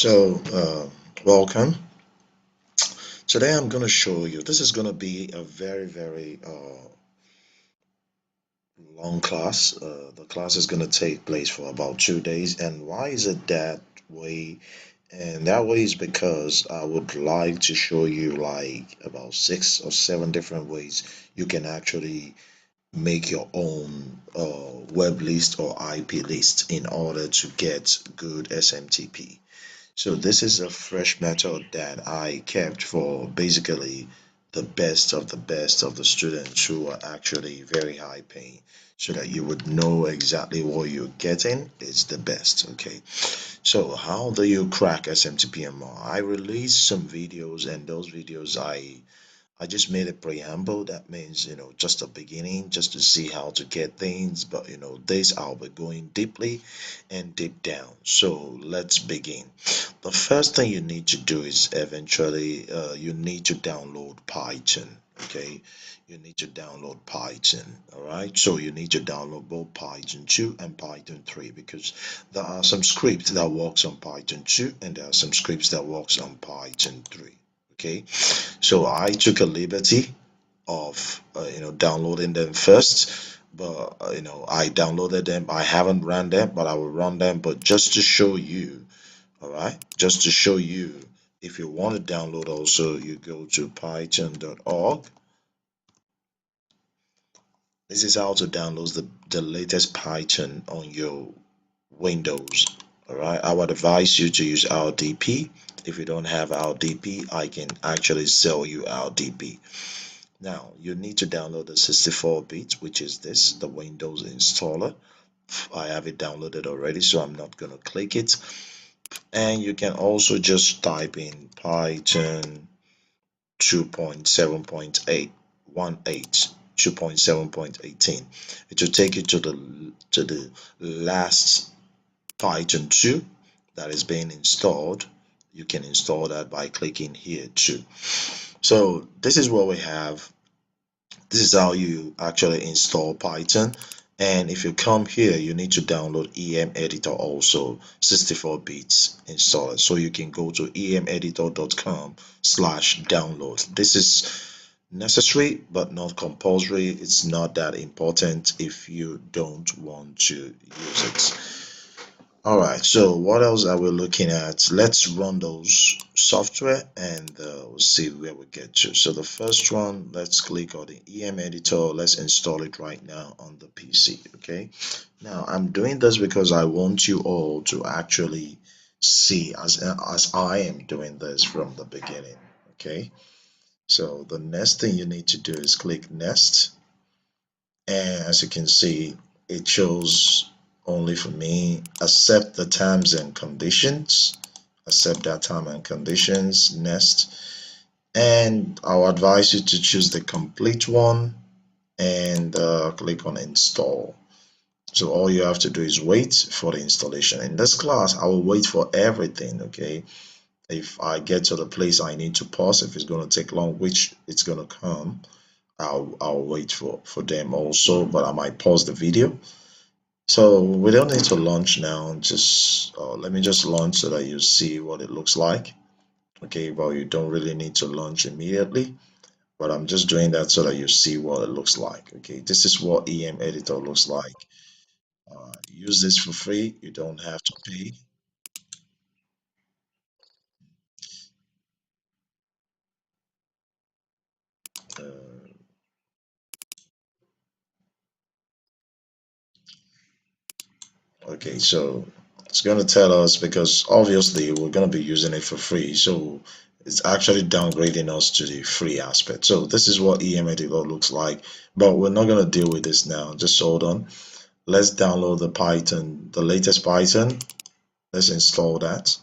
Welcome. Today I'm going to show you, this is going to be a very long class. The class is going to take place for about 2 days. And why is it that way? And that way is because I would like to show you like about 6 or 7 different ways you can actually make your own web list or IP list in order to get good SMTP. So this is a fresh method that I kept for basically the best of the best of the students who are actually very high paying, so that you would know exactly what you're getting is the best. Okay, so how do you crack SMTPMR? I released some videos, and those videos I just made a preamble. That means, just a beginning, just to see how to get things. But, this I'll be going deeply and deep down. So let's begin. The first thing you need to do is eventually, you need to download Python. Okay. You need to download Python. All right. So you need to download both Python 2 and Python 3, because there are some scripts that works on Python 2 and there are some scripts that works on Python 3. Okay, so I took a liberty of downloading them first, but I downloaded them. I haven't run them, but I will run them. But just to show you, all right, just to show you, if you want to download also, you go to python.org. This is how to download the latest Python on your Windows. All right, I would advise you to use RDP. If you don't have RDP, I can actually sell you RDP. Now, you need to download the 64-bit, which is this, the Windows installer. I have it downloaded already, so I'm not going to click it. And you can also just type in Python 2.7.818, 2.7.18. It will take you to the last Python 2 that is being installed. You can install that by clicking here too. So this is what we have. This is how you actually install Python. And if you come here, you need to download EM editor also, 64 bits installer. So you can go to emeditor.com/download. This is necessary but not compulsory. It's not that important if you don't want to use it. All right, so what else are we looking at? Let's run those software and we'll see where we get to. So the first one, let's click on the EM editor. Let's install it right now on the PC. Okay, now I'm doing this because I want you all to actually see as I am doing this from the beginning. Okay, so the next thing you need to do is click next, and as you can see, it shows only for me accept the terms and conditions, accept that term and conditions, next, and I'll advise you to choose the complete one and click on install. So all you have to do is wait for the installation. In this class I will wait for everything. Okay, if I get to the place I need to pause, if it's going to take long, which it's going to come, I'll wait for them also, but I might pause the video. So we don't need to launch now. Just let me just launch so that you see what it looks like. Okay, but you don't really need to launch immediately, but I'm just doing that so that you see what it looks like. Okay, this is what EM editor looks like. Use this for free. You don't have to pay. Uh, okay, so it's going to tell us, because obviously we're going to be using it for free, so it's actually downgrading us to the free aspect. So this is what EM editor looks like, but we're not going to deal with this now. Just hold on. Let's download the Python, the latest Python. Let's install that.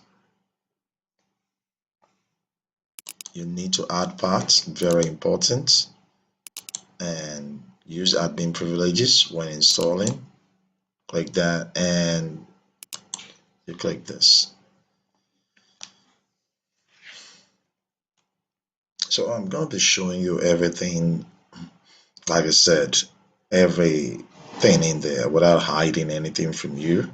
You need to add paths, very important, and use admin privileges when installing. Click that and you click this. So I'm going to be showing you everything, like I said, everything in there without hiding anything from you.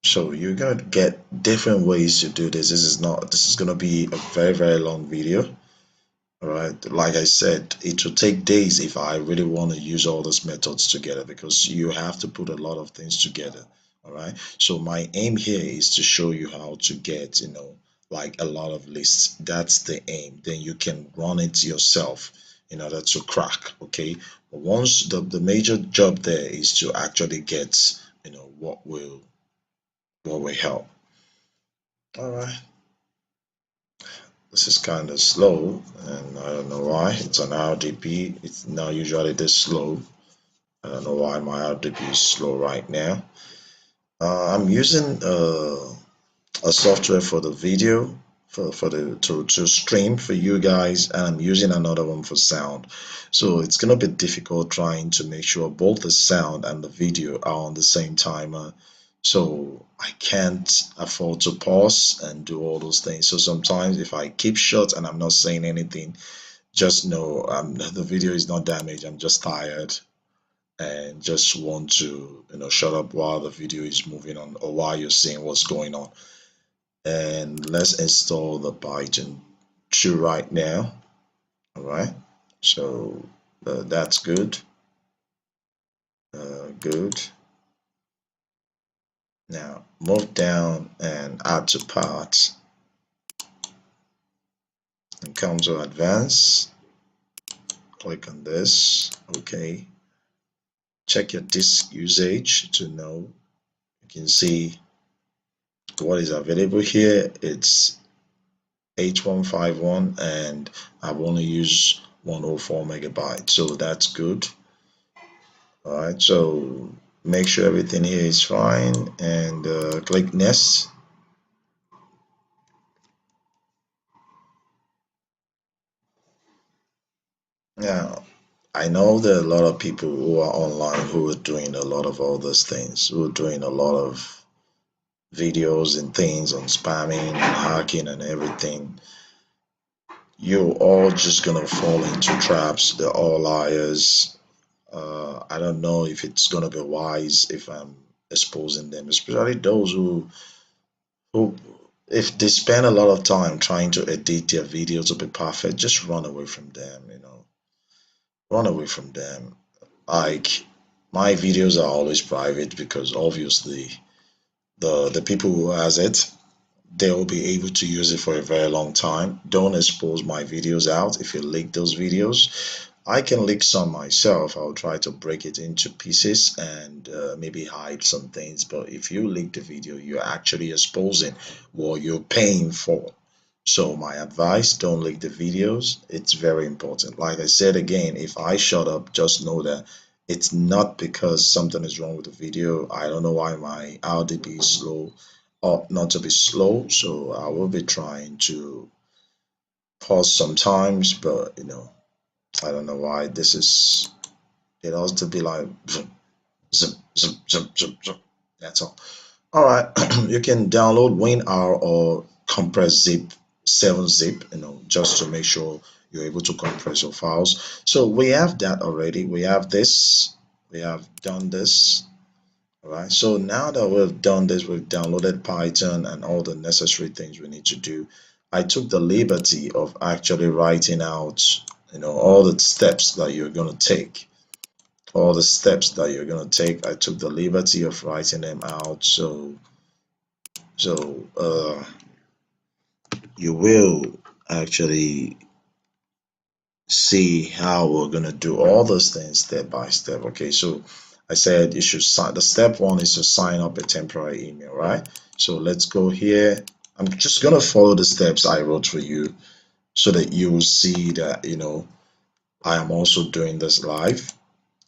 So you're gonna get different ways to do this. This is gonna be a very, very long video. All right. Like I said, it will take days if I really want to use all those methods together because you have to put a lot of things together. All right. So my aim here is to show you how to get, like a lot of lists. That's the aim. Then you can run it yourself in order to crack. Okay. But once the major job there is to actually get, what will help. All right. This is kind of slow, and I don't know why. It's an RDP. It's not usually this slow. I don't know why my RDP is slow right now. I'm using a software for the video for the to stream for you guys, and I'm using another one for sound. So it's gonna be difficult trying to make sure both the sound and the video are on the same timer. So I can't afford to pause and do all those things. So sometimes if I keep short and I'm not saying anything, just know the video is not damaged. I'm just tired and just want to shut up while the video is moving on or while you're seeing what's going on. And let's install the Python 2 right now. All right, so that's good. Good. Now move down and add to parts and come to advanced. Click on this. Okay, check your disk usage to know. You can see what is available here. It's 8151 and I've only used 104 megabytes, so that's good. All right, so make sure everything here is fine and click next. Now I know there are a lot of people who are online who are doing a lot of all those things, who are doing a lot of videos and things on spamming and hacking and everything. You're all just gonna fall into traps. They're all liars. I don't know if it's gonna be wise if I'm exposing them, especially those who if they spend a lot of time trying to edit their video to be perfect, just run away from them. Run away from them. Like my videos are always private because obviously the people who has it, they'll be able to use it for a very long time. Don't expose my videos out. If you leak those videos, I can leak some myself. I'll try to break it into pieces and maybe hide some things. But if you leak the video, you're actually exposing what you're paying for. So my advice, don't leak the videos. It's very important. Like I said again, if I shut up, just know that it's not because something is wrong with the video. I don't know why my RDP is slow or not to be slow. So I will be trying to pause sometimes, but I don't know why this is. It has to be like zoom, zoom, zoom, zoom, zoom, zoom. That's all. All right, you can download WinR or compress zip, 7-zip, just to make sure you're able to compress your files. So we have that already. We have this. We have done this. All right. So now that we've done this, we've downloaded Python and all the necessary things we need to do. I took the liberty of actually writing out, all the steps that you're going to take. All the steps that you're going to take. I took the liberty of writing them out. So you will actually see how we're going to do all those things step by step. Okay, so I said you should sign. The step one is to sign up a temporary email, right? So let's go here. I'm just going to follow the steps I wrote for you so that you will see that I am also doing this live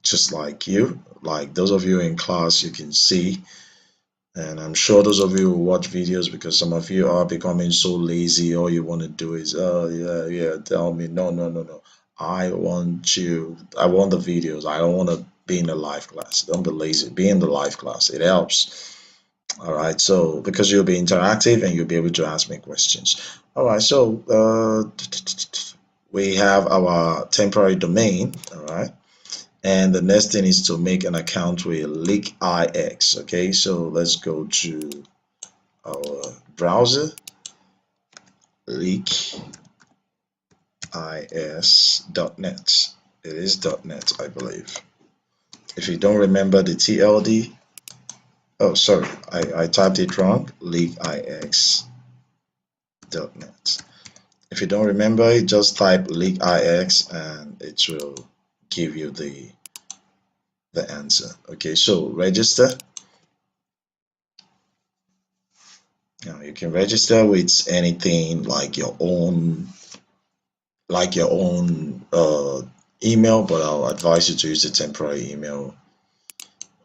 just like you. Like those of you in class, you can see. And I'm sure those of you who watch videos, because some of you are becoming so lazy, all you want to do is, oh, yeah, yeah, tell me. No, no, no, no. I want the videos. I don't want to be in the live class. Don't be lazy. Be in the live class. It helps. All right. So, because you'll be interactive and you'll be able to ask me questions. All right. So, we have our temporary domain. All right. And the next thing is to make an account with leak ix. Okay, so let's go to our browser, leakis.net. It is .net, I believe. If you don't remember the TLD, oh sorry, I typed it wrong, leakix.net. If you don't remember it, just type leakix and it will give you the answer. Okay, so register. Now you can register with anything like your own email, but I'll advise you to use the temporary email.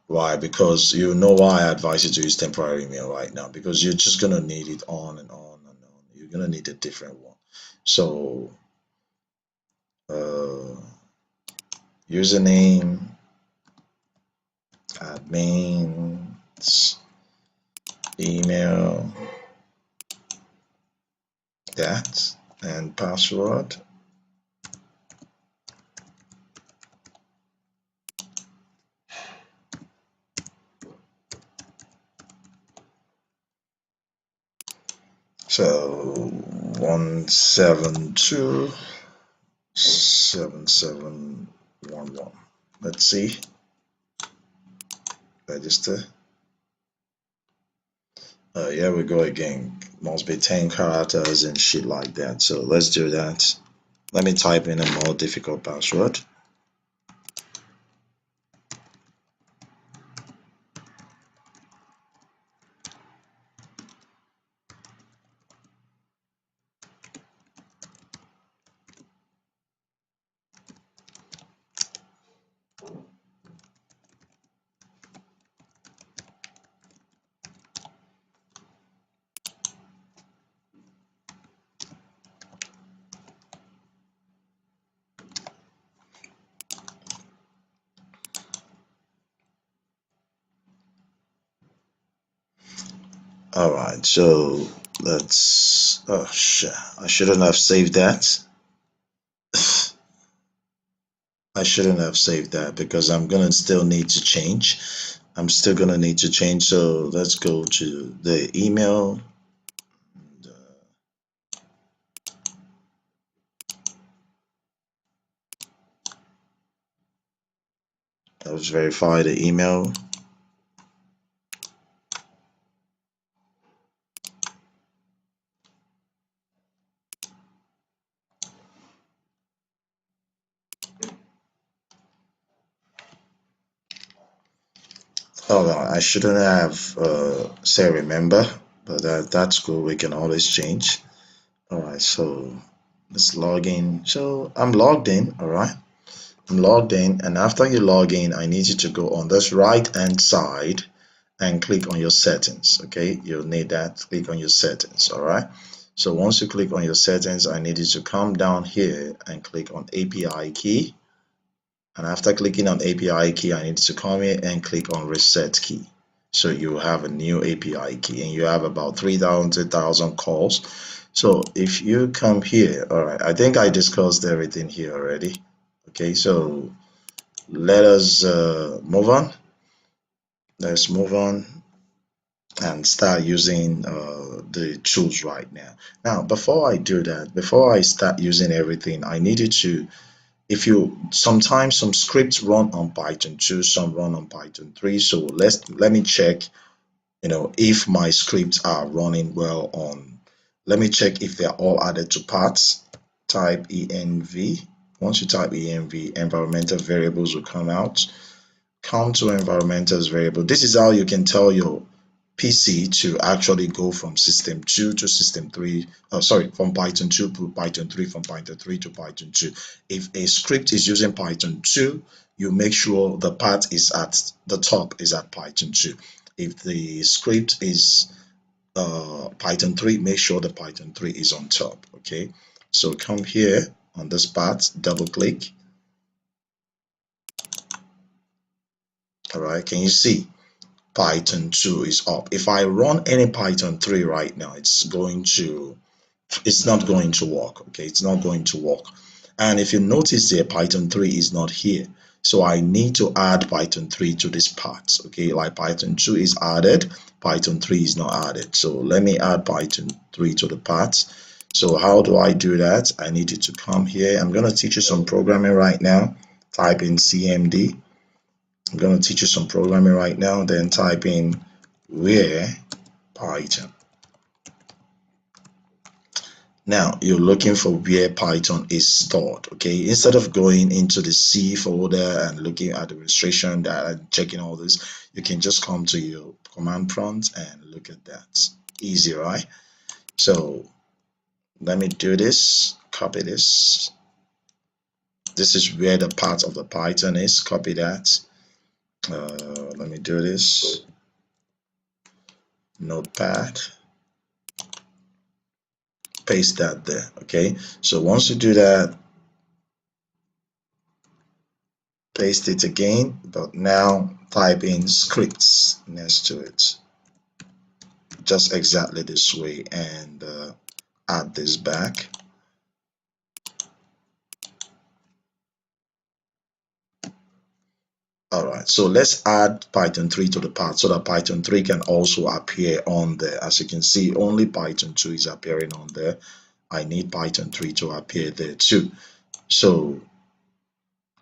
Why? Because you know why I advise you to use temporary email right now, because you're just gonna need it on and on and on. You're gonna need a different one. So username, admins, email, that, and password. So 1727711. Let's see. Register. Here we go again. Must be 10 characters and shit like that. So let's do that. Let me type in a more difficult password. Alright, so let's, oh shit, I shouldn't have saved that. I shouldn't have saved that because I'm gonna still need to change. I'm still gonna need to change. So let's go to the email. Let's verify the email. Oh, well, I shouldn't have say remember, but that's cool. We can always change. All right, so let's log in. So I'm logged in. All right, I'm logged in, and after you log in, I need you to go on this right hand side and click on your settings. Okay, you'll need that. Click on your settings. All right. So once you click on your settings, I need you to come down here and click on API key. And after clicking on API key, I need to come here and click on reset key. So you have a new API key and you have about 3,000 calls. So if you come here, all right, I think I discussed everything here already. Okay, so let us move on. Let's move on and start using the tools right now. Now, before I do that, before I start using everything, I need you to, if you, sometimes some scripts run on Python 2, some run on Python 3. So let me check, if my scripts are running well on, let me check if they're all added to paths. Type env. Once you type env, environmental variables will come out. Come to environmental variable. This is how you can tell your PC to actually go from system 2 to system 3, from Python 2 to Python 3, from Python 3 to Python 2. If a script is using Python 2, you make sure the path is at the top is at Python 2. If the script is Python 3, make sure the Python 3 is on top. Okay, so come here on this path, double click. All right, can you see Python 2 is up? If I run any Python 3 right now, it's not going to work. Okay, it's not going to work. And if you notice there, Python 3 is not here. So I need to add Python 3 to this part. Okay, like Python 2 is added, Python 3 is not added. So let me add Python 3 to the part. So how do I do that? I need you to come here. I'm going to teach you some programming right now. Type in CMD. I'm going to teach you some programming right now. Then type in where Python. Now you're looking for where Python is stored. Okay, instead of going into the C folder and looking at the registration that and checking all this, you can just come to your command prompt and look at that. Easy, right? So let me do this. Copy this. This is where the part of the Python is. Copy that. Let me do this. Notepad. Paste that there. Okay. So once you do that, paste it again, but now type in scripts next to it, just exactly this way, and add this back. All right, so let's add Python 3 to the part so that Python 3 can also appear on there. As you can see, only Python 2 is appearing on there. I need Python 3 to appear there too. So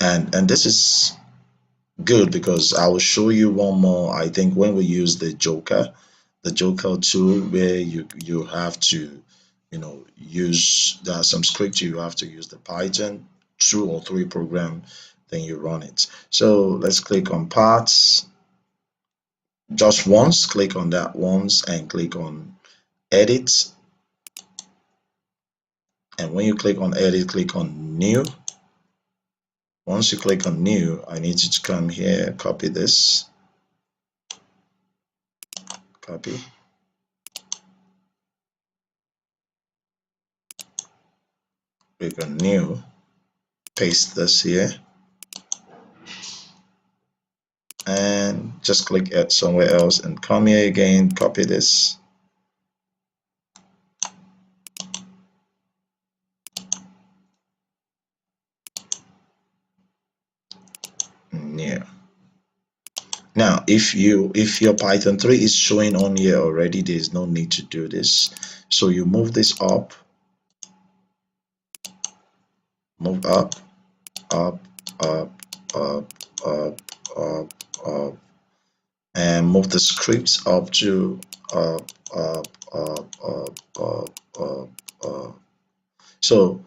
and this is good because I will show you one more. I think when we use the Joker tool, where you have to, use, there are some scripts you have to use the Python 2 or 3 program, then you run it. So let's click on parts just once, click on that once and click on edit. And when you click on edit, click on new. Once you click on new, I need you to come here, copy this, copy, click on new, paste this here, and just click at somewhere else and come here again, copy this, new. Now if your Python 3 is showing on here already, there's no need to do this. So you move this up, move up, up, up, up, up, up, up, and move the scripts up to up, up, up, up, up, up, up. So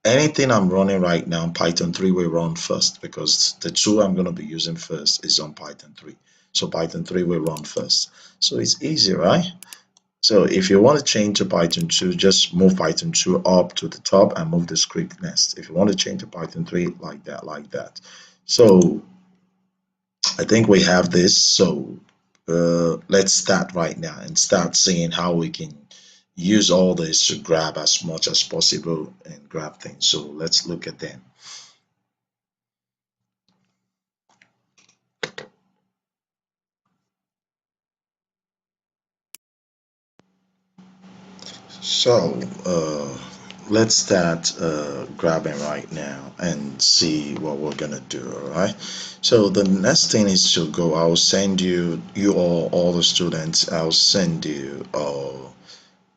anything I'm running right now, Python 3 will run first because the tool I'm going to be using first is on Python 3. So Python 3 will run first. So it's easy, right? So if you want to change to Python 2, just move Python 2 up to the top and move the script next. If you want to change to Python 3, like that, like that. So I think we have this. So let's start right now and start seeing how we can use all this to grab as much as possible and grab things. So let's look at them. So let's start grabbing right now and see what we're gonna do. All right. So the next thing is to go. I'll send you all the students. I'll send you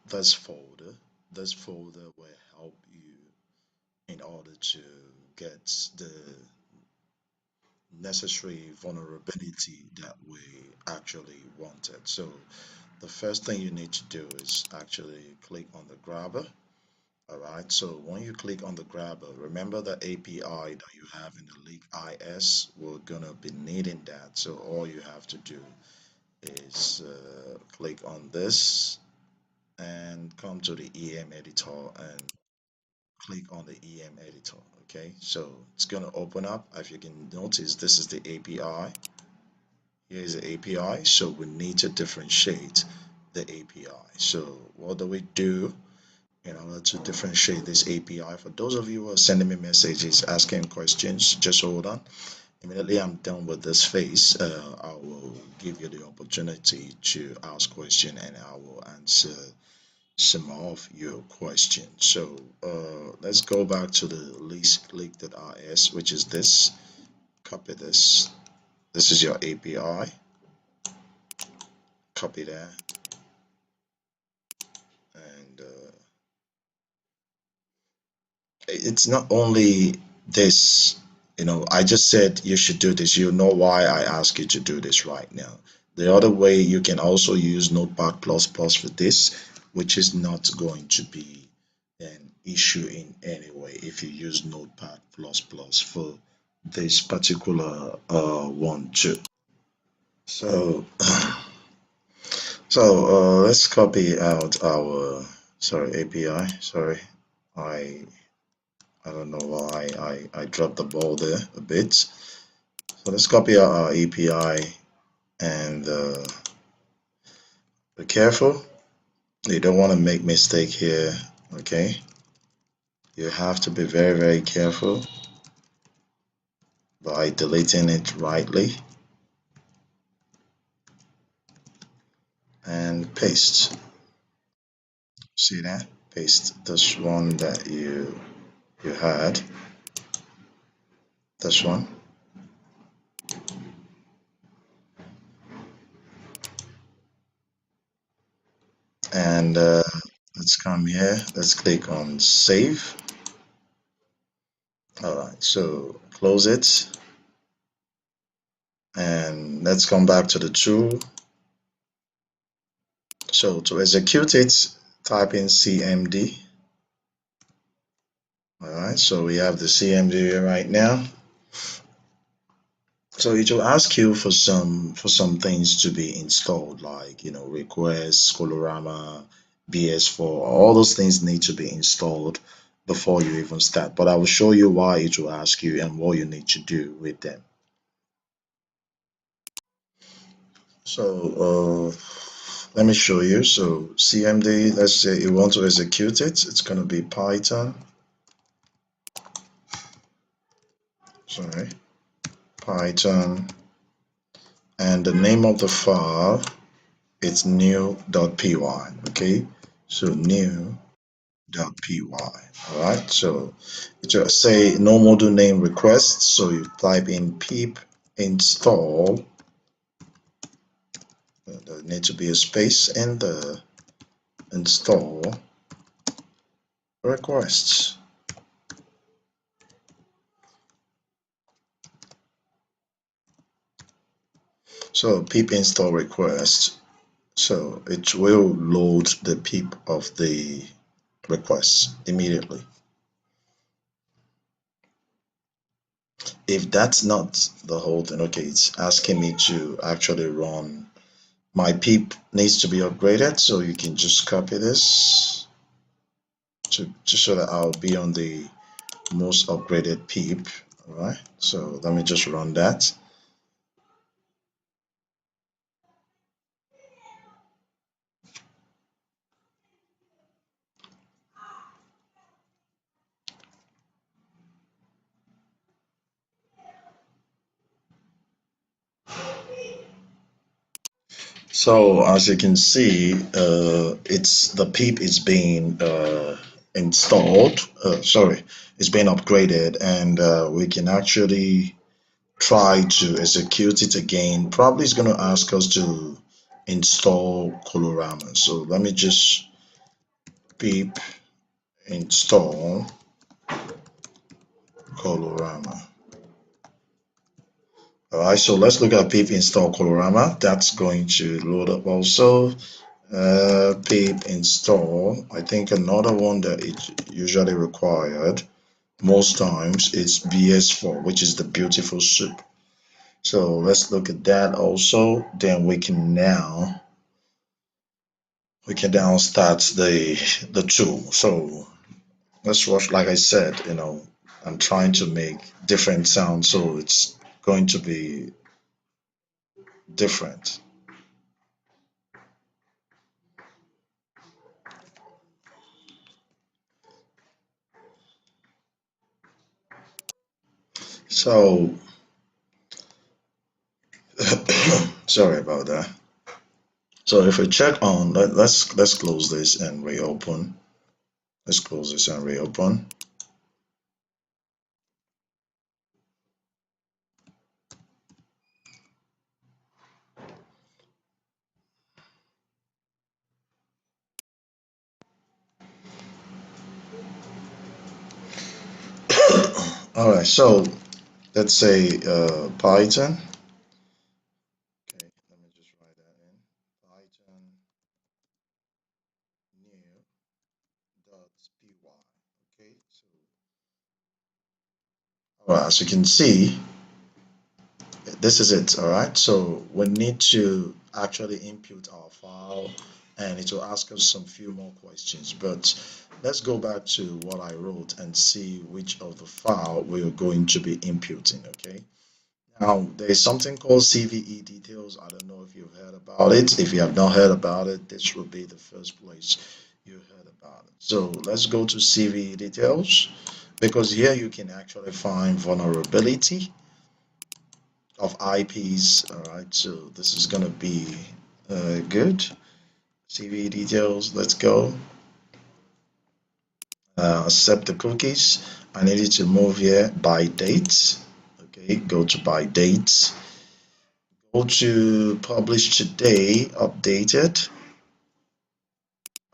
this folder. This folder will help you in order to get the necessary vulnerability that we actually wanted. So the first thing you need to do is actually click on the grabber. All right, so when you click on the grabber, remember the API that you have in the leak IS, we're gonna be needing that. So all you have to do is click on this and come to the EM editor and click on the EM editor. Okay, so it's gonna open up. If you can notice, this is the API. Here's the API. So we need to differentiate the API. So what do we do in order to differentiate this API? For those of you who are sending me messages asking questions, just hold on. Immediately I'm done with this phase, I will give you the opportunity to ask question and I will answer some of your questions. So let's go back to the leak.rs, which is this. copy this. This is your API. Copy that, and it's not only this. I just said you should do this. You know why I ask you to do this right now. The other way, you can also use Notepad++ for this, which is not going to be an issue in any way if you use Notepad++ for this particular one too. So, let's copy out our API. Sorry, I I don't know why I dropped the ball there a bit. So let's copy out our API and be careful. You don't want to make mistake here. Okay, you have to be very, very careful by deleting it rightly and paste. See that? Paste this one that you had. This one. And let's come here. Let's click on save. All right. So close it. And let's come back to the tool. So to execute it, type in cmd. All right, so we have the cmd here right now. So it will ask you for some things to be installed, like request, Colorama, BS4. All those things need to be installed before you even start. But I will show you why it will ask you and what you need to do with them. So let me show you. So cmd, let's say you want to execute it. It's going to be Python. Sorry, Python, and the name of the file, it's new.py. Okay, so new.py. All right, so it will say no module name request, so you type in pip install. There needs to be a space in the install requests. So pip install request, so it will load the pip of the requests immediately. If that's not the whole thing, okay, it's asking me to actually run. My pip needs to be upgraded, so you can just copy this just so that I'll be on the most upgraded pip. All right, so let me just run that. So as you can see, it's the pip is being installed. Sorry, it's being upgraded, and we can actually try to execute it again. Probably it's going to ask us to install Colorama. So let me just pip install Colorama. All right, so let's look at pip install Colorama. That's going to load up also. Pip install. I think another one that is usually required most times is BS4, which is the beautiful soup. So let's look at that also. Then we can now start the tool. So let's watch. Like I said, I'm trying to make different sounds, so it's going to be different. So sorry about that. So if we check on, let's close this and reopen. Let's close this and reopen. All right, so let's say Python. Okay, let me just write that in. Python new.py. Okay, so all right, as you can see, this is it. All right, so we need to actually input our file, and it will ask us some few more questions. But let's go back to what I wrote and see which of the file we're going to be inputting. Okay. Now, there is something called CVE details. I don't know if you've heard about it. If you have not heard about it, this will be the first place you heard about it. So let's go to CVE details because here you can actually find vulnerability of IPs. All right, so this is going to be good. CVE details, let's go. Accept the cookies. I need you to move here by date. Okay, go to by date. Go to publish today, updated.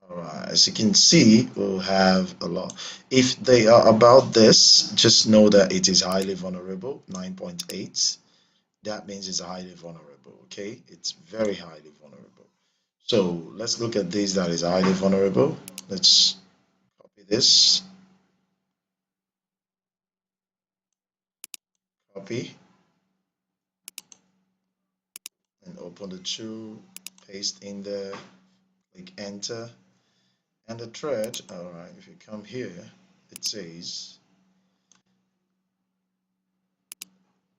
All right, as you can see, we'll have a lot. If they are about this, just know that it is highly vulnerable, 9.8. That means it's highly vulnerable, okay? It's very highly vulnerable. So let's look at this that is highly vulnerable. Let's copy this, copy, and open the tool, paste in there, click enter. And the thread, all right, if you come here, it says,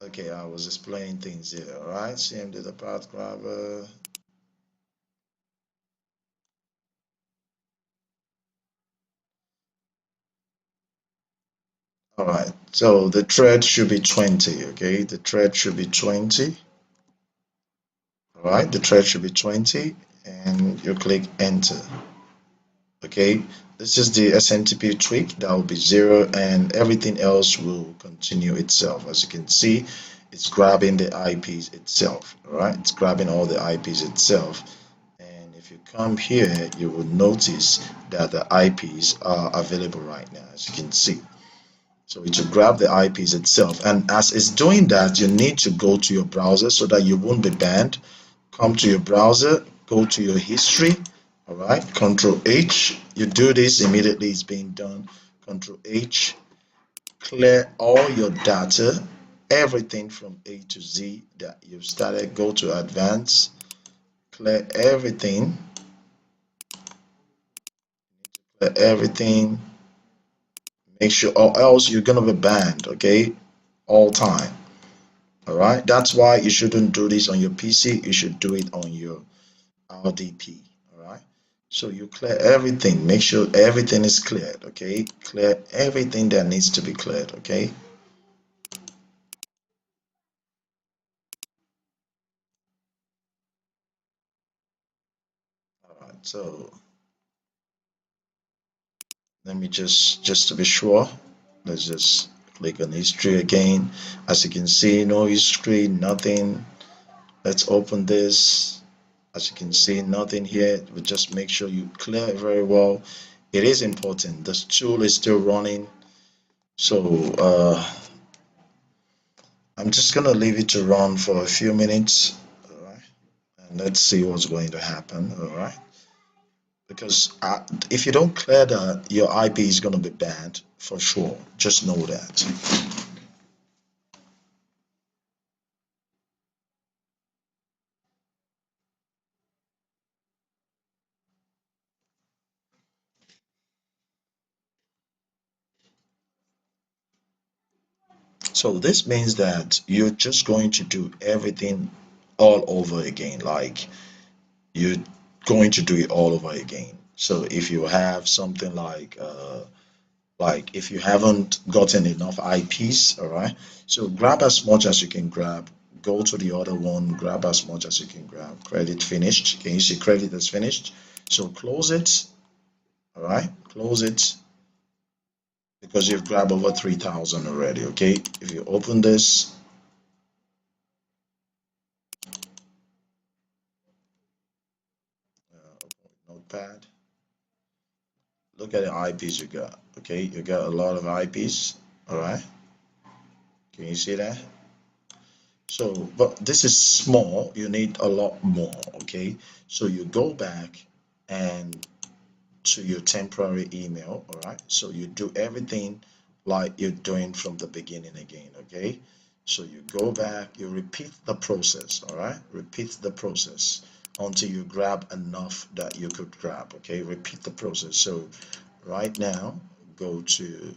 okay, I was explaining things here, all right? CMD the path grabber. All right, so the thread should be 20, okay? The thread should be 20. All right, the thread should be 20, and you click enter. Okay, this is the SMTP tweak. That will be 0, and everything else will continue itself. As you can see, it's grabbing the IPs itself. All right, it's grabbing all the IPs itself. And if you come here, you will notice that the IPs are available right now, as you can see. So it will grab the IPs itself. And as it's doing that, you need to go to your browser so that you won't be banned. Come to your browser, go to your history. All right, Control H. You do this immediately, it's being done. Control H. Clear all your data, everything from A to Z that you've started. Go to Advanced. Clear everything. Clear everything. Make sure, or else you're gonna be banned. Okay, all time. All right, that's why you shouldn't do this on your PC. You should do it on your RDP. All right, so you clear everything. Make sure everything is cleared. Okay, clear everything that needs to be cleared. Okay. All right, so let me just to be sure, let's just click on history again. As you can see, no history, nothing. Let's open this. As you can see, nothing here. But just make sure you clear it very well. It is important. This tool is still running. So I'm just gonna leave it to run for a few minutes, all right? And let's see what's going to happen, all right? Because if you don't clear that, your IP is gonna be banned for sure. Just know that. So this means that you're just going to do everything all over again. Like you're going to do it all over again. So if you have something like if you haven't gotten enough IPs, all right, so grab as much as you can grab, go to the other one, grab as much as you can grab. Credit finished. Can you see credit is finished? So close it, all right, close it because you've grabbed over 3,000 already. Okay, if you open this, open notepad, look at the IPs you got. Okay, you got a lot of IPs, all right. Can you see that? So, but this is small. You need a lot more. Okay. So you go back and to your temporary email. All right. So you do everything like you're doing from the beginning again. Okay. So you go back, you repeat the process. All right. Repeat the process until you grab enough that you could grab. Okay. Repeat the process. So right now, go to,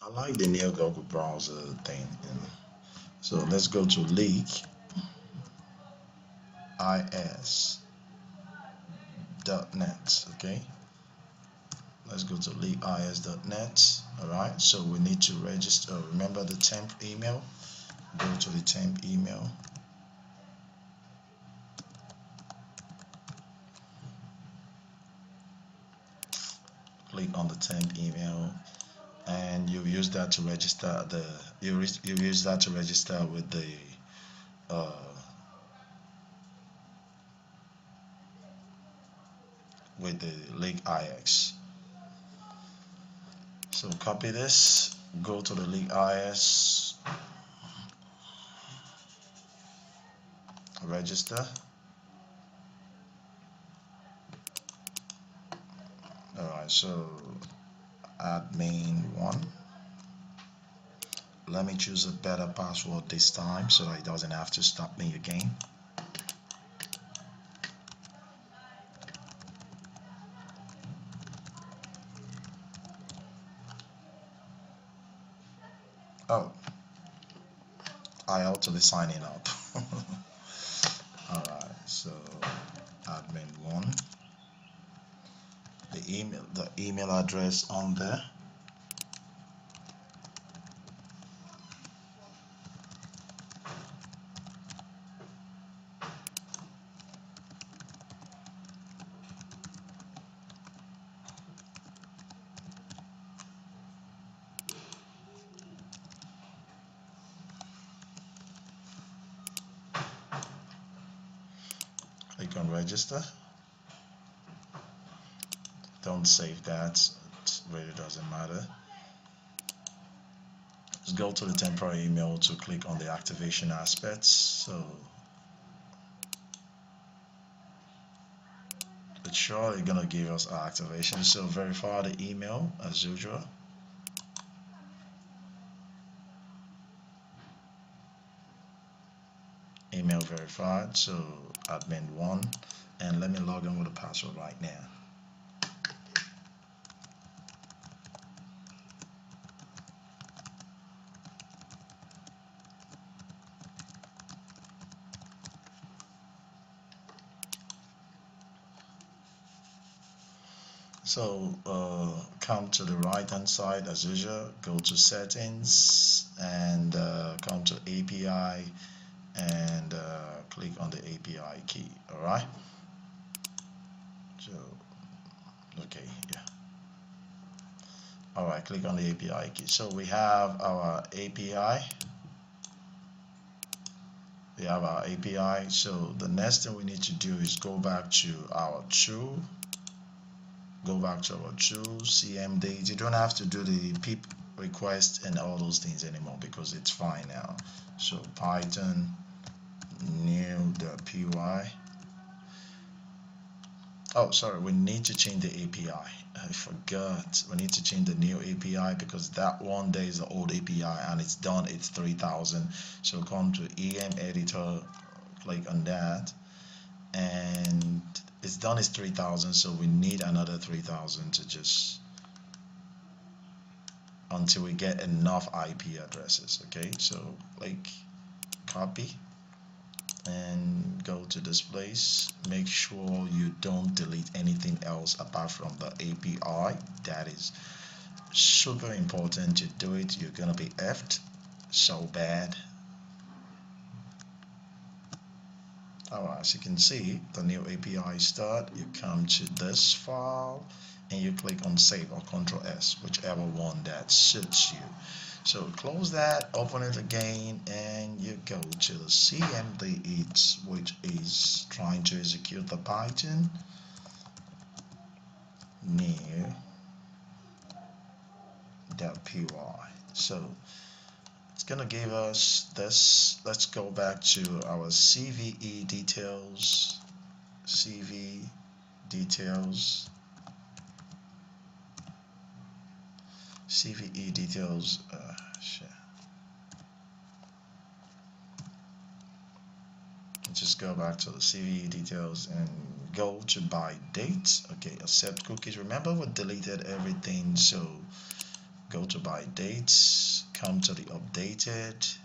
I like the new Google browser thing. So let's go to leakis.net. Okay. Let's go to leakis.net. All right. So we need to register. Remember the temp email. Go to the temp email. Click on the temp email, and you use that to register you use that to register with the uh, leakis. So copy this. Go to the leakis. Register. All right. So admin one. Let me choose a better password this time so it doesn't have to stop me again. Oh, I ought to be signing up. Alright, so admin one, the email address on there. Click on register. Don't save that, it really doesn't matter. Just go to the temporary email to click on the activation aspects. So it's surely gonna give us our activation. So verify the email as usual. Email verified. So admin one, and let me log in with a password right now. So come to the right hand side as usual, go to settings and come to API and click on the API key. All right. So okay, yeah. All right, click on the API key. So we have our API. We have our API. So the next thing we need to do is go back to our tool. Go back to our tool, CMD. You don't have to do the pip request and all those things anymore because it's fine now. So Python new.py. Oh, sorry, we need to change the API. I forgot. We need to change the new API because that one there is the old API and it's done. It's 3000. So come to EM editor, click on that, and it's done. It's 3000. So we need another 3000 to just until we get enough IP addresses. Okay, so like copy and go to this place. Make sure you don't delete anything else apart from the API. That is super important to do it. You're gonna be effed so bad. Alright, as you can see, the new API start. You come to this file and you click on save or Control S, whichever one that suits you. So close that, open it again, and you go to the CMD, which is trying to execute the Python new .py. So it's gonna give us this. Let's go back to our CVE details, CV details, CVE details. Shit. Just go back to the CVE details and go to by date. Okay, accept cookies. Remember we deleted everything, so go to by dates, come to the updated.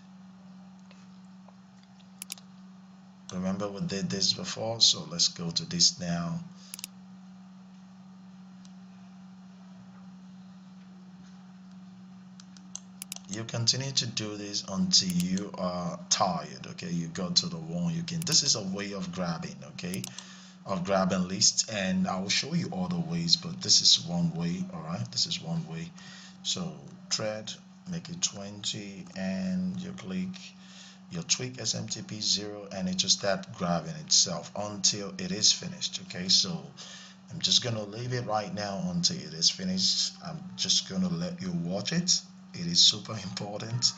Remember we did this before, so let's go to this now. You continue to do this until you are tired. Okay, you go to the one you can. This is a way of grabbing, okay, of grabbing lists, and I will show you other ways, but this is one way. All right, this is one way. So thread, make it 20, and you click, you tweak SMTP 0, and it just start grabbing itself until it is finished. Okay, so I'm just gonna leave it right now until it is finished. I'm just gonna let you watch it. It is super important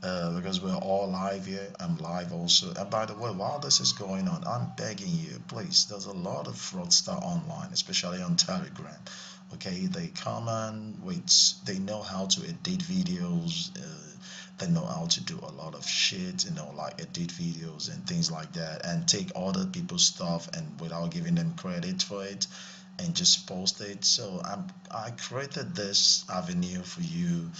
because we're all live here. I'm live also. And by the way, while this is going on, I'm begging you, please. There's a lot of fraudster online, especially on Telegram. Okay, they come on with, they know how to edit videos. They know how to do a lot of shit, like edit videos and things like that, and take other people's stuff and without giving them credit for it, and just post it. So I created this avenue for you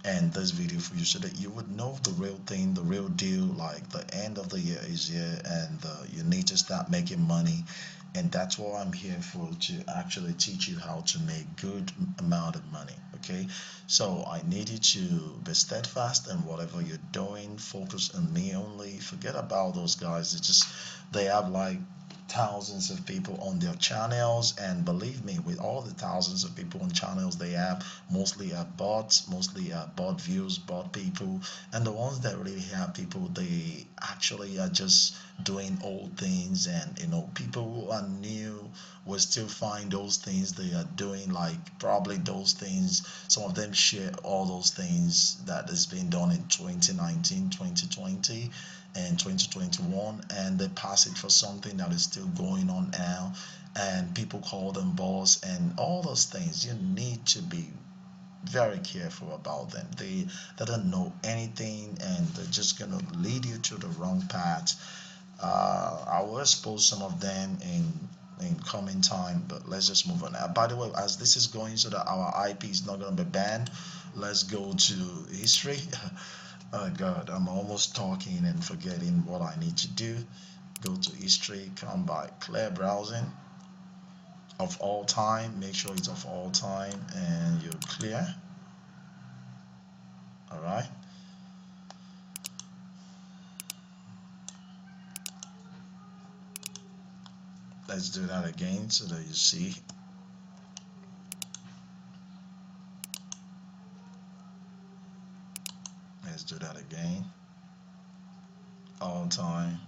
and this video for you so that you would know the real thing, the real deal. Like the end of the year is here, and you need to start making money, and that's what I'm here for, to actually teach you how to make good amount of money. Okay, so I need you to be steadfast in whatever you're doing. Focus on me only. Forget about those guys. They have like thousands of people on their channels, and believe me, with all the thousands of people on channels they have, mostly are bots, mostly are bot views, bot people, and the ones that really have people, they actually are just doing old things. And people who are new will still find those things they are doing, like probably those things, some of them share all those things that has been done in 2019, 2020, and 2021, and they pass it for something that is still going on now, and people call them boss and all those things. You need to be very careful about them. They don't know anything, and they're just gonna lead you to the wrong path. I will expose some of them in coming time, but let's just move on now. By the way, as this is going so that our IP is not gonna be banned, let's go to history. Oh God, I'm almost talking and forgetting what I need to do. Go to history, come by clear browsing of all time, make sure it's of all time, and you're clear. All right, let's do that again so that you see. Let's do that again. All time.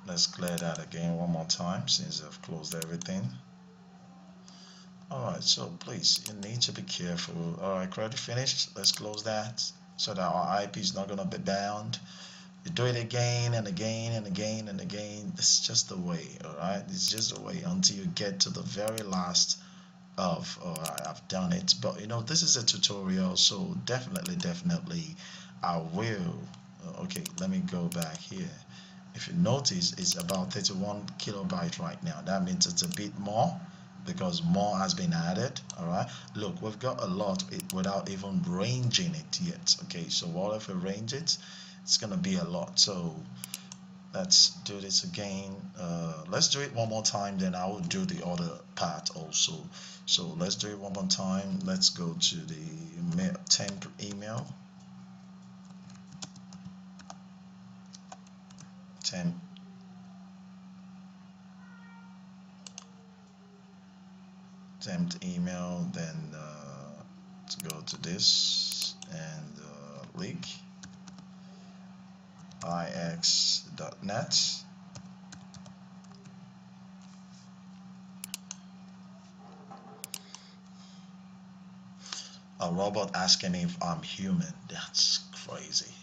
Let's clear that again one more time since I've closed everything. Alright, so please, you need to be careful. Alright, credit finished. Let's close that so that our IP is not going to be bound. You do it again and again and again and again. It's just the way, alright? It's just the way until you get to the very last of, alright, I've done it. But this is a tutorial, so definitely I will. Okay, let me go back here. If you notice, it's about 31 kilobyte right now. That means it's a bit more because more has been added. All right, look, we've got a lot without even ranging it yet. Okay, so what if we range it? It's gonna be a lot. So let's do this again. Let's do it one more time, then I will do the other part also. So let's do it one more time. Let's go to the temp email. temp email, then let's go to this and link ix.net. A robot asking if I'm human. That's crazy.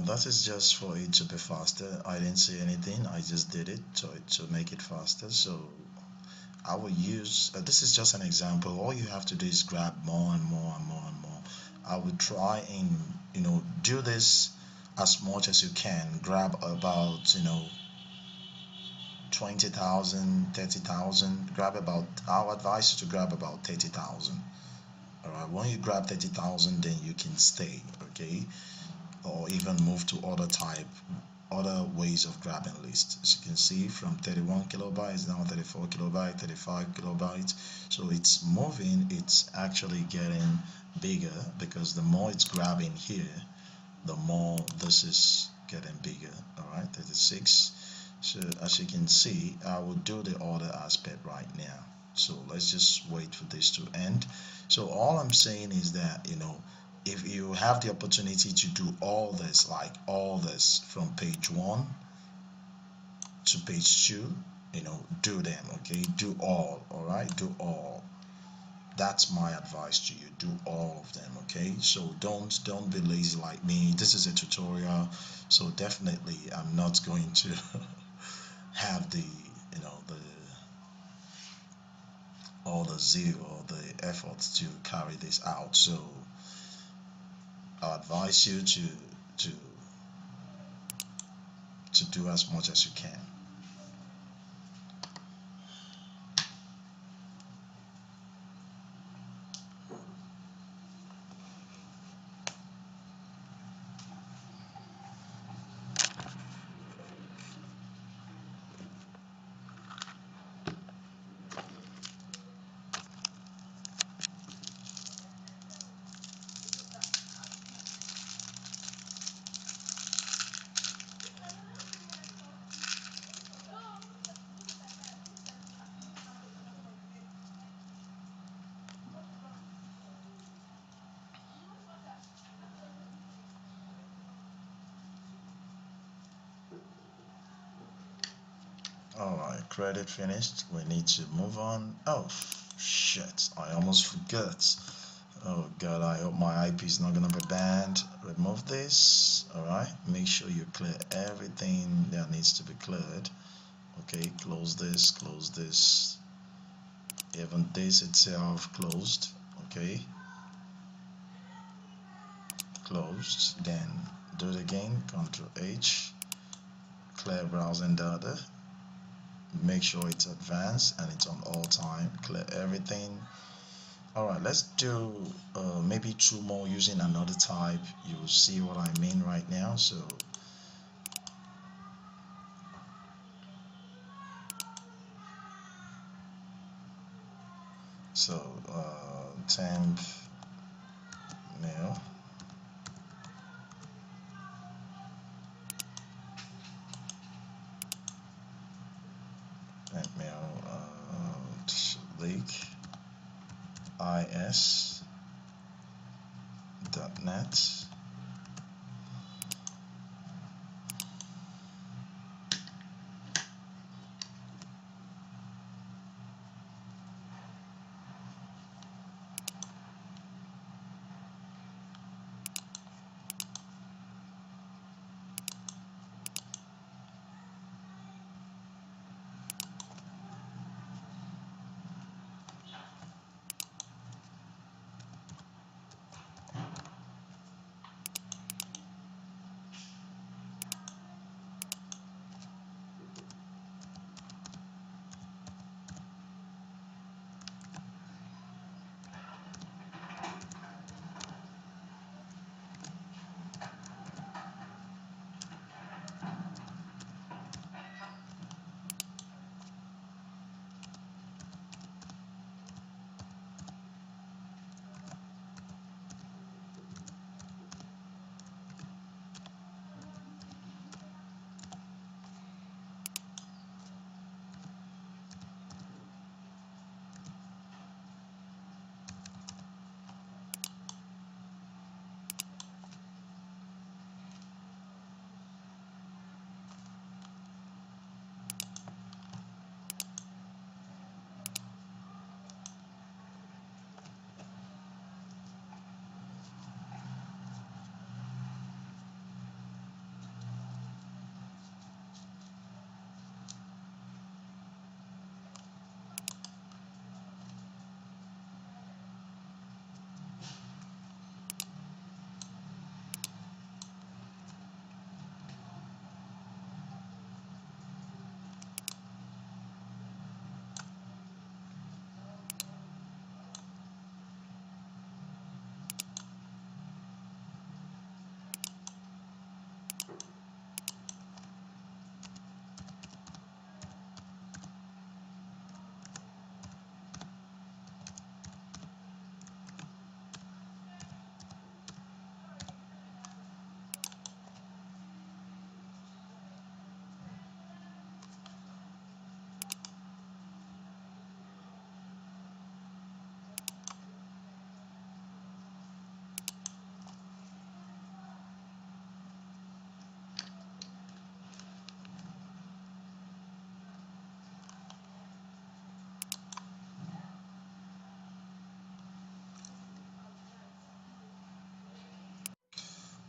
That is just for it to be faster. I didn't see anything. I just did it to make it faster. So I will use, this is just an example. All you have to do is grab more and more and more and more. I will try and, do this as much as you can. Grab about, 20,000, 30,000. Grab about, I'll advise you to grab about 30,000. All right, when you grab 30,000, then you can stay, okay? Or even move to other ways of grabbing lists. As you can see, from 31 kilobytes now 34 kilobytes, 35 kilobytes. So it's moving, it's actually getting bigger, because the more it's grabbing here, the more this is getting bigger. All right, 36. So as you can see, I will do the other aspect right now. So let's just wait for this to end. So all I'm saying is that, if you have the opportunity to do all this, like all this from page 1 to page 2, do them. Okay, do all right, do all. That's my advice to you, do all of them. Okay, so don't be lazy like me. This is a tutorial, so definitely I'm not going to have the the all the zeal or the effort to carry this out. So I advise you to to do as much as you can. Alright, credit finished. We need to move on. Oh, shit. I almost forgot. Oh god, I hope my IP is not gonna be banned. Remove this. Alright, make sure you clear everything that needs to be cleared. Okay, close this. Even this itself closed. Okay, closed. Then do it again. Control H. Clear browsing data. Make sure it's advanced and it's on all time. Clear everything. Alright, let's do maybe 2 more using another type. You'll see what I mean right now. Temp mail, temp mail, leak is.net.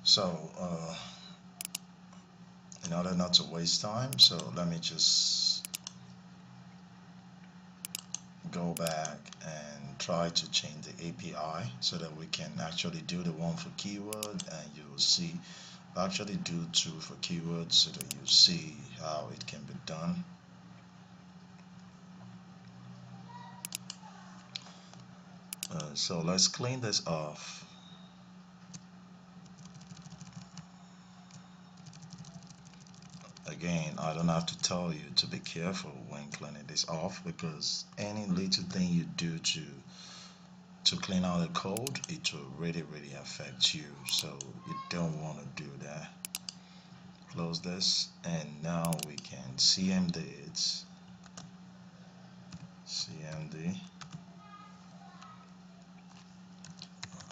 So in order not to waste time, so let me just go back and try to change the API so that we can actually do the one for keyword, and you will see actually do two for keywords so that you see how it can be done. So let's clean this off. Again, I don't have to tell you to be careful when cleaning this off, because any little thing you do to clean out the code, it will really affect you, so you don't want to do that. Close this, and now we can cmd it. Cmd,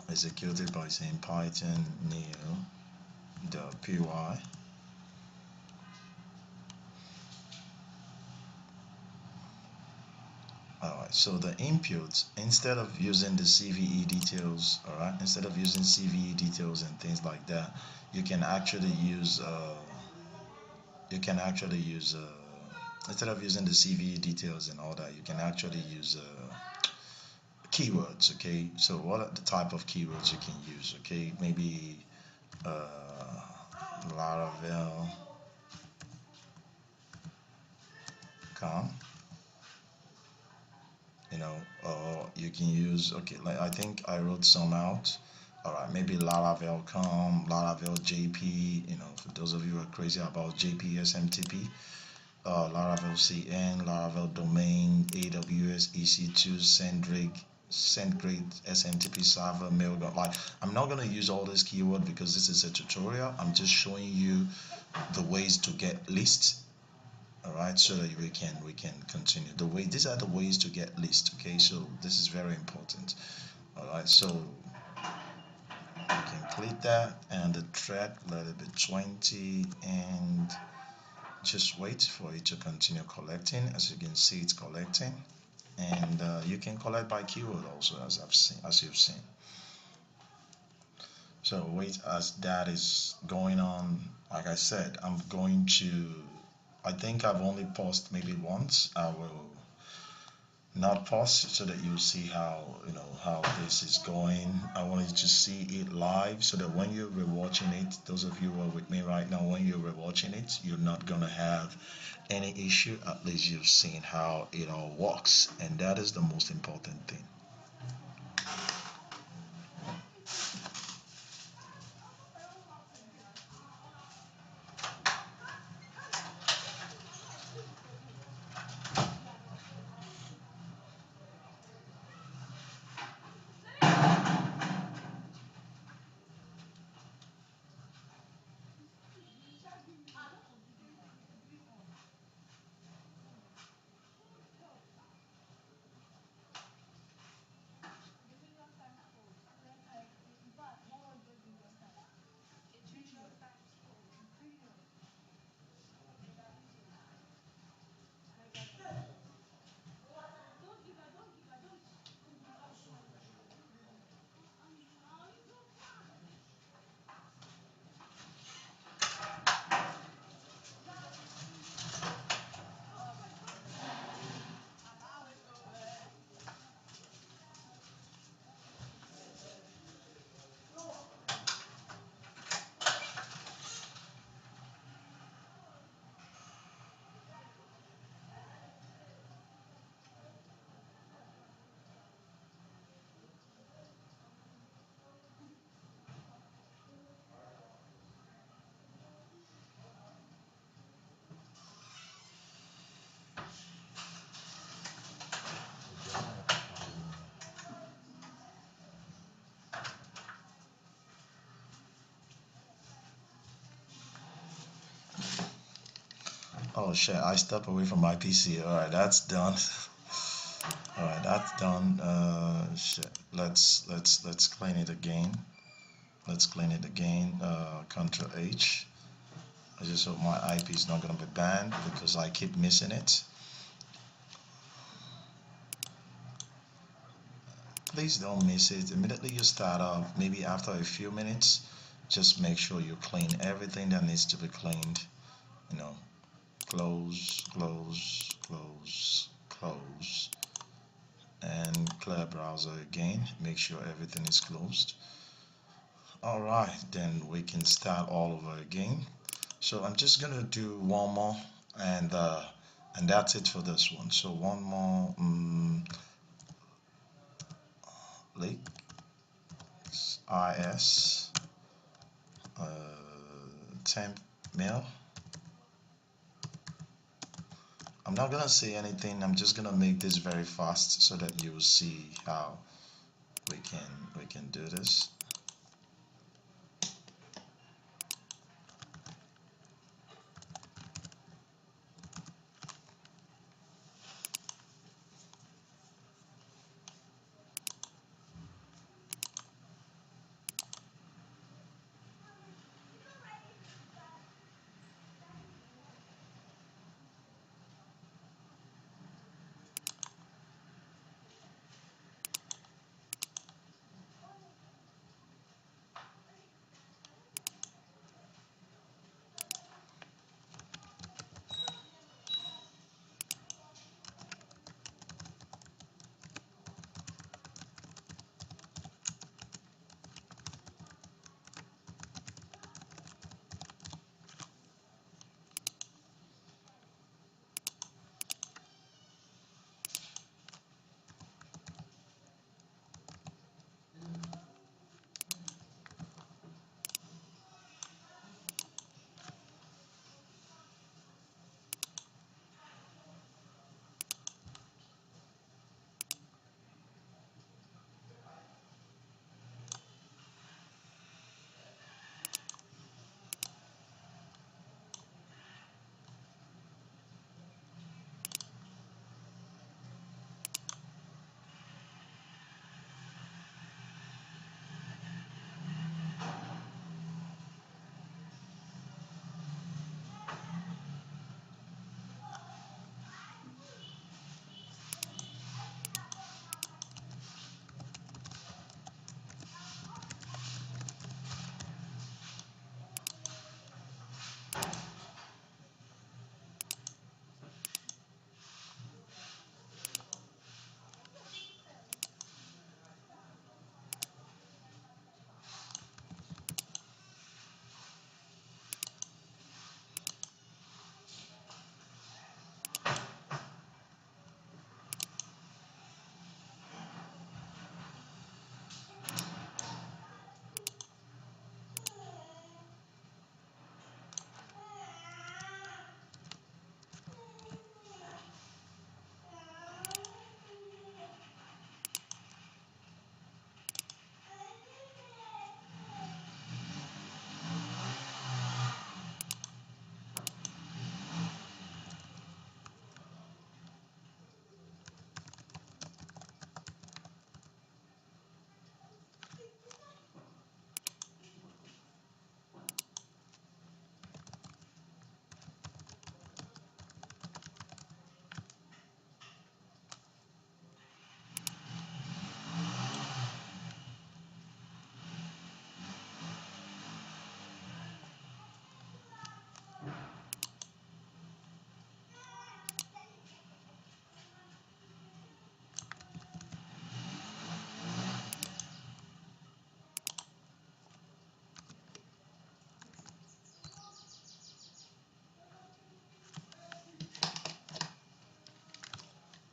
executed by saying python new.py. Alright, so the input, instead of using the CVE details, alright, instead of using CVE details and things like that, you can actually use instead of using the CVE details and all that, you can actually use keywords. Okay, so what are the type of keywords you can use? Okay, maybe uh, Laravel com, or you can use, okay, like I think I wrote some out. All right, maybe Laravel com, Laravel JP, for those of you who are crazy about JP SMTP, Laravel CN, Laravel domain, AWS EC2, SendGrid, SMTP server, Mailgun. Like, I'm not gonna use all this keyword because this is a tutorial. I'm just showing you the ways to get lists. All right, so that we can continue. These are the ways to get lists. Okay, so this is very important. All right, so we can click that, and the thread, let it be 20, and just wait for it to continue collecting. As you can see, it's collecting, and you can collect by keyword also, as you've seen. So wait, as that is going on, like I said, I think I've only paused maybe once. I will not pause so that you see how this is going. I want you to see it live so that when you're rewatching it, those of you who are with me right now, when you're rewatching it, you're not gonna have any issue. At least you've seen how it all works, and that is the most important thing. Oh shit, I stepped away from my PC. All right, that's done. All right, that's done. Shit. Let's clean it again. Let's clean it again. Control H. I just hope my IP is not gonna be banned because I keep missing it. Please don't miss it. Immediately you start up, maybe after a few minutes, just make sure you clean everything that needs to be cleaned, you know. Close, close, close, close, and clear browser again. Make sure everything is closed. Alright, then we can start all over again. So I'm just gonna do one more, and that's it for this one. So one more link is temp mail. I'm not gonna say anything, I'm just gonna make this very fast so that you will see how we can do this.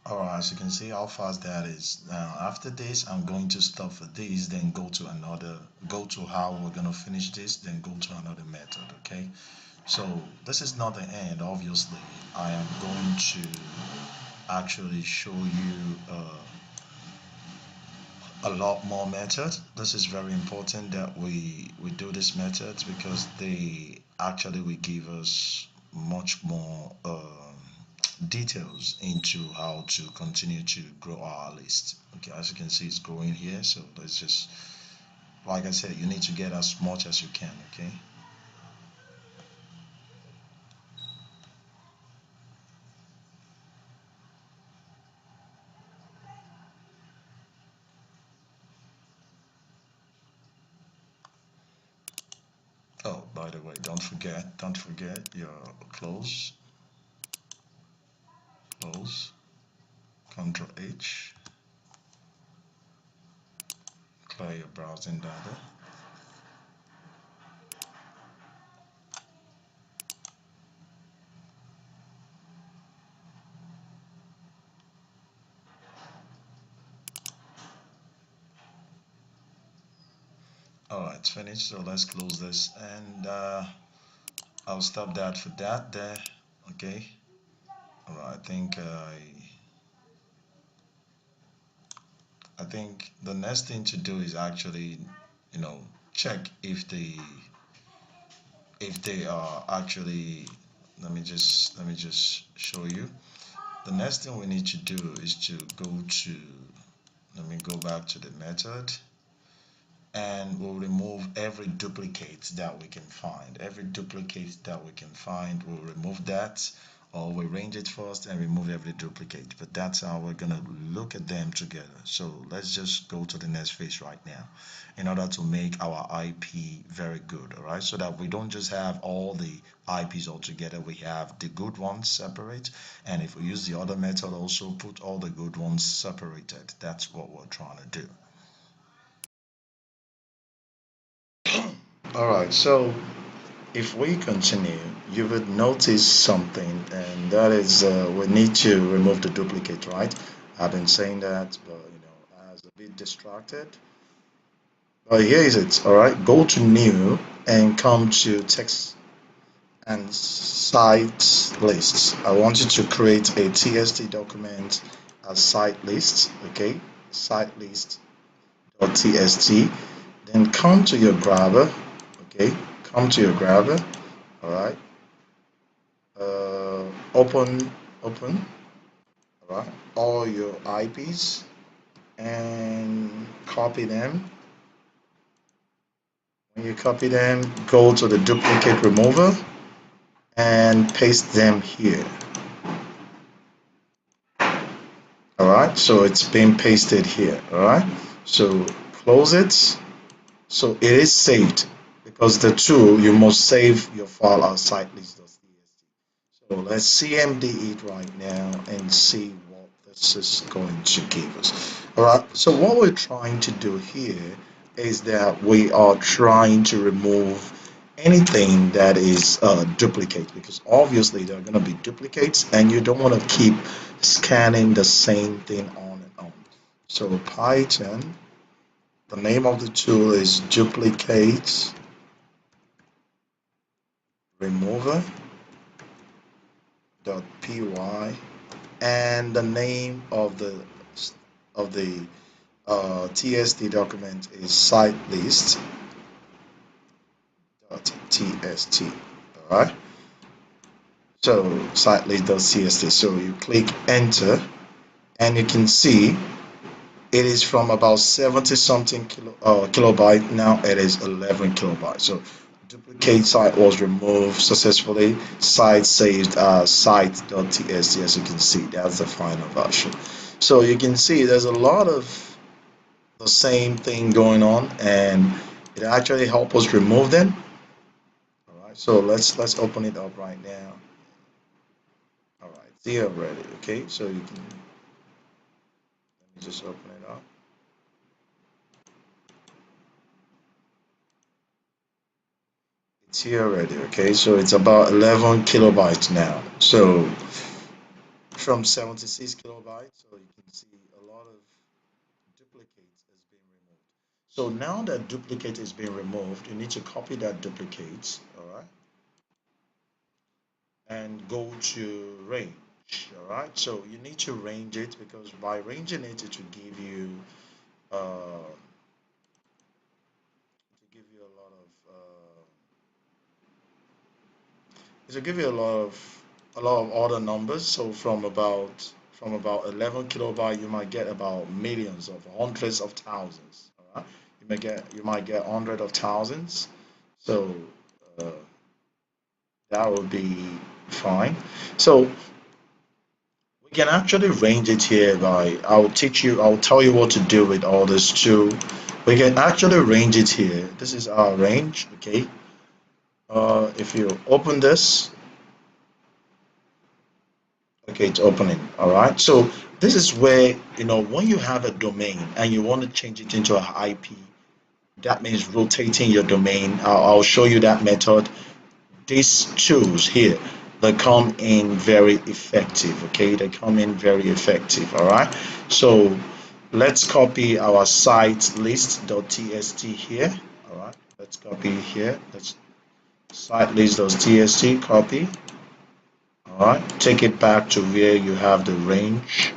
Alright, as you can see how fast that is. Now after this, I'm going to stop for this, then go to how we're gonna finish this, then go to another method. Okay, so this is not the end. Obviously, I am going to actually show you a lot more methods. This is very important that we do these methods because they actually will give us much more details into how to continue to grow our list. Okay, as you can see, it's growing here. So let's just, like I said, you need to get as much as you can. Okay. Oh, by the way, don't forget your close, Control H, clear your browsing data. All right, it's finished. So let's close this, and I'll stop that for that there. Okay. All right. I think the next thing to do is actually, you know, check if they are actually. Let me just show you. The next thing we need to do is to go to. Let me go back to the method, and we'll remove every duplicate that we can find. Every duplicate that we can find, we'll remove that, or we range it first and remove every duplicate. But that's how we're gonna look at them together. So let's just go to the next phase right now in order to make our IP very good, all right? So that we don't just have all the IPs all together, we have the good ones separate, and if we use the other method, also put all the good ones separated. That's what we're trying to do. All right, so if we continue, you would notice something, and that is we need to remove the duplicate, right? I've been saying that, but I was a bit distracted. But here is it, all right? Go to New and come to Text and Site Lists. I want you to create a TST document as site list, okay? Site list.tst. Then come to your grabber, okay? Come to your grabber, all right? Open, all right, all your IPs and copy them. When you copy them, go to the duplicate remover and paste them here. All right, so it's been pasted here. All right, so close it. So it is saved because the tool you must save your file as sitelist.txt. So let's CMD it right now and see what this is going to give us. All right, so what we're trying to do here is that we are trying to remove anything that is duplicate, because obviously there are going to be duplicates and you don't want to keep scanning the same thing on and on. So Python, the name of the tool is duplicate remover.py, and the name of the TST document is site list.tst. All right. So site list.tst. So you click enter, and you can see it is from about 70 something kilobyte. Now it is 11 kilobytes. So duplicate site was removed successfully. Site saved as site.tst. As you can see, that's the final version. So you can see there's a lot of the same thing going on, and it actually helps us remove them. All right, so let's open it up right now. All right, it's here already. Okay, so you can, let me just open it up. It's here already. Okay, so it's about 11 kilobytes now. So from 76 kilobytes, so you can see a lot of duplicates has been removed. So now that duplicate is being removed, you need to copy that duplicate. All right, and go to range. All right, so you need to range it, because by ranging it, it will give you a lot of it will give you a lot of other numbers. So from about 11 kilobyte, you might get about millions of hundreds of thousands. All right, you might get hundreds of thousands. So uh, that would be fine. So we can actually range it here by, I'll tell you what to do with all this too. We can actually range it here. This is our range, okay? If you open this, okay, it's opening. All right. So this is where, when you have a domain and you want to change it into an IP, that means rotating your domain. I'll show you that method. These tools here, they come in very effective. Okay, they come in very effective. All right. So let's copy our site list.txt here. All right. Let's copy here. Let's site list.txt copy. All right. Take it back to where you have the range.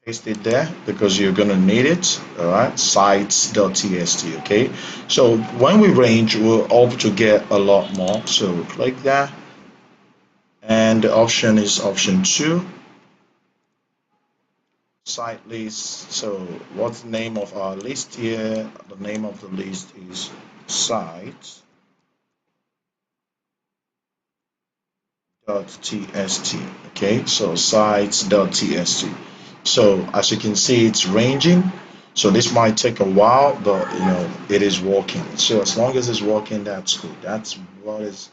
Paste it there because you're going to need it. All right, sites.txt. Okay, so when we range, we'll hope to get a lot more. So click that, and the option is option 2, site list. So what's the name of our list here? The name of the list is sites.txt. Okay, so sites.txt. So as you can see, it's ranging. So this might take a while, but it is working. So as long as it's working, that's good. That's what is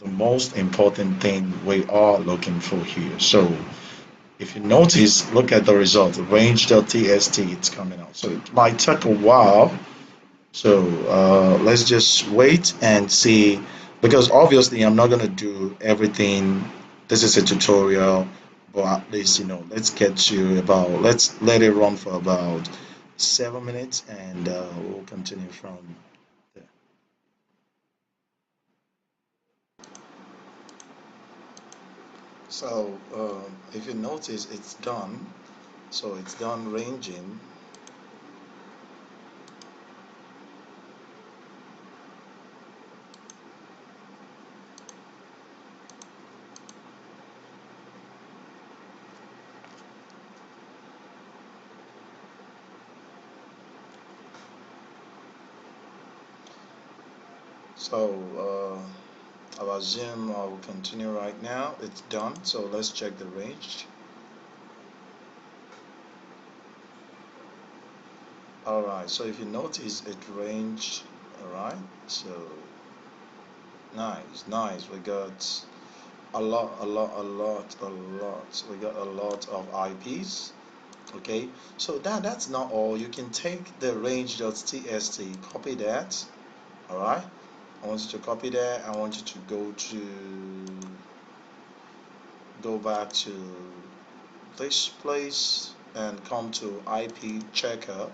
the most important thing we are looking for here. So if you notice, look at the result, range.txt, it's coming out. So it might take a while, so let's just wait and see, because obviously I'm not gonna do everything. This is a tutorial, but at least let's let it run for about 7 minutes, and we'll continue from there. So if you notice, it's done. So it's done ranging. So I'll assume I will continue right now. It's done. So let's check the range. All right, so if you notice, it ranged. All right, so nice, nice. We got a lot, a lot, a lot, a lot. We got a lot of IPs. Okay, so that's not all. You can take the range.txt, copy that. All right, I want you to copy that. I want you to go back to this place and come to IP checker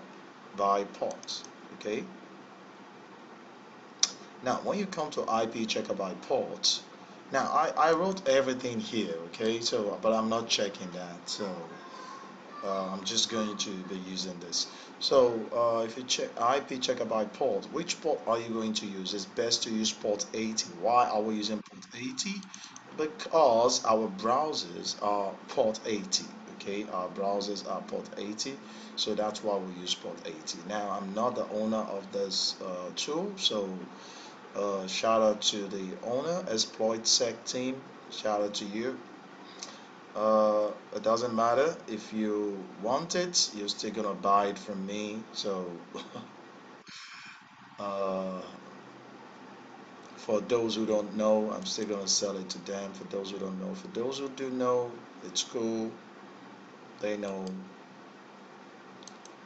by port. Okay. Now, when you come to IP checker by port, now I wrote everything here, okay? So, but I'm not checking that. So, I'm just going to be using this. So, if you check IP checker by port, which port are you going to use? It's best to use port 80. Why are we using port 80? Because our browsers are port 80. Okay, our browsers are port 80, so that's why we use port 80. Now, I'm not the owner of this tool, so shout out to the owner, Exploit Sec team. Shout out to you. It doesn't matter if you want it, you're still gonna buy it from me. So, uh, for those who don't know, I'm still gonna sell it to them. For those who don't know, for those who do know, it's cool. They know.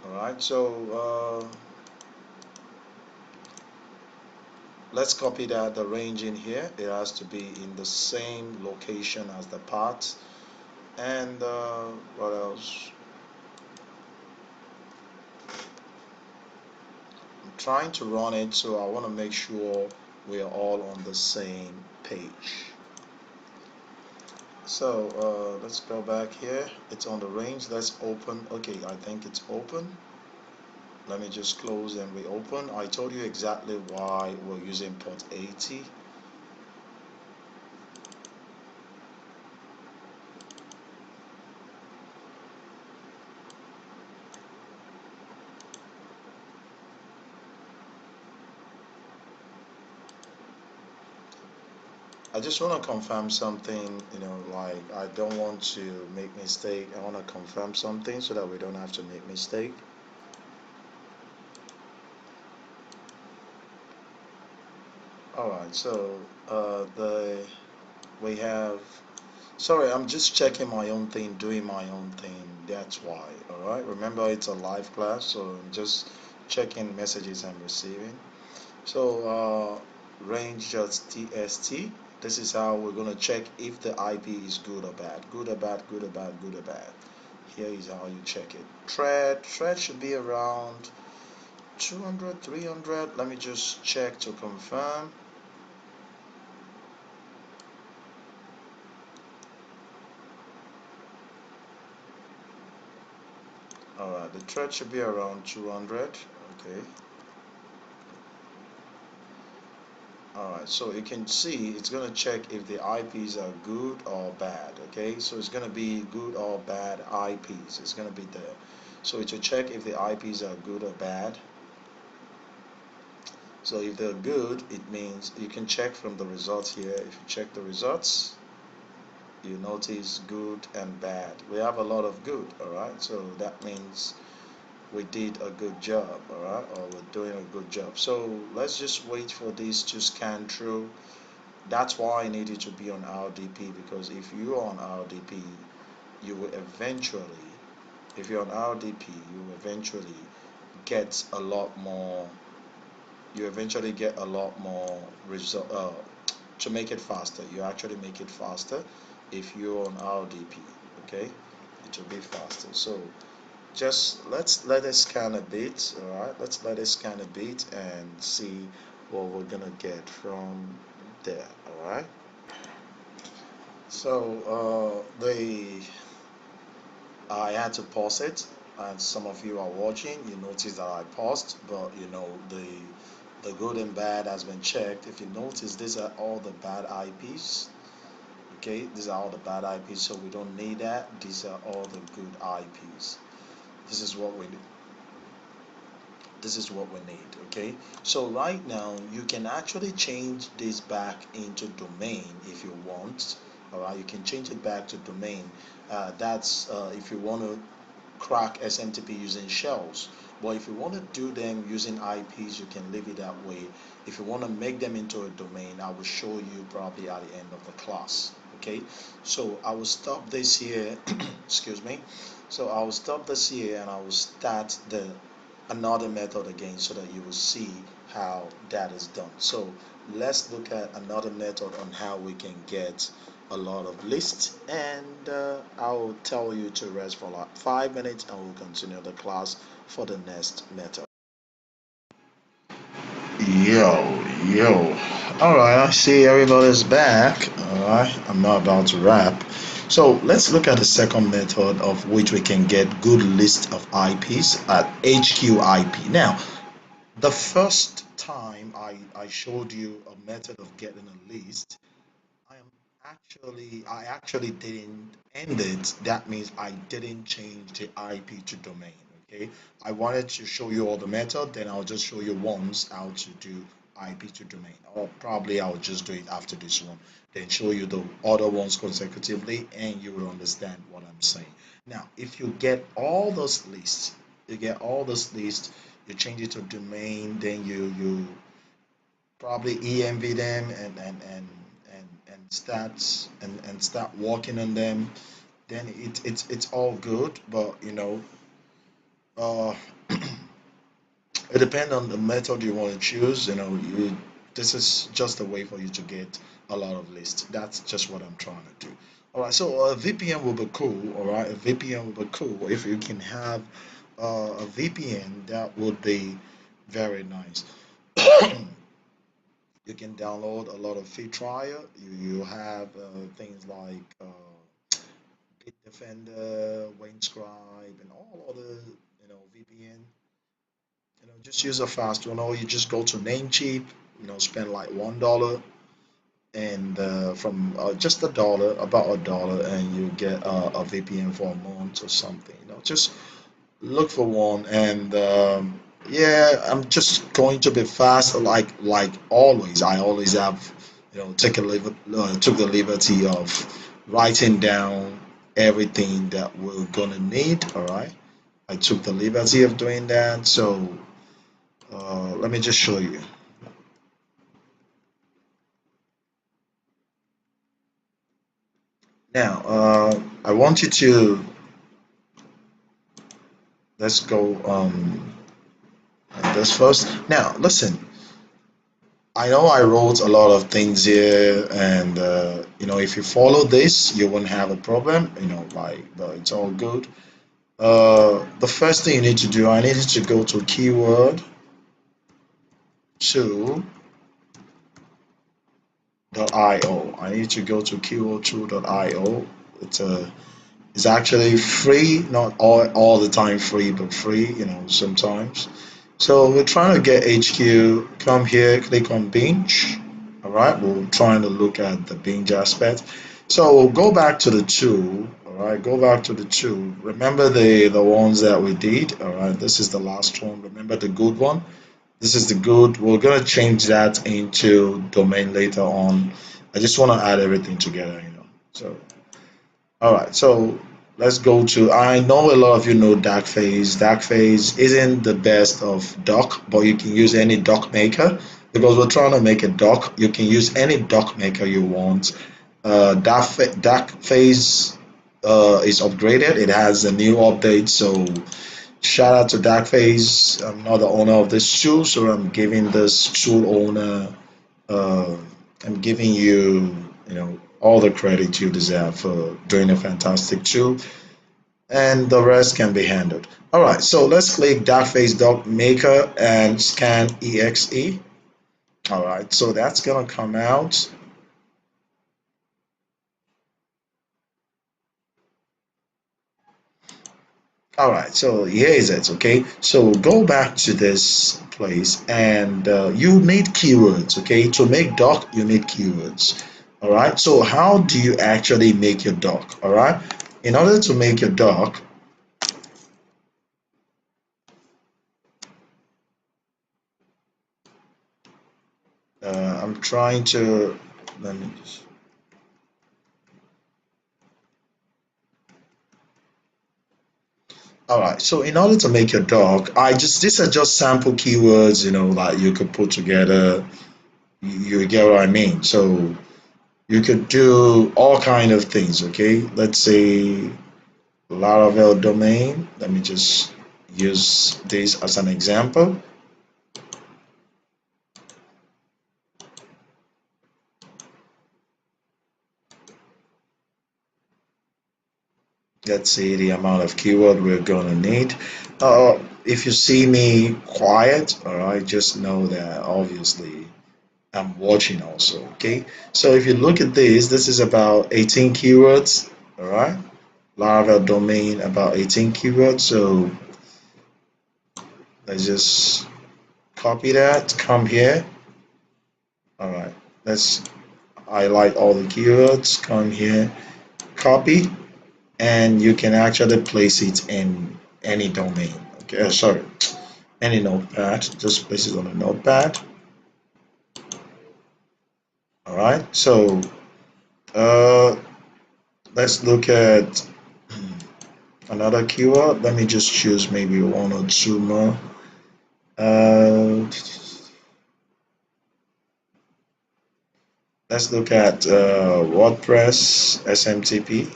All right. So let's copy that the range in here. It has to be in the same location as the part. And what else? Trying to run it, so I want to make sure we are all on the same page. So let's go back here. It's on the range. Let's open. Okay, I think it's open. Let me just close and reopen. I told you exactly why we're using port 80. I just want to confirm something, like I don't want to make mistake. I want to confirm something so that we don't have to make mistake. All right, so the we have. Sorry, I'm just checking my own thing, doing my own thing. That's why. All right. Remember, it's a live class, so I'm just checking messages I'm receiving. So range just tst. This is how we're gonna check if the IP is good or bad. Good or bad. Good or bad. Good or bad. Here is how you check it. Thread should be around 200, 300. Let me just check to confirm. Alright, the thread should be around 200. Okay. Alright, so you can see it's gonna check if the IPs are good or bad. Okay, so it's gonna be good or bad IPs. It's gonna be there. So to check if the IPs are good or bad. So if they're good, it means you can check from the results here. If you check the results, you notice good and bad. We have a lot of good, all right? So that means we did a good job, all right? Or we're doing a good job. So let's just wait for this to scan through. That's why I need you to be on RDP, because if you're on RDP, you will eventually, if you're on RDP, you will eventually get a lot more, you eventually get a lot more result, to make it faster. You actually make it faster if you're on RDP, okay? It will be faster. So just let's let it scan a bit, all right? Let's let it scan a bit and see what we're gonna get from there, all right? So the I had to pause it, and some of you are watching. You notice that I paused, but you know the good and bad has been checked. If you notice, these are all the bad IPs. Okay, these are all the bad IPs, so we don't need that. These are all the good IPs. This is what we need. This is what we need. Okay, so right now you can actually change this back into domain if you want. All right, you can change it back to domain. That's if you want to crack SMTP using shells. But if you want to do them using IPs, you can leave it that way. If you want to make them into a domain, I will show you probably at the end of the class. Okay, so I will stop this here. Excuse me. So I will stop this here and I will start the another method again so that you will see how that is done. So let's look at another method on how we can get a lot of lists, and I'll tell you to rest for like 5 minutes and we'll continue the class for the next method. Yo, yo. Alright, I see everybody's back. Alright, I'm not about to wrap. So let's look at the second method of which we can get good list of IPs at HQIP. Now, the first time I showed you a method of getting a list, I actually didn't end it. That means I didn't change the IP to domain. Okay. I wanted to show you all the method, then I'll just show you once how to do IP to domain. Or probably I'll just do it after this one, then show you the other ones consecutively, and you will understand what I'm saying. Now, if you get all those lists, you get all those lists, you change it to domain, then you probably EMV them and start working on them, then it's all good. But you know, uh, it depends on the method you want to choose. You know, this is just a way for you to get a lot of lists. That's just what I'm trying to do. All right, so a VPN will be cool. All right, a VPN will be cool if you can have a VPN. That would be very nice. You can download a lot of free trial. You have things like Bitdefender, Winscribe, and all other VPN. Just use a fast one, or you just go to Namecheap. Spend like $1 and from just a dollar, about a dollar, and you get a VPN for a month or something. Just look for one, and yeah, I'm just going to be fast, like always. I always have took the liberty of writing down everything that we're gonna need. All right, I took the liberty of doing that. So let me just show you. Now, I want you to let's go this first. Now, listen. I know I wrote a lot of things here, and if you follow this, you won't have a problem. But it's all good. The first thing you need to do, I need you to go to keyword two .io. I need to go to keyword2.io. It's actually free, not all the time free, but free, sometimes. So we're trying to get HQ. Come here, click on binge. All right, we're trying to look at the binge aspect. So we'll go back to the tool. All right, go back to the tool. Remember the ones that we did. All right, this is the last one. Remember the good one. This is the good. We're gonna change that into domain later on. I just want to add everything together. So all right, so let's go to. I know a lot of you know dark phase. Dark phase isn't the best of doc, but you can use any doc maker because we're trying to make a doc. You can use any doc maker you want. Dark phase is upgraded. It has a new update. So shout out to dark phase. I'm not the owner of this tool, so I'm giving this tool owner uh, I'm giving you, all the credit you deserve for doing a fantastic tool, and the rest can be handled. All right, so let's click Darkface Doc Maker and scan exe. All right, so that's gonna come out. All right, so here is it. Okay, so go back to this place, and you need keywords. Okay, to make doc, you need keywords. All right, so how do you actually make your doc? All right, in order to make your doc, I'm trying to let me just. All right, so in order to make your doc, these are just sample keywords, that you could put together. You get what I mean? So you could do all kind of things. Okay, let's say Laravel domain. Let me just use this as an example. Let's see the amount of keyword we're gonna need. If you see me quiet, all right, just know that obviously I'm watching also. Okay, so if you look at this is about 18 keywords. All right, Laravel domain about 18 keywords. So let's just copy that. Come here. All right, let's highlight all the keywords. Come here, copy, and you can actually place it in any domain. Okay, sorry, any notepad. Just place it on a notepad. All right, so uh, let's look at another keyword. Let me just choose maybe one or two more. Uh, let's look at WordPress SMTP.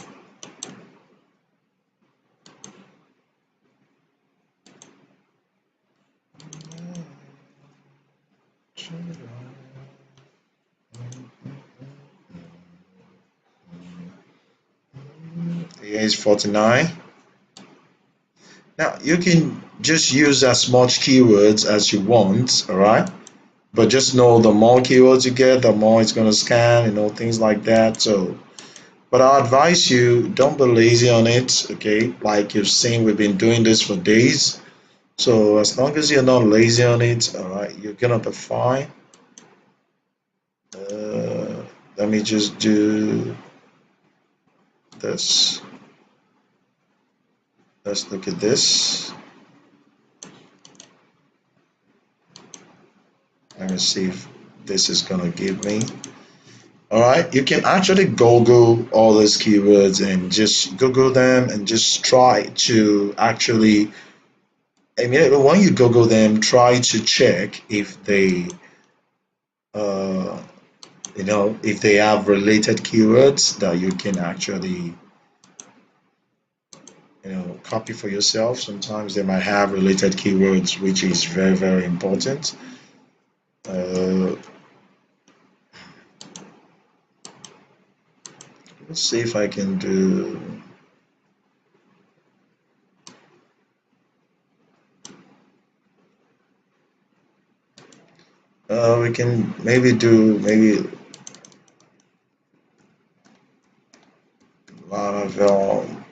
Here is 49. Now you can just use as much keywords as you want, all right? But just know the more keywords you get, the more it's gonna scan, things like that. So, but I advise you don't be lazy on it, okay? Like you've seen, we've been doing this for days. So as long as you're not lazy on it, all right, you're gonna be fine. Let me just do this. Let's look at this. Let me see if this is gonna give me. All right, you can actually Google all those keywords and just Google them and just try to actually. I mean, when you Google them, try to check if they uh, if they have related keywords that you can actually, copy for yourself. Sometimes they might have related keywords, which is very, very important. Uh, let's see if I can do. We can maybe do Laravel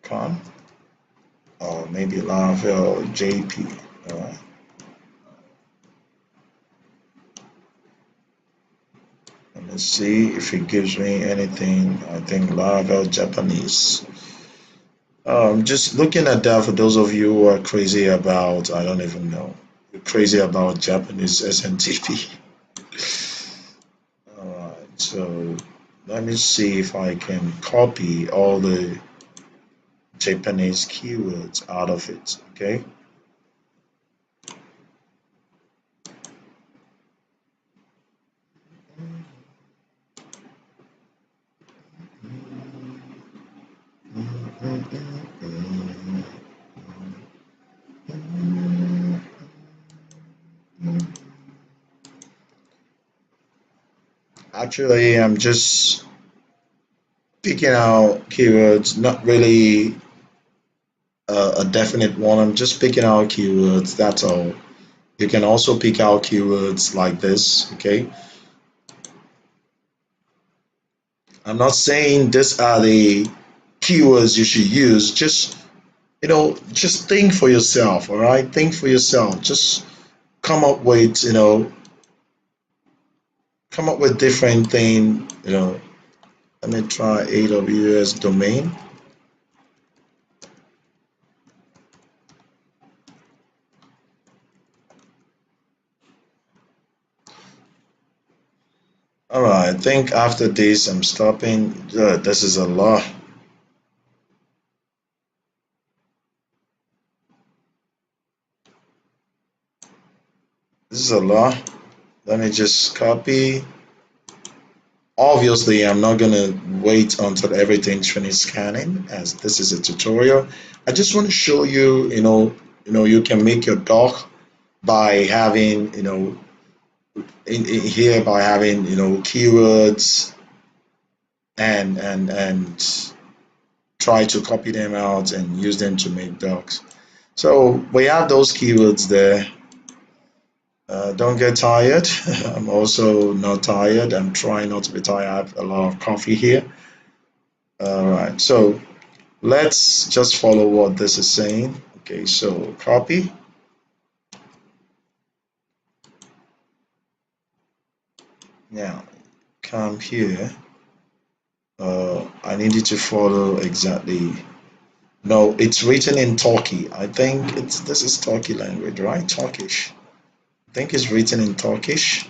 com or maybe Laravel JP. Let's see if it gives me anything. I think Laravel Japanese. Just looking at that for those of you who are crazy about, I don't even know, you're crazy about Japanese SMTP. Alright, so let me see if I can copy all the Japanese keywords out of it, okay? Actually, I'm just picking out keywords, not really a definite one. I'm just picking out keywords, that's all. You can also pick out keywords like this, okay? I'm not saying these are the keywords you should use. Just think for yourself, all right? Think for yourself. Just come up with, come up with different thing. Let me try AWS domain. All right, I think after this I'm stopping. This is a lot. This is a lot. Let me just copy. Obviously, I'm not gonna wait until everything's finished scanning, as this is a tutorial. I just want to show you, you can make your doc by having, in here by having, keywords and try to copy them out and use them to make docs. So we have those keywords there. Don't get tired. I'm also not tired. I'm trying not to be tired. I have a lot of coffee here. All right. So let's just follow what this is saying. Okay. So copy. Now come here. I need you to follow exactly. No, it's written in Turkey. I think this is Turkey language, right? Turkish. I think it's written in Turkish.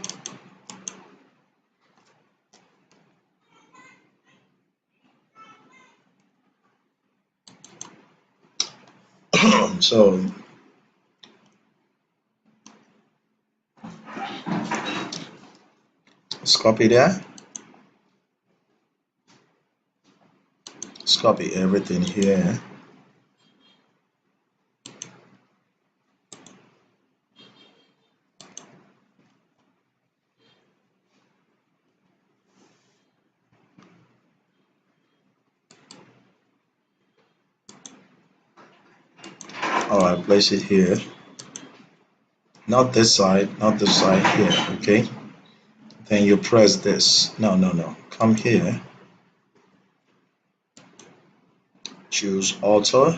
So let's copy that. Let's copy everything here. All right, place it here. Not this side, not this side here, okay? Then you press this. No, no, no. Come here. Choose auto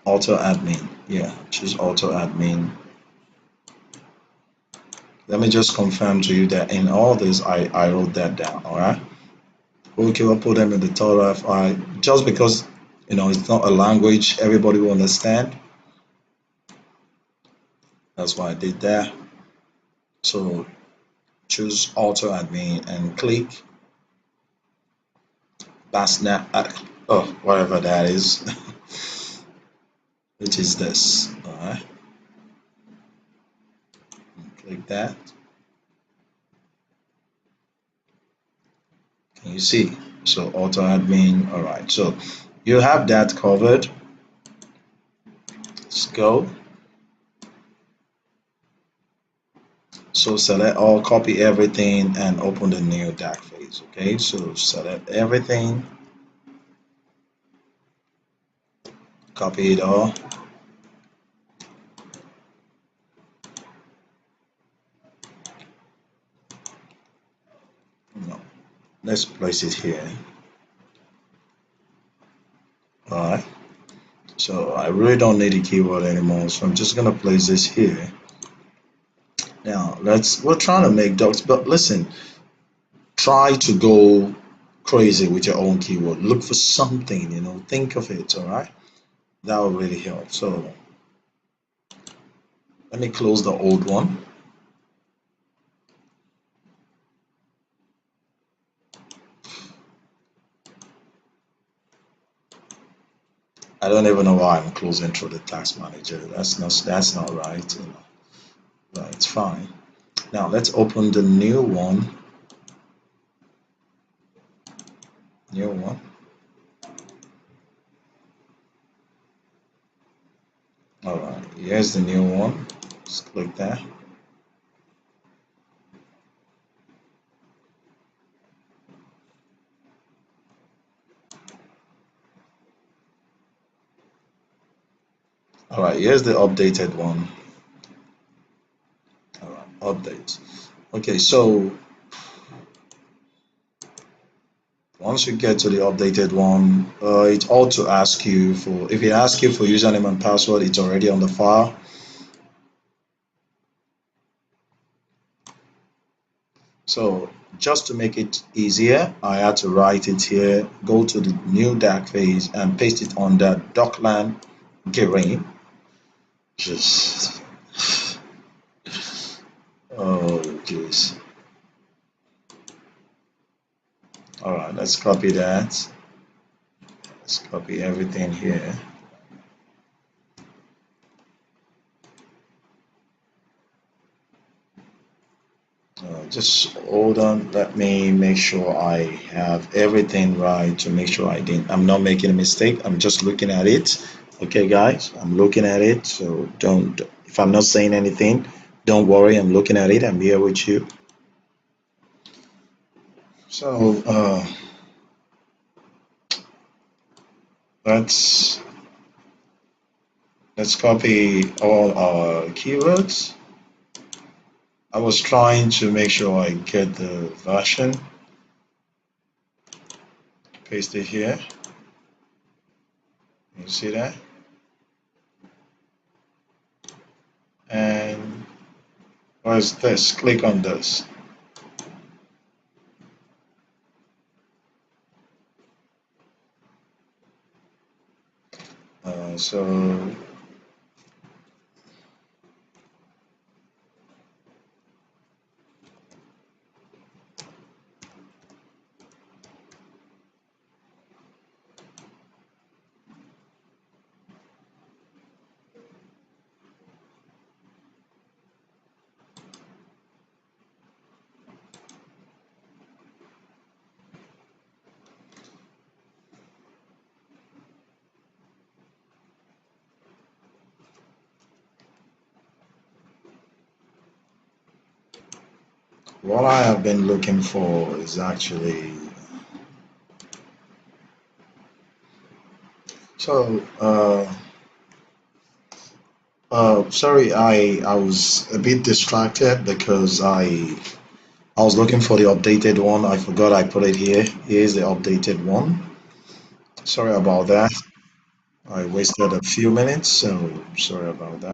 admin. Yeah, choose auto admin. Let me just confirm to you that in all this, I wrote that down, all right? Okay, we'll put them in the total FI just because, it's not a language everybody will understand. That's why I did that. So choose auto admin and click Basnap, whatever that is, which is this, all right? click that. Can you see? So auto admin. All right, so you have that covered. Let's go. So select all, copy everything, and open the new DAC phase. Okay, so select everything, copy it all. No, let's place it here. All right. So I really don't need a keyword anymore, so I'm just gonna place this here. Now we're trying to make docs, but listen, try to go crazy with your own keyword. Look for something, think of it, all right? That will really help. So let me close the old one. I don't even know why I'm closing through the task manager. That's not right, Right, it's fine. Now let's open the new one. New one. All right, here's the new one. Just click that. All right, here's the updated one. All right, update. Okay, so once you get to the updated one, it ought to ask you for, if it asks you for username and password, it's already on the file. So just to make it easier, I had to write it here, go to the new DAC phase and paste it on that Dockland Green. Just, oh, jeez. All right, let's copy that. Let's copy everything here. Just hold on. Let me make sure I have everything right to make sure I'm not making a mistake. I'm just looking at it. Okay, guys, I'm looking at it. So if I'm not saying anything, don't worry. I'm looking at it. I'm here with you. So let's let's copy all our keywords. I was trying to make sure I get the version. Paste it here. You see that? And where's this? Click on this. So what I have been looking for is actually, so sorry, I was a bit distracted because I was looking for the updated one. I forgot I put it here. Here's the updated one. Sorry about that. I wasted a few minutes, so sorry about that.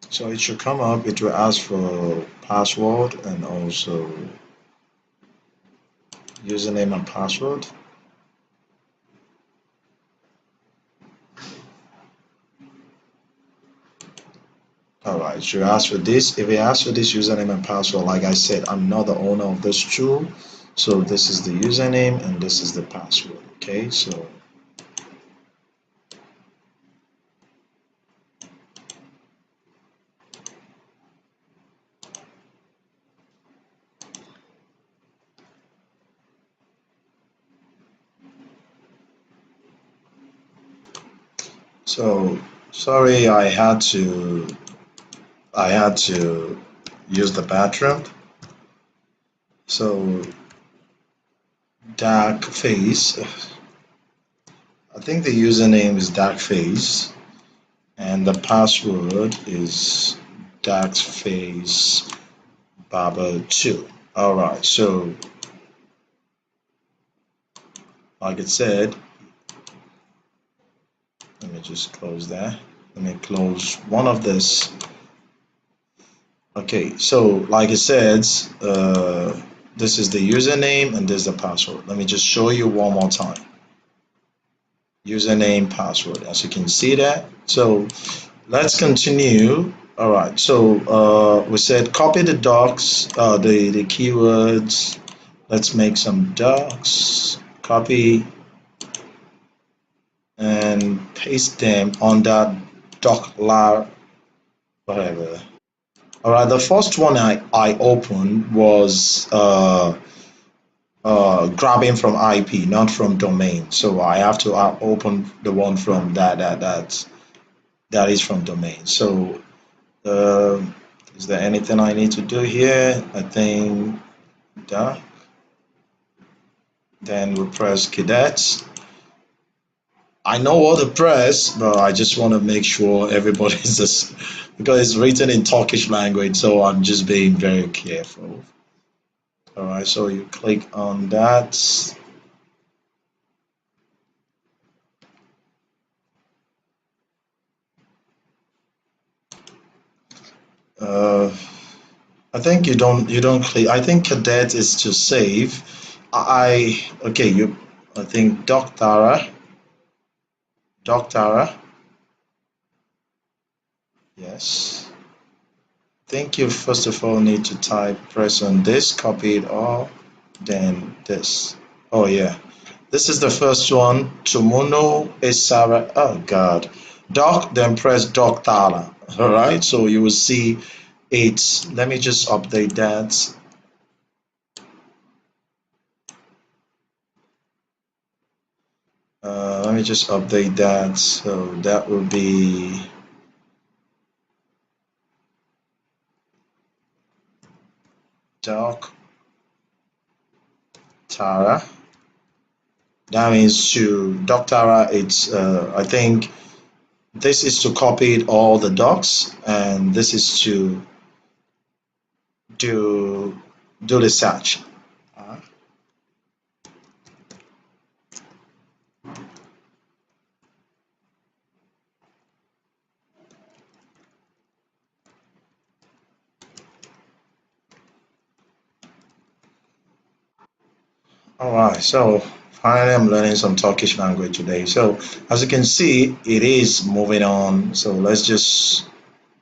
So it should come up. It will ask for password and also username and password. All right, it should ask for this. If it asks for this username and password, like I said, I'm not the owner of this tool. So this is the username and this is the password. Okay, so So sorry, I had to use the bathroom. So dark face. I think the username is dark face and the password is dark face barber 2. All right. So like it said, let me just close that. Let me close one of this. Okay, so like it says, this is the username and this is the password. Let me just show you one more time. Username, password, as you can see that. So let's continue. All right, so we said copy the docs, the keywords. Let's make some docs, copy and paste them on that doc lar, whatever. All right, the first one I opened was grabbing from IP, not from domain. So I have to open the one from that is from domain. So uh, is there anything I need to do here? I think that. Then we press cadets. I know what to press, but I just want to make sure everybody's just because it's written in Turkish language, so I'm just being very careful. All right, so you click on that. Uh, I think you don't click. I think cadet is to save. Okay, you. I think Doctara. Yes. I think you first of all need to press on this, copy it all, then this. Oh yeah. This is the first one. Tumuno Esara. Oh God. Doc, then press Doctara. All right. So you will see it. Let me just update that. Let me just update that. So that will be Doc Tara. That means to Doc Tara, it's I think this is to copy all the docs, and this is to do do the search. Uh, All right, so finally I'm learning some Turkish language today. So as you can see, it is moving on. So let's just,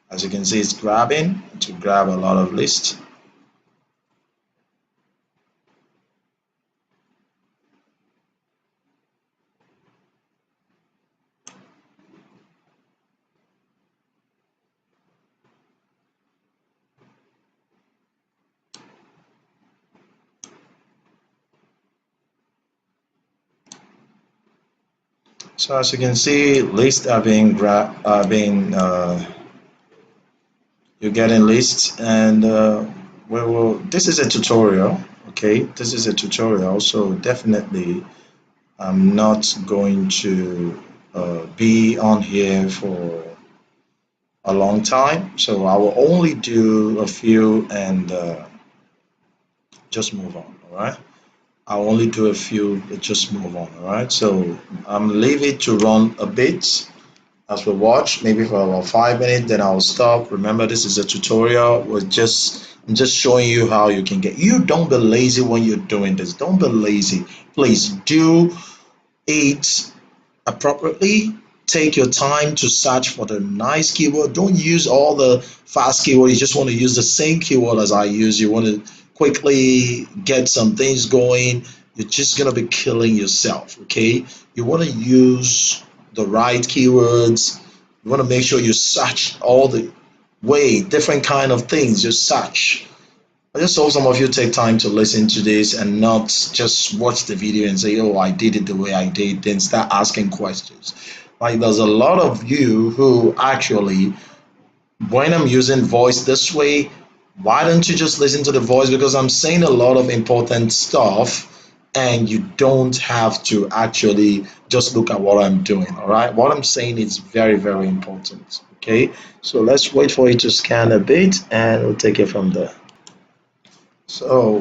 as you can see, it's grabbing to grab a lot of lists. So as you can see, lists are being you're getting lists, and we will. This is a tutorial. Okay, this is a tutorial, so definitely I'm not going to be on here for a long time. So I will only do a few and just move on. All right. I'll only do a few, but just move on. All right. So I'm leave it to run a bit as we watch, maybe for about 5 minutes. Then I'll stop. Remember, this is a tutorial. I'm just showing you how you can get. You don't be lazy when you're doing this. Don't be lazy. Please do it appropriately. Take your time to search for the nice keyword. Don't use all the fast keyword. You just want to use the same keyword as I use. You want to quickly get some things going. You're just gonna be killing yourself. Okay. You want to use the right keywords. You want to make sure you search all the way different kind of things. You search. I just hope some of you take time to listen to this and not just watch the video and say, "Oh, I did it the way I did," then start asking questions. Like there's a lot of you who actually, when I'm using voice this way, why don't you just listen to the voice? Because I'm saying a lot of important stuff and you don't have to actually just look at what I'm doing. All right. What I'm saying is very, very important. Okay. So let's wait for it to scan a bit and we'll take it from there. So,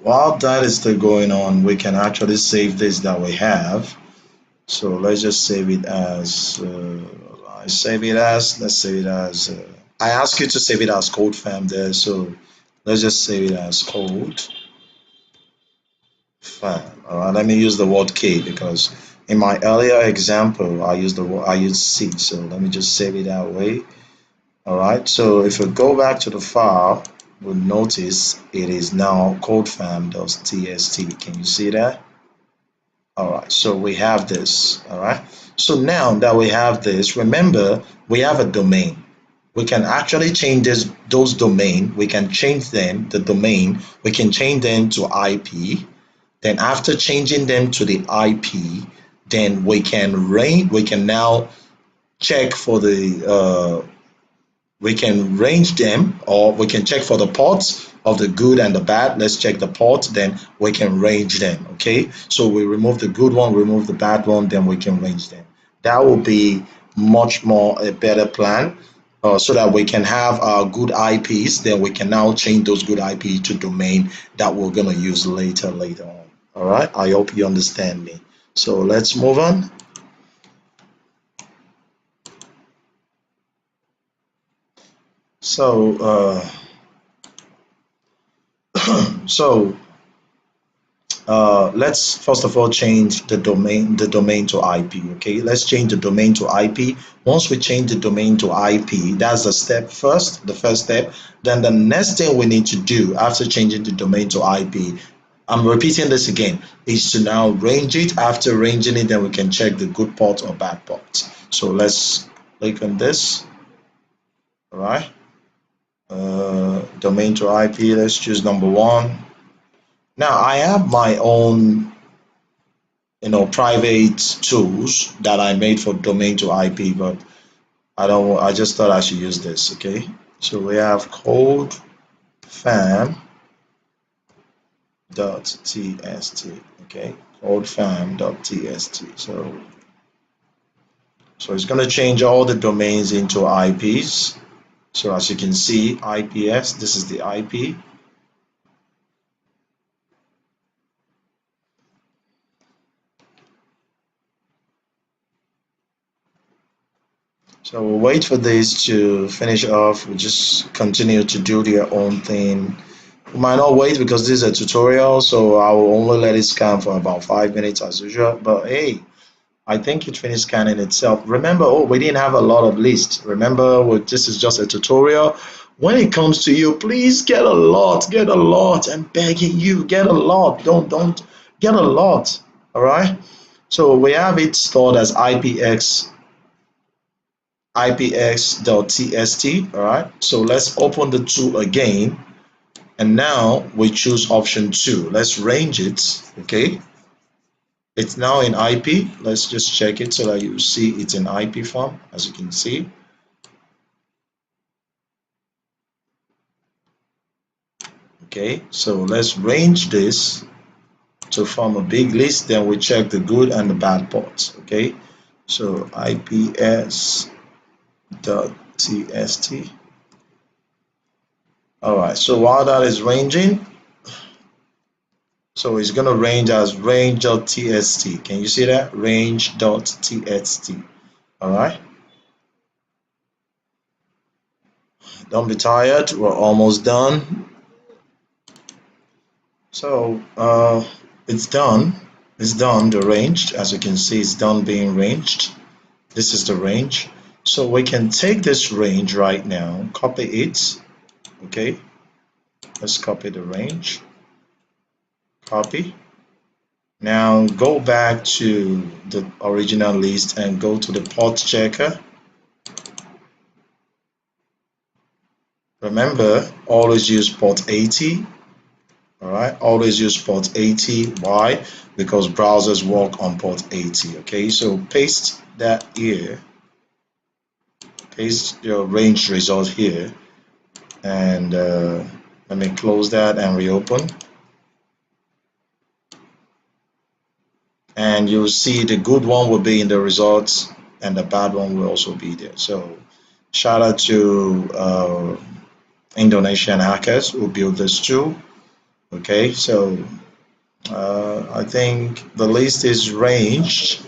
while that is still going on, we can actually save this that we have. So let's just save it as, I save it as, let's save it as, I ask you to save it as code fam there. So let's just save it as code fam. All right, let me use the word K because in my earlier example, I used C. So let me just save it that way. All right, so if we go back to the file, we'll notice it is now codefam.txt. Can you see that? All right, so we have this. All right, so now that we have this, remember we have a domain. We can actually change those domain. We can change them, the domain. We can change them to IP. Then after changing them to the IP, then we can now check for the we can range them or we can check for the ports of the good and the bad. Let's check the ports, then we can range them. Okay, so we remove the good one, remove the bad one, then we can range them. That will be much more a better plan, so that we can have our good IPs. Then we can now change those good IP to domain that we're going to use later on. All right, I hope you understand me. So let's move on. So so let's first of all change the domain to IP. Okay, let's change the domain to IP. Once we change the domain to IP, that's the step first, the first step. Then the next thing we need to do after changing the domain to IP, I'm repeating this again, is to now range it. After ranging it, then we can check the good port or bad port. So let's click on this. All right, domain to IP. Let's choose number one. Now I have my own, private tools that I made for domain to IP, but I just thought I should use this. Okay, so we have code fam.txt. Okay, code fam.txt. So it's going to change all the domains into IPs. So as you can see, IPS, this is the IP. So we'll wait for this to finish off. We'll just continue to do their own thing. We might not wait because this is a tutorial, so I will only let it scan for about 5 minutes as usual. But hey, I think it finished scanning itself. Remember, oh, we didn't have a lot of lists. Remember, this is just a tutorial. When it comes to you, please get a lot, get a lot. I'm begging you, get a lot. Don't get a lot. All right. So we have it stored as ipx.txt. All right. So let's open the tool again. And now we choose option 2. Let's range it. Okay. It's now in IP. Let's just check it so that you see it's in IP form, as you can see. Okay, so let's range this to form a big list. Then we check the good and the bad ports. Okay, so ips.txt. All right, so while that is ranging, so it's going to range as range.txt. Can you see that? Range.txt. All right. Don't be tired. We're almost done. So it's done. It's done, the ranged. As you can see, it's done being ranged. This is the range. So we can take this range right now, copy it. Okay, let's copy the range. Copy. Now go back to the original list and go to the port checker. Remember, always use port 80. All right, always use port 80. Why? Because browsers work on port 80. Okay, so paste that here, paste your range result here, and let me close that and reopen. And you'll see the good one will be in the results, and the bad one will also be there. So shout out to Indonesian hackers who built this tool. Okay, so I think the list is range.tst.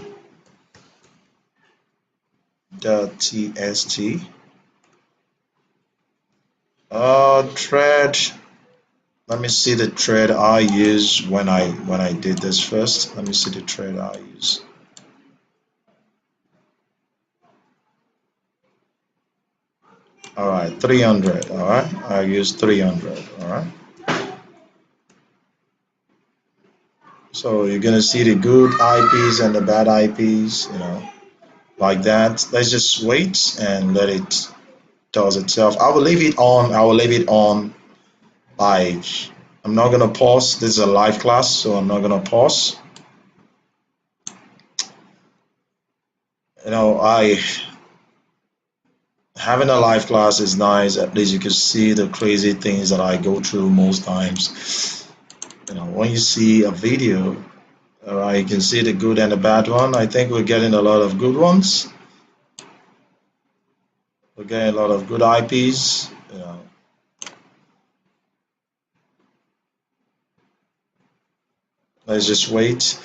Thread. Let me see the thread I used when I did this first. Let me see the thread I use. All right, 300. All right, I use 300. All right. So you're gonna see the good IPs and the bad IPs, like that. Let's just wait and let it does itself. I will leave it on. I will leave it on. Like, I'm not gonna pause. This is a live class, so I'm not gonna pause. I having a live class is nice. At least you can see the crazy things that I go through most times. When you see a video, all right, you can see the good and the bad one. I think we're getting a lot of good ones. We're getting a lot of good IPs. Let's just wait.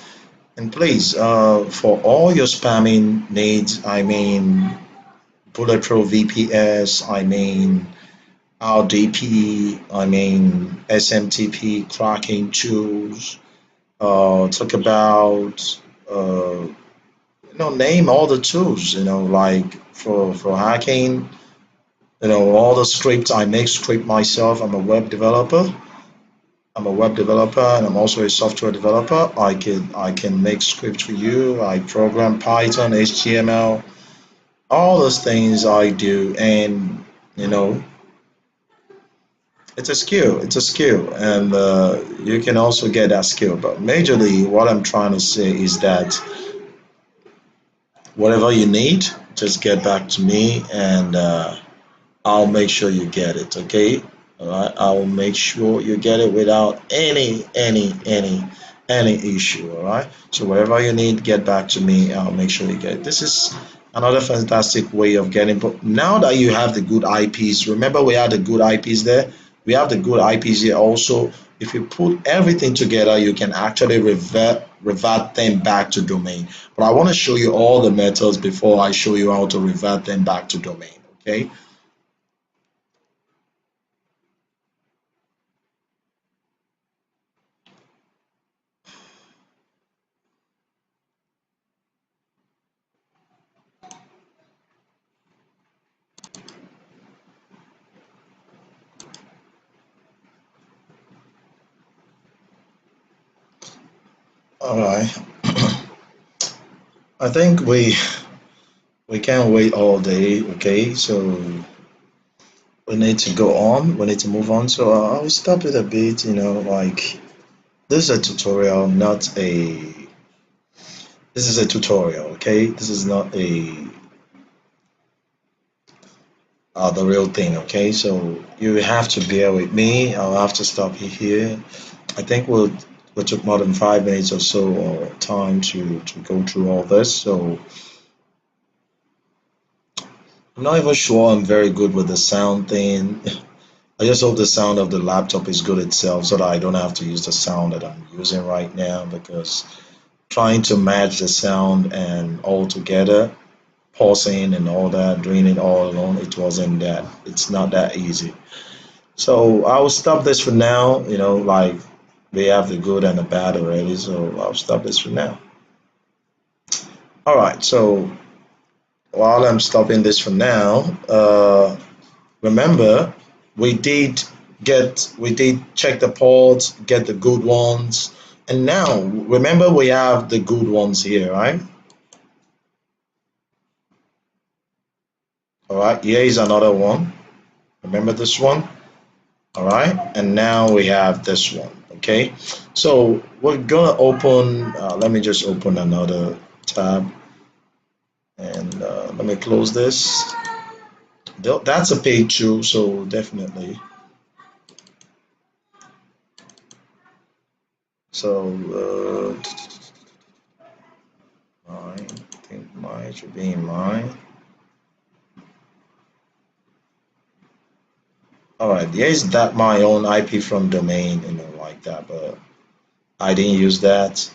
And please, for all your spamming needs, I mean, bulletproof VPS, I mean, RDP, I mean, SMTP cracking tools, talk about, name all the tools, like for hacking, all the scripts. I make script myself. I'm a web developer. And I'm also a software developer. I can make scripts for you. I program Python, HTML, all those things I do, and you know it's a skill. It's a skill, and you can also get that skill. But majorly, what I'm trying to say is that whatever you need, just get back to me, and I'll make sure you get it. Okay. All right. I'll make sure you get it without any issue. All right. So whatever you need, get back to me. I'll make sure you get it. This is another fantastic way of getting. But now that you have the good IPs, remember we had the good IPs there. We have the good IPs here also. If you put everything together, you can actually revert them back to domain. But I want to show you all the methods before I show you how to revert them back to domain. Okay. All right. I think we can't wait all day. Okay, so we need to go on. We need to move on. So I'll stop it a bit. Like this is a tutorial, not a. This is a tutorial. Okay, this is not a the real thing. Okay, so you have to bear with me. I'll have to stop you here. I think we took more than 5 minutes or so time to go through all this. So I'm not even sure I'm very good with the sound thing. I just hope the sound of the laptop is good itself so that I don't have to use the sound that I'm using right now because trying to match the sound and all together, pausing and all that, doing it all alone, it's not that easy. So I'll stop this for now, like we have the good and the bad already, so I'll stop this for now. All right, so while I'm stopping this for now, remember, we did check the ports, get the good ones, and now remember we have the good ones here, right? All right, here is another one. Remember this one? All right, and now we have this one. Okay, so we're gonna open. Let me just open another tab and let me close this. That's a page two, so definitely. So mine, I think mine should be in mine. All right, here's that my own IP from domain, like that, but I didn't use that.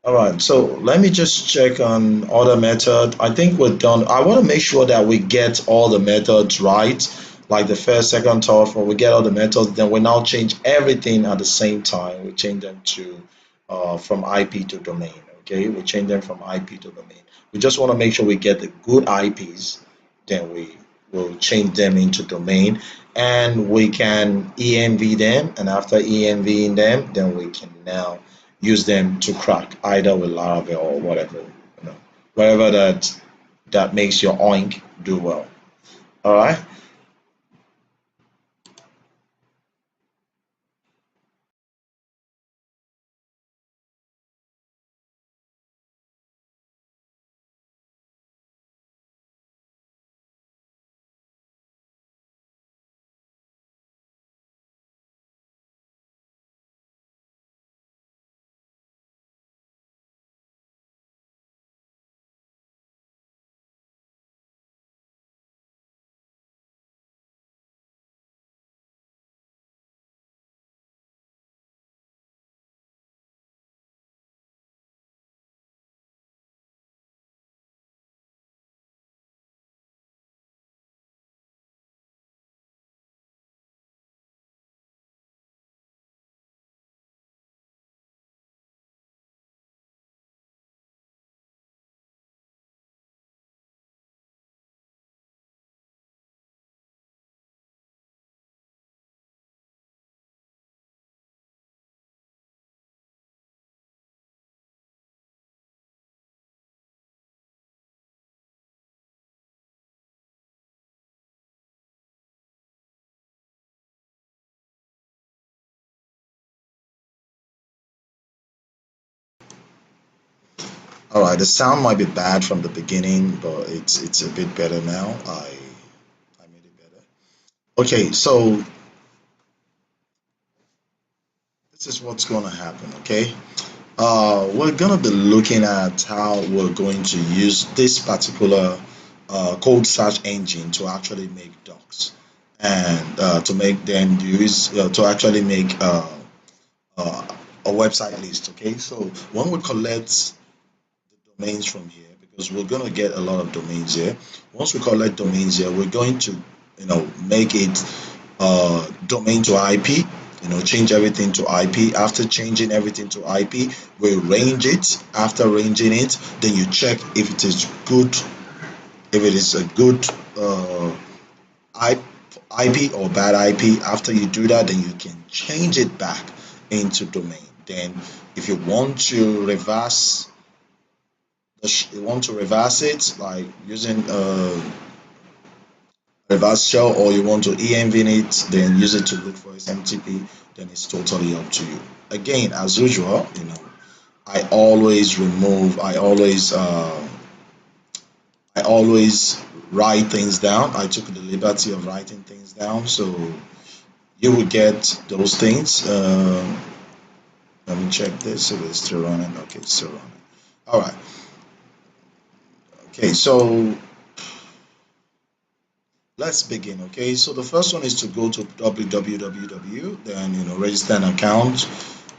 All right, so let me just check on other method. I think we're done. I want to make sure that we get all the methods right, like the first, second, third, fourth. We get all the methods. Then we now change everything at the same time. We change them to from IP to domain. Okay, we change them from IP to domain. We just want to make sure we get the good IPs. Then we will change them into domain, and we can ENV them. And after ENVing them, then we can now use them to crack either with Laravel or whatever, whatever that makes your oink do well. All right. All right. The sound might be bad from the beginning, but it's a bit better now. I made it better. Okay. So this is what's going to happen. Okay. We're going to be looking at how we're going to use this particular code search engine to actually make docs and to make them use to actually make uh, a website list. Okay, so when we collect domains from here, because we're going to get a lot of domains here. Once we collect domains here, we're going to make it domain to IP. Change everything to IP. After changing everything to IP, we range it. After ranging it, then you check if it is good, if it is a good IP or bad IP. After you do that, then you can change it back into domain. Then, if you want to reverse you want to reverse it like using reverse shell, or you want to env it, then use it to look for SMTP, then it's totally up to you. Again, as usual, I always write things down. I took the liberty of writing things down, so you will get those things. Let me check this if it's still running. Okay, it's still running. All right. Okay, so let's begin. Okay, so the first one is to go to www, then register an account,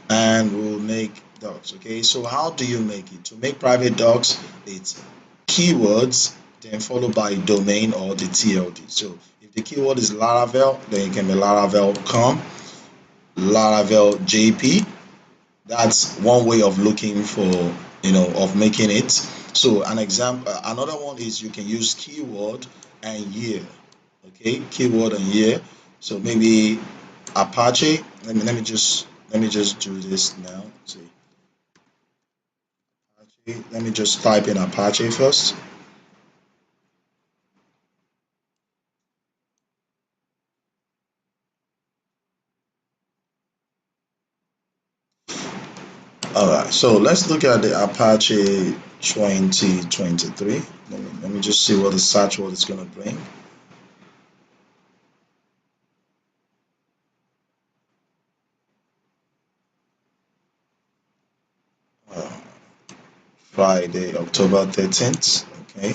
and we'll make docs. Okay, so how do you make it? To make private docs, it's keywords, then followed by domain or the TLD. So if the keyword is Laravel, then it can be Laravel.com, Laravel JP. That's one way of looking for, of making it. So an example, another one is you can use keyword and year. Okay, keyword and year. So maybe Apache. Let me just do this now. See, Apache. Let me just type in Apache first. right, so let's look at the Apache 2023. Let me just see what the search word is going to bring. Uh, Friday, October 13th. Okay.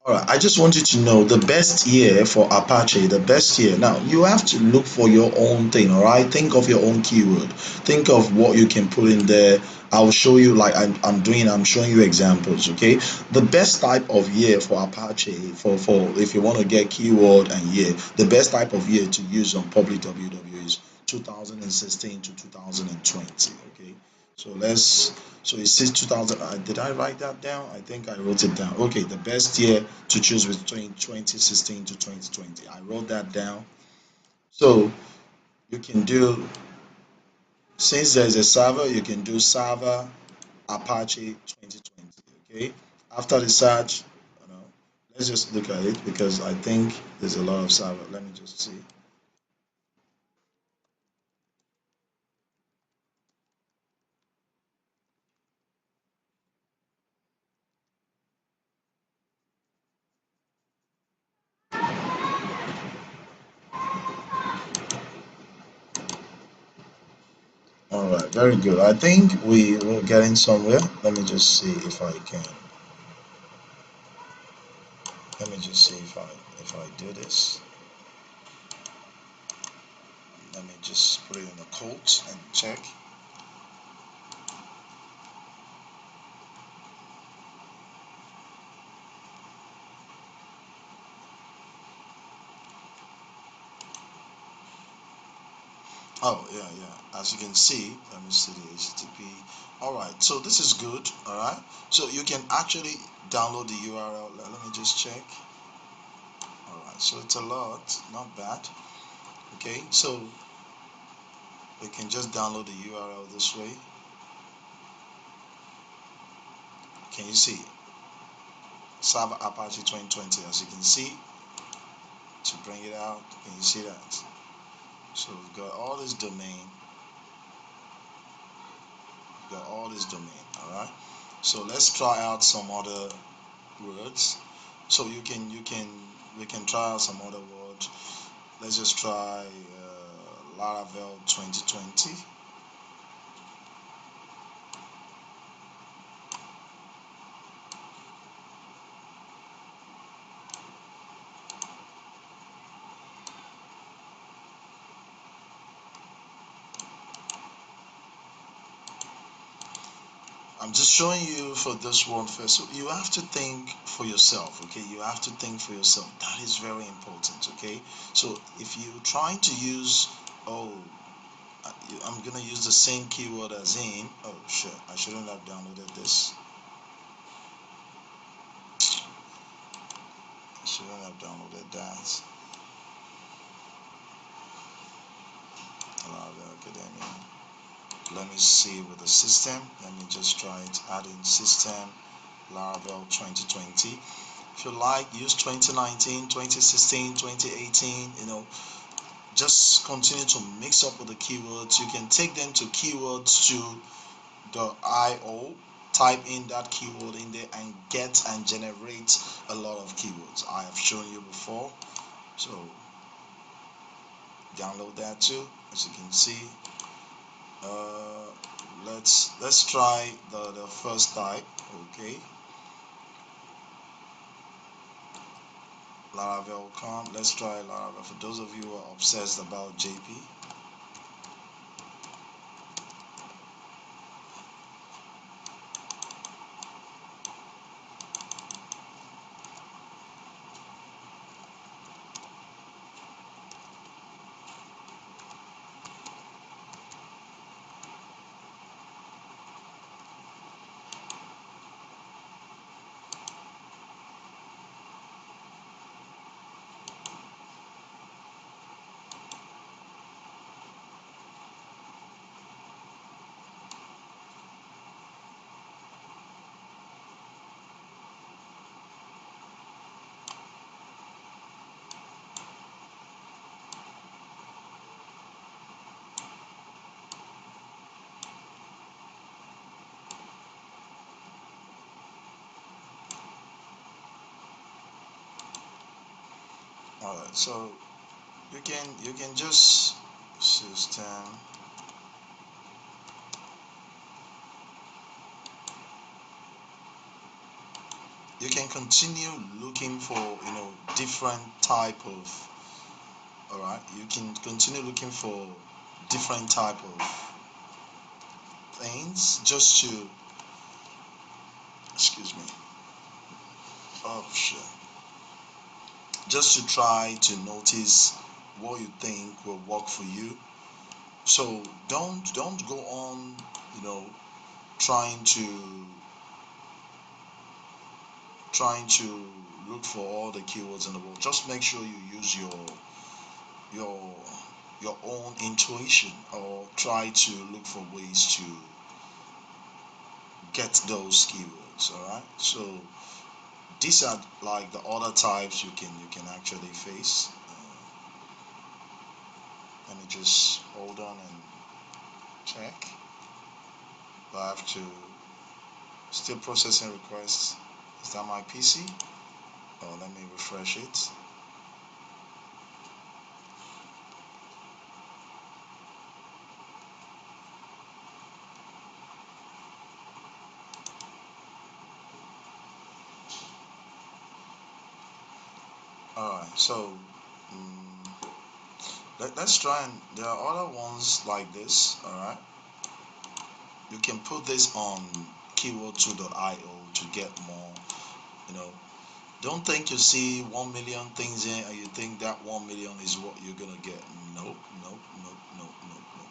All right, I just want you to know the best year for Apache, the best year. Now, you have to look for your own thing, all right? Think of your own keyword. Think of what you can put in there. I'll show you, like I'm showing you examples, okay? The best type of year for Apache, for if you want to get keyword and year, the best type of year to use on public WW is 2016 to 2020, okay? So so it says 2000. Did I write that down? I think I wrote it down. Okay, the best year to choose between 2016 to 2020. I wrote that down. So you can do, since there's a server, you can do server Apache 2020. Okay. After the search, let's just look at it because I think there's a lot of server. Let me just see. All right, very good. I think we will get in somewhere. Let me just see if I can. Let me just see if I do this. Let me just put it in the quotes and check. Oh, yeah, yeah. As you can see, let me see the HTTP. All right, so this is good. All right, so you can actually download the URL. Let me just check. All right, so it's a lot, not bad. Okay, so we can just download the URL this way. Can you see? Server Apache 2020. As you can see, to bring it out, can you see that? So we've got all this domain. We've got all this domain. All right. So let's try out some other words. So you can we can try out some other words. Let's just try Laravel 2020. I'm just showing you for this one first. So you have to think for yourself, okay? You have to think for yourself. That is very important, okay? So if you're trying to use, oh, I'm gonna use the same keyword as in, oh shit, I shouldn't have downloaded this. I shouldn't have downloaded that. Laravel Academia. Let me see with the system. Let me just try it. Add in system Laravel 2020. If you like, use 2019, 2016, 2018. Just continue to mix up with the keywords. You can take them to keywords to the IO. Type in that keyword in there and get and generate a lot of keywords. I have shown you before. So download that too. As you can see. Uh, let's try the first type. Okay, Laravel.com. Let's try Laravel. For those of you who are obsessed about JP, Alright, so you can just system. You can continue looking for different type of. All right, you can continue looking for different type of things just to, excuse me, oh shit, just to try to notice what you think will work for you. So don't go on trying to trying to look for all the keywords in the world. Just make sure you use your your own intuition, or try to look for ways to get those keywords. All right, so these are like the other types you can actually face. Let me just hold on and check. I have to still processing requests. Is that my PC? Oh, let me refresh it. Alright, so let's try, and there are other ones like this. Alright, you can put this on keyword2.io to get more. you know don't think you see 1 million things in and you think that 1 million is what you're gonna get. Nope, nope, nope, nope, nope, nope.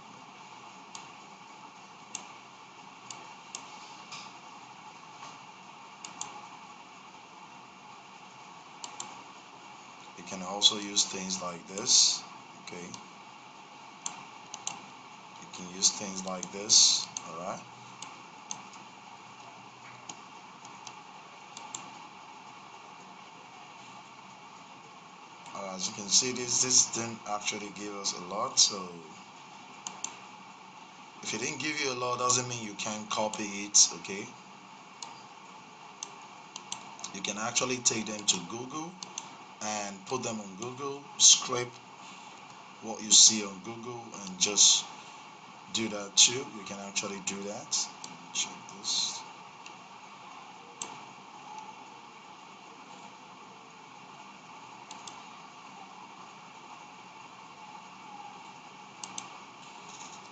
You can also use things like this. Okay, you can use things like this. All right, as you can see, this didn't actually give us a lot. So if it didn't give you a lot, doesn't mean you can't copy it. Okay, you can actually take them to Google and put them on Google, scrape what you see on Google, and just do that too. You can actually do that. Check this.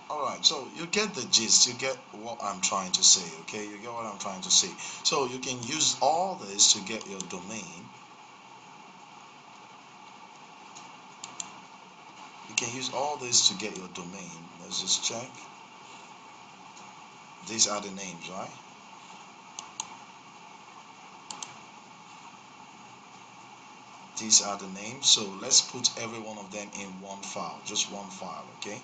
Alright, so you get the gist, you get what I'm trying to say, okay? You get what I'm trying to say. So you can use all this to get your domain. You can use all this to get your domain. Let's just check. These are the names, right? These are the names. So let's put every one of them in one file, just one file, okay?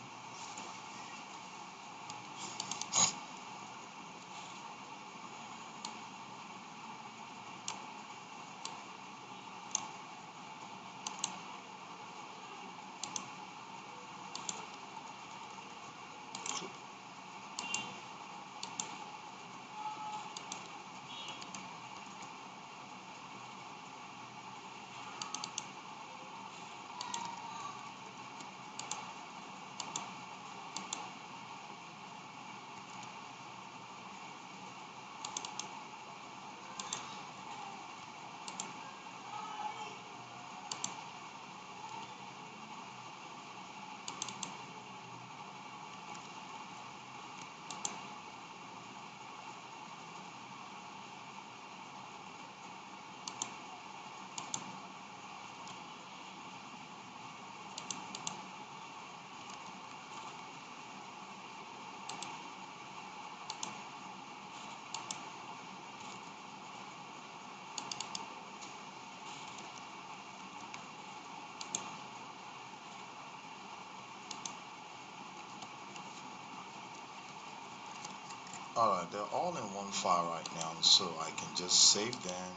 Alright, they're all in one file right now, so I can just save them.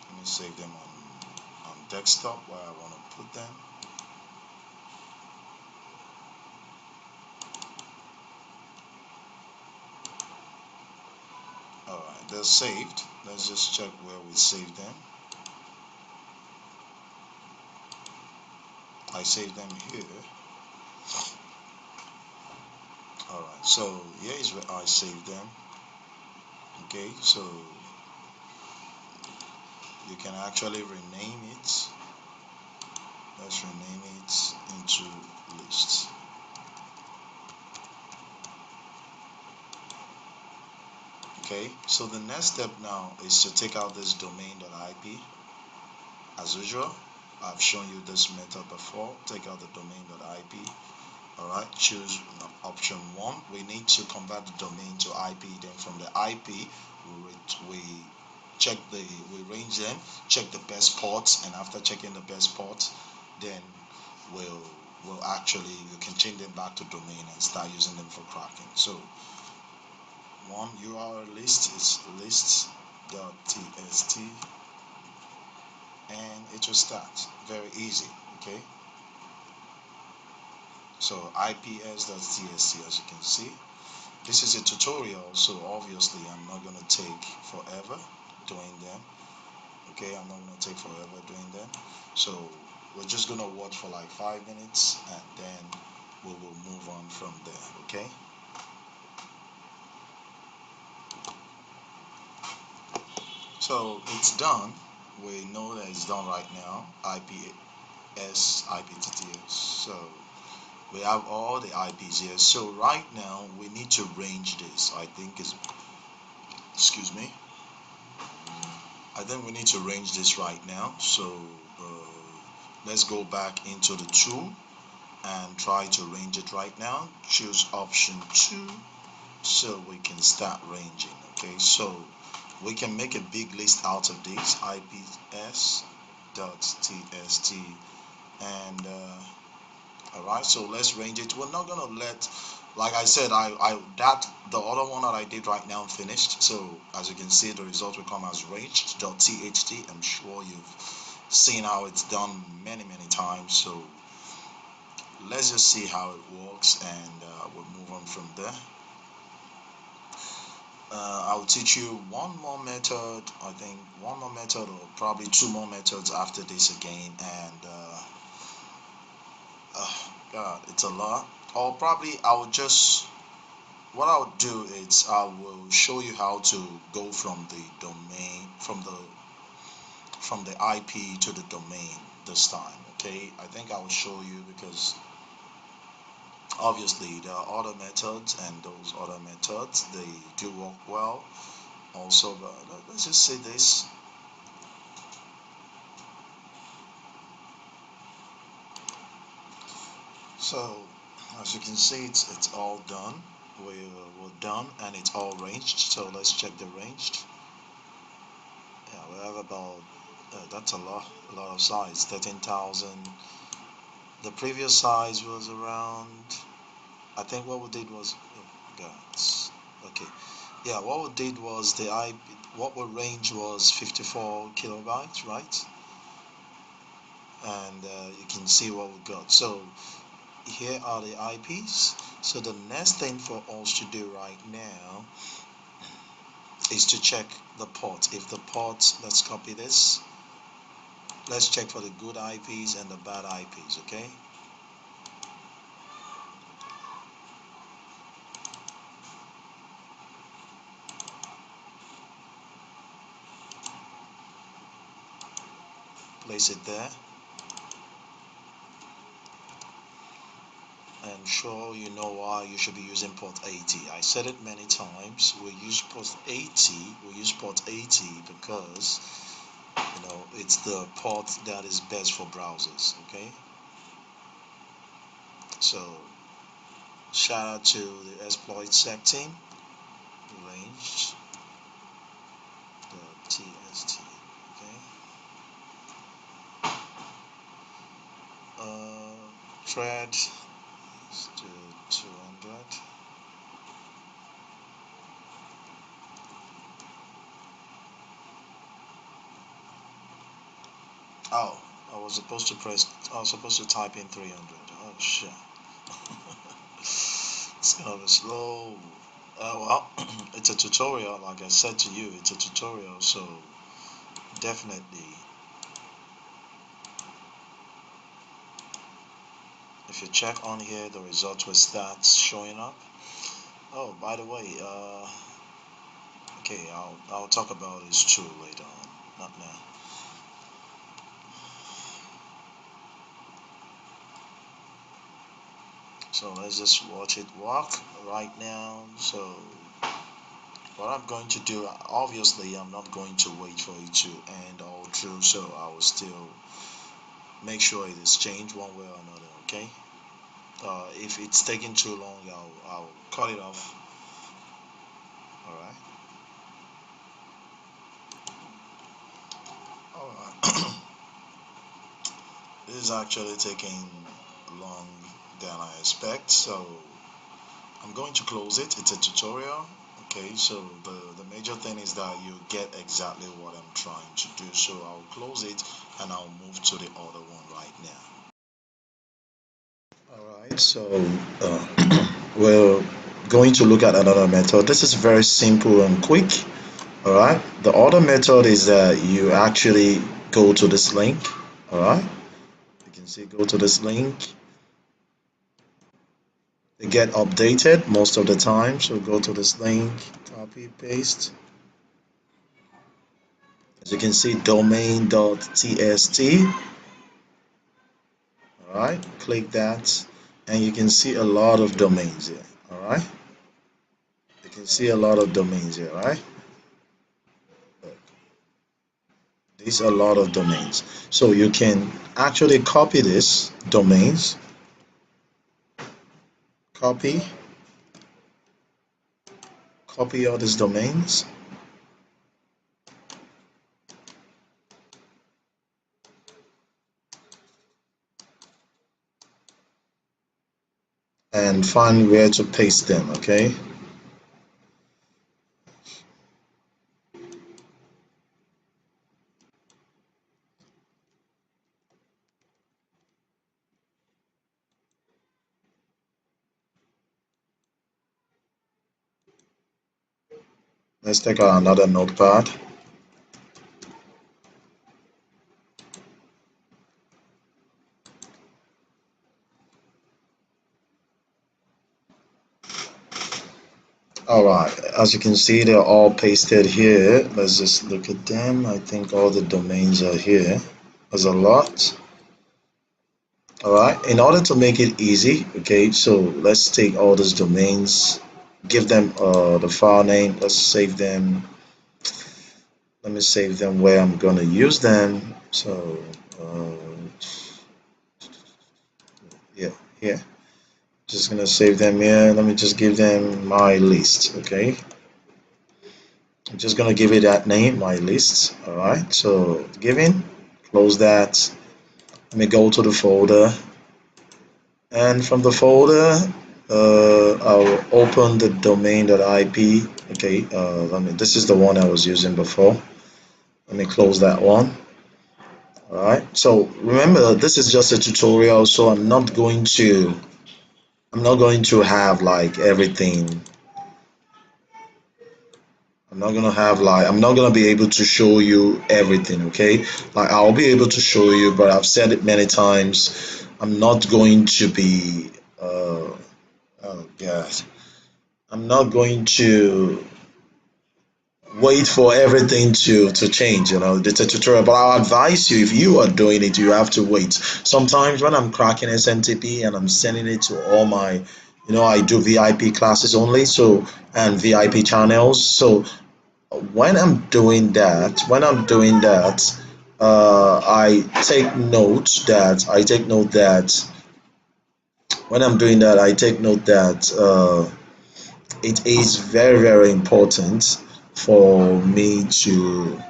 Let me save them on desktop where I want to put them. Alright, they're saved. Let's just check where we saved them. I save them here. Alright, so here is where I save them. Okay, so you can actually rename it. Let's rename it into list. Okay, so the next step now is to take out this domain.ip. As usual, I've shown you this method before. Take out the domain.ip. Alright, choose option 1. We need to convert the domain to IP. Then from the IP, we range them, check the best ports, and after checking the best ports, then we'll you can change them back to domain and start using them for cracking. So one URL list is list.txt, and it will start. Very easy. Okay, so ips.txt, as you can see, this is a tutorial, so obviously I'm not going to take forever doing them. Okay, I'm not going to take forever doing them, so we're just going to watch for like 5 minutes and then we will move on from there. Okay, so it's done. We know that it's done right now. IPTTS. So we have all the IPs here. So right now we need to range this. I think we need to range this right now. So let's go back into the tool and try to range it right now. Choose option 2 so we can start ranging. Okay, so we can make a big list out of these ips.txt, and alright, so let's range it. We're not gonna let, like I said, the other one that I did right now finished. So as you can see, the result will come as ranged.txt. I'm sure you've seen how it's done many times. So let's just see how it works, and we'll move on from there. I'll teach you one more method, I think one more method, or probably 2 more methods after this again, and God, it's a lot. Or probably what I'll do is I will show you how to go from the domain, from the IP to the domain this time. Okay, I think I will show you, because obviously there are other methods, and those other methods, they do work well also, but let's just say this. So as you can see, it's all done. We're done, and it's all ranged. So let's check the ranged. Yeah, we have about that's a lot of size, 13,000. The previous size was around, I think what we did was, oh God, okay, yeah, what we did was what we range was 54 kilobytes, right? And you can see what we got. So here are the IPs. So the next thing for us to do right now is to check the port. If the port, let's copy this. Let's check for the good IPs and the bad IPs. Okay, place it there. I'm sure you know why you should be using port 80. I said it many times. We use port 80. We use port 80 because it's the port that is best for browsers. Okay, so shout out to the exploit sec team. Ranged the tst. Okay, thread to 200. Oh, I was supposed to type in 300. Oh shit. It's kind of slow. Well, it's a tutorial. Like I said to you, it's a tutorial, so definitely If you check on here, the results will start showing up. Oh, by the way, okay, I'll talk about this too later on, not now. So let's just watch it work right now. So what I'm going to do, obviously, I'm not going to wait for it to end all through, so I will still make sure it is changed one way or another. Okay. If it's taking too long, I'll cut it off. All right. All right. This is actually taking long than I expect, so I'm going to close it. It's a tutorial. Okay, so the major thing is that you get exactly what I'm trying to do. So I'll close it and I'll move to the other one right now. All right, so we're going to look at another method. This is very simple and quick. All right, the other method is that you actually go to this link. All right, you can see go to this link. They get updated most of the time. So go to this link, copy, paste. As you can see, domain.tst. All right, click that, and you can see a lot of domains here. All right, you can see a lot of domains here. All right, these are a lot of domains. So you can actually copy this domains, copy, copy all these domains, and find where to paste them. Okay. Let's take out another notepad. All right, as you can see, they're all pasted here. Let's just look at them. I think all the domains are here. There's a lot. All right, in order to make it easy, okay, so let's take all these domains, give them the file name. Let's save them. Let me save them where I'm gonna use them. So, yeah, here. Just gonna save them here. Let me just give them my list, okay? I'm just gonna give it that name, my list. All right, so given, close that. Let me go to the folder, and from the folder, I'll open the domain.ip. Okay, this is the one I was using before. Let me close that one. All right. So remember, this is just a tutorial, so I'm not going to have like everything. I'm not gonna be able to show you everything, okay? Like I'll be able to show you, but I've said it many times. I'm not going to be oh god. I'm not going to wait for everything to change, it's a tutorial, but I'll advise you if you are doing it, you have to wait. Sometimes when I'm cracking SMTP and I'm sending it to all my, I do VIP classes only, so and VIP channels. So when I'm doing that, I take note that when I'm doing that, I take note that it is very, very important for me to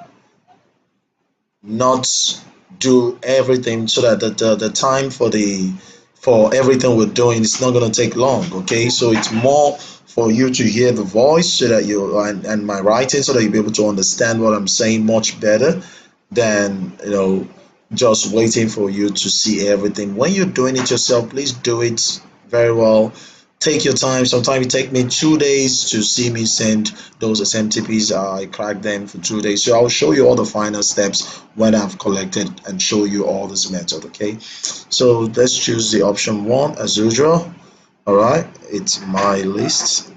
not do everything so that the time for everything we're doing is not going to take long. Okay, so it's more for you to hear the voice so that you and my writing so that you'll be able to understand what I'm saying much better than just waiting for you to see everything. When you're doing it yourself, please do it very well. take your time. Sometimes it take me 2 days to see me send those SMTPs. I crack them for 2 days. So I'll show you all the final steps when I've collected and show you all this method. Okay. So let's choose the option one as usual. All right. It's my list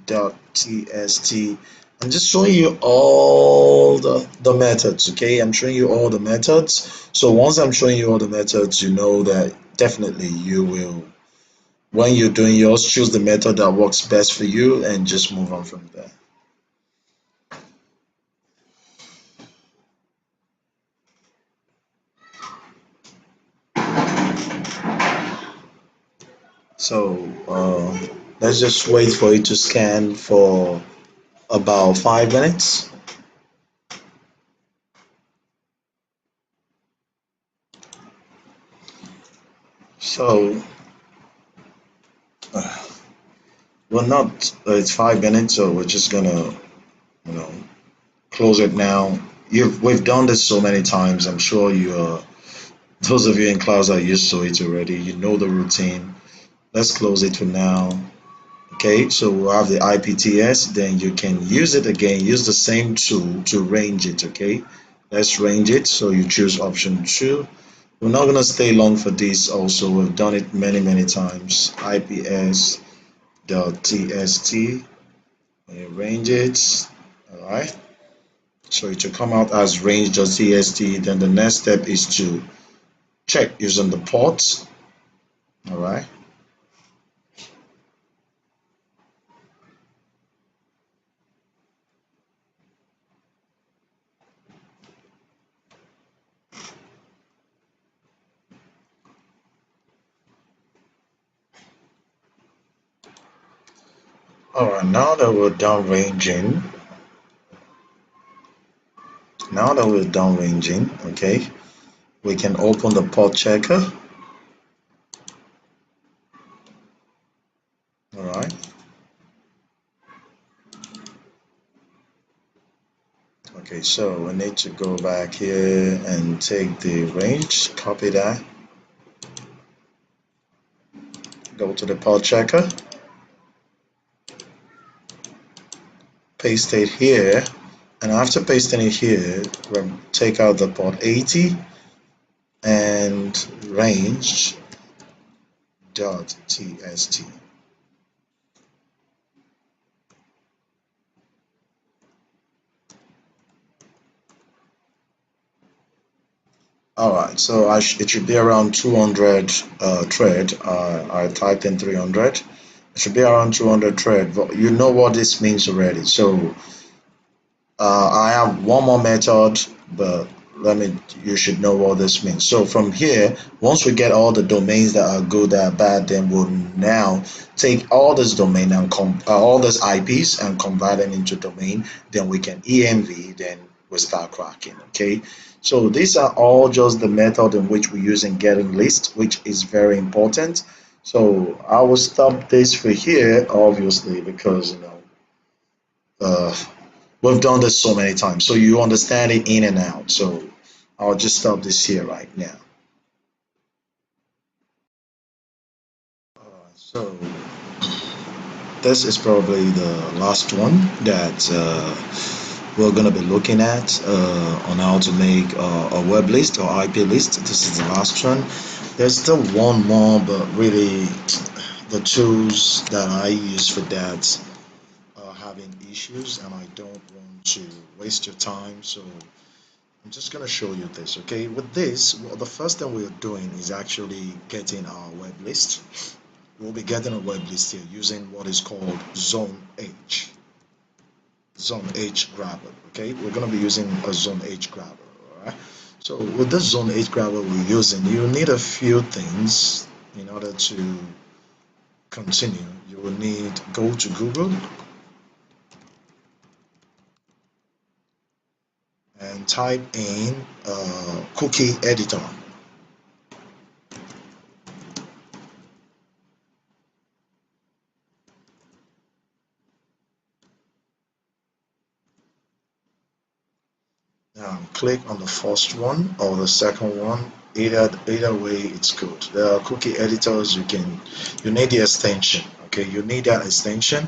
dot tst. I'm just showing you all the methods. Okay. I'm showing you all the methods. So once I'm showing you all the methods, you know that definitely you will, when you're doing yours, choose the method that works best for you and just move on from there. So let's just wait for it to scan for about 5 minutes. So we're not, it's 5 minutes, so we're just gonna, you know, close it now. We've done this so many times. I'm sure those of you in class are used to it already. You know the routine. Let's close it for now. Okay, so we'll have the IPTS, then you can use it again, use the same tool to range it. Okay, let's range it. So you choose option two. We're not going to stay long for this also. We've done it many times. IPS dot tst, you range it. All right, so it will come out as range.tst. Then the next step is to check using the ports. All right. All right, now that we're done ranging, okay, we can open the port checker. All right. Okay, so we need to go back here and take the range, copy that, go to the port checker, paste it here, and after pasting it here, we'll take out the port 80 and range dot tst. All right, so it should be around 200 thread. I typed in 300. It should be around 200 thread. But you know what this means already. So I have one more method, but you should know what this means. So from here, once we get all the domains that are good, that are bad, then we'll now take all this domain and all these IPs and convert them into domain. Then we can env, then we start cracking. Okay. So these are all just the method in which we use in getting list, which is very important. So I will stop this for here, obviously, because uh, we've done this so many times, so you understand it in and out. So I'll just stop this here right now. So this is probably the last one that we're going to be looking at on how to make a web list or IP list. This is the last one. There's still one more, but really the tools that I use for that are having issues, and I don't want to waste your time. So I'm just going to show you this, okay? With this, well, the first thing we're doing is actually getting our web list. We'll be getting a web list here using what is called Zone H grabber, okay? We're going to be using a Zone H grabber, all right? So with this Zone H grabber we're using, you need a few things in order to continue. You will need go to Google and type in cookie editor. Click on the first one or the second one. Either way, it's good. The cookie editors, you need the extension. Okay, you need that extension.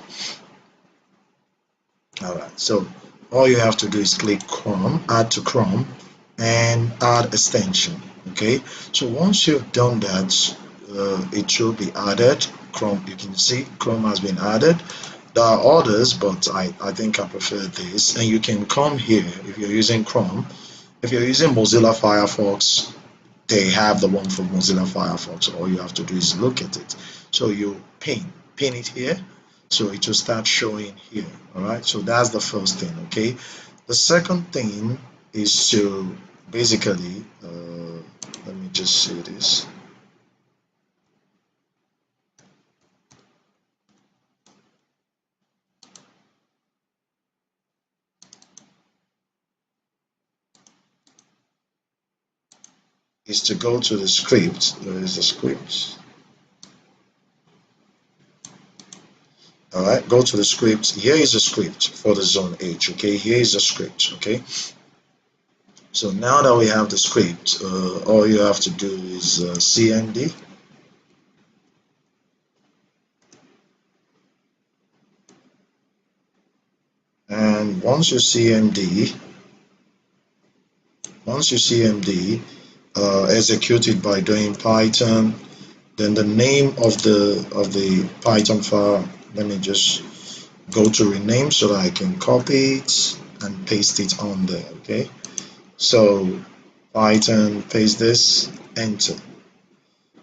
All right. So all you have to do is click Chrome, add to Chrome, and add extension. Okay. So once you've done that, it should be added. Chrome, you can see Chrome has been added. There are others, but I think I prefer this. And you can come here if you're using Chrome. If you're using Mozilla Firefox, they have the one for Mozilla Firefox. All you have to do is look at it. So you pin it here. So it will start showing here. All right. So that's the first thing. Okay. The second thing is to basically, let me just see this. Is to go to the script. There is the script. All right, go to the script. Here is a script for the zone H. Okay, here is a script. Okay, so now that we have the script, all you have to do is cmd, and once you cmd, execute it by doing Python. Then the name of the Python file. Let me just go to rename so that I can copy it and paste it on there. Okay, so Python, paste this, enter.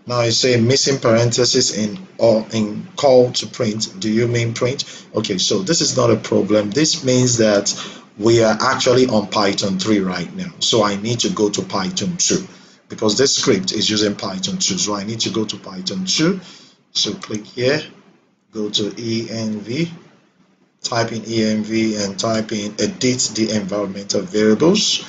Now you say missing parenthesis in or in call to print. Do you mean print? Okay, so this is not a problem. This means that we are actually on Python 3 right now. So I need to go to Python 2 because this script is using Python 2. So I need to go to Python 2. So click here, go to env, type in env and type in edit the environmental variables.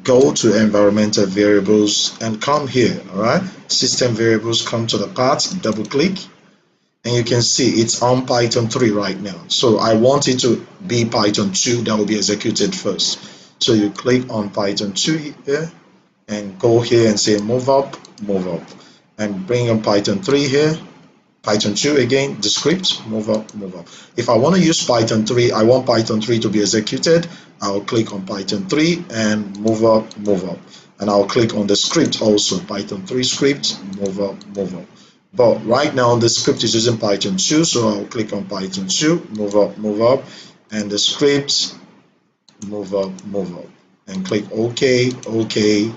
Go to environmental variables and come here. All right, system variables, come to the path, double click, and you can see it's on Python 3 right now. So I want it to be Python 2 that will be executed first. So you click on Python 2 here and go here and say move up, and bring on Python 3 here, Python 2 again, the script, move up, move up. If I want to use Python 3, I want Python 3 to be executed, I'll click on Python 3 and move up, move up. And I'll click on the script also, Python 3 script, move up, move up. But right now the script is using Python 2, so I'll click on Python 2, move up, move up, and the script, move up, move up. And click OK, OK,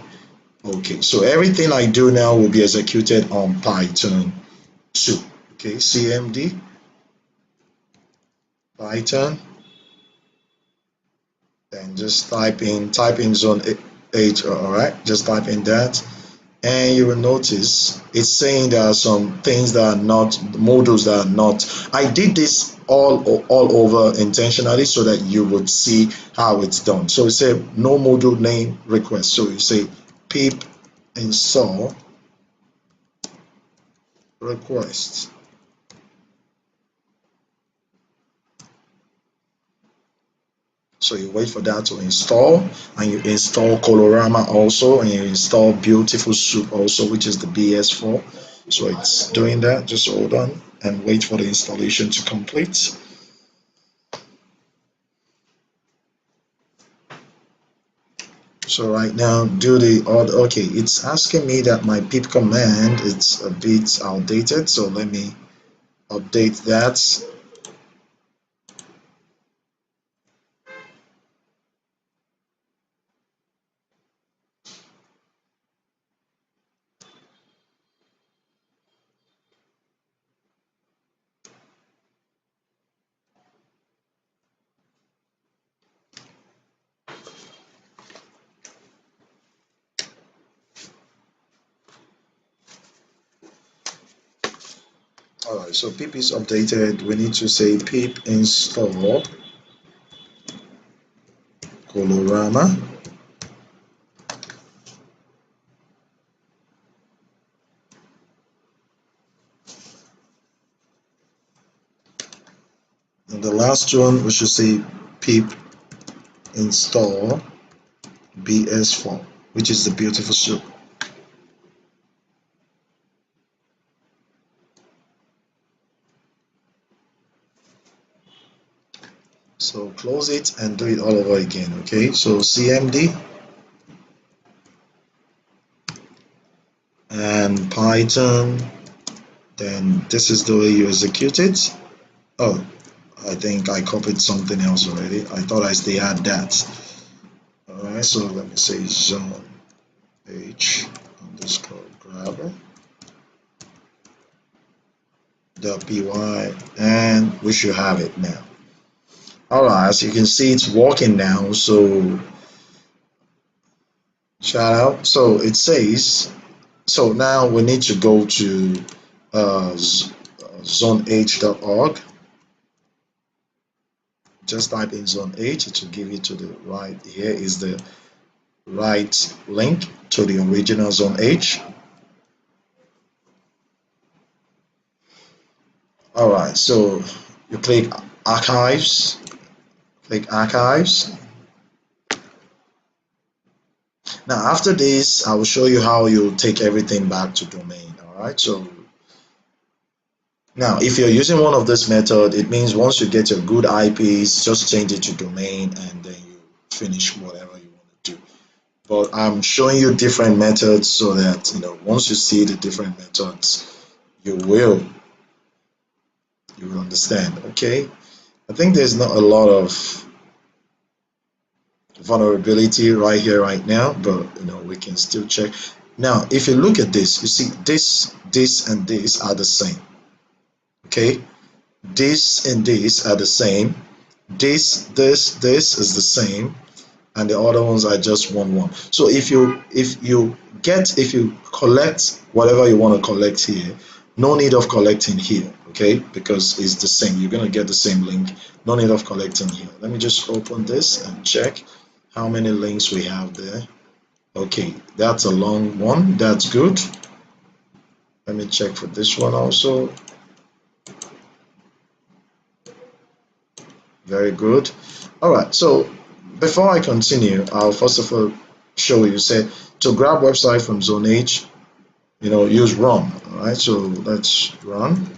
OK. So everything I do now will be executed on Python 2. Okay, cmd, Python, and just type in zone H. All right, just type in that, and you will notice it's saying there are some things that are not modules that are not. I did this all over intentionally so that you would see how it's done. So you say no module name request. So you say pip install request. So you wait for that to install, and you install Colorama also, and you install Beautiful Soup also, which is the BS4. So it's doing that. Just hold on and wait for the installation to complete. So right now, do the order. Okay, it's asking me that my pip command it's a bit outdated. So let me update that. All right, so pip is updated. We need to say pip install Colorama. And the last one, we should say pip install BS4, which is the Beautiful Soup. So close it and do it all over again. Okay, so cmd and Python, then this is the way you execute it. Oh, I think I copied something else already. I thought I still had that. Alright, so let me say zone h underscore grabber dot py, and we should have it now. Alright, as you can see, it's working now. So shout out. So it says, so now we need to go to zoneh.org. Just type in zone h, it will give you to the right. Here is the right link to the original zone h. All right, so you click archives, click archives. Now after this, I will show you how you take everything back to domain. All right, so now if you're using one of this method, it means once you get your good IPs, just change it to domain and then you finish whatever you want to do. But I'm showing you different methods so that once you see the different methods, you will understand. Okay, I think there's not a lot of vulnerability right here right now, but we can still check. Now if you look at this, you see this and this are the same. Okay, this and this are the same. This is the same, and the other ones are just one. So if you collect whatever you want to collect here, no need of collecting here, okay, because it's the same. You're gonna get the same link. No need of collecting here. Let me just open this and check how many links we have there. Okay, that's a long one. That's good. Let me check for this one also. Very good. All right, so before I continue, I'll first of all show you, say, to grab website from zone h, use run. All right, so let's run.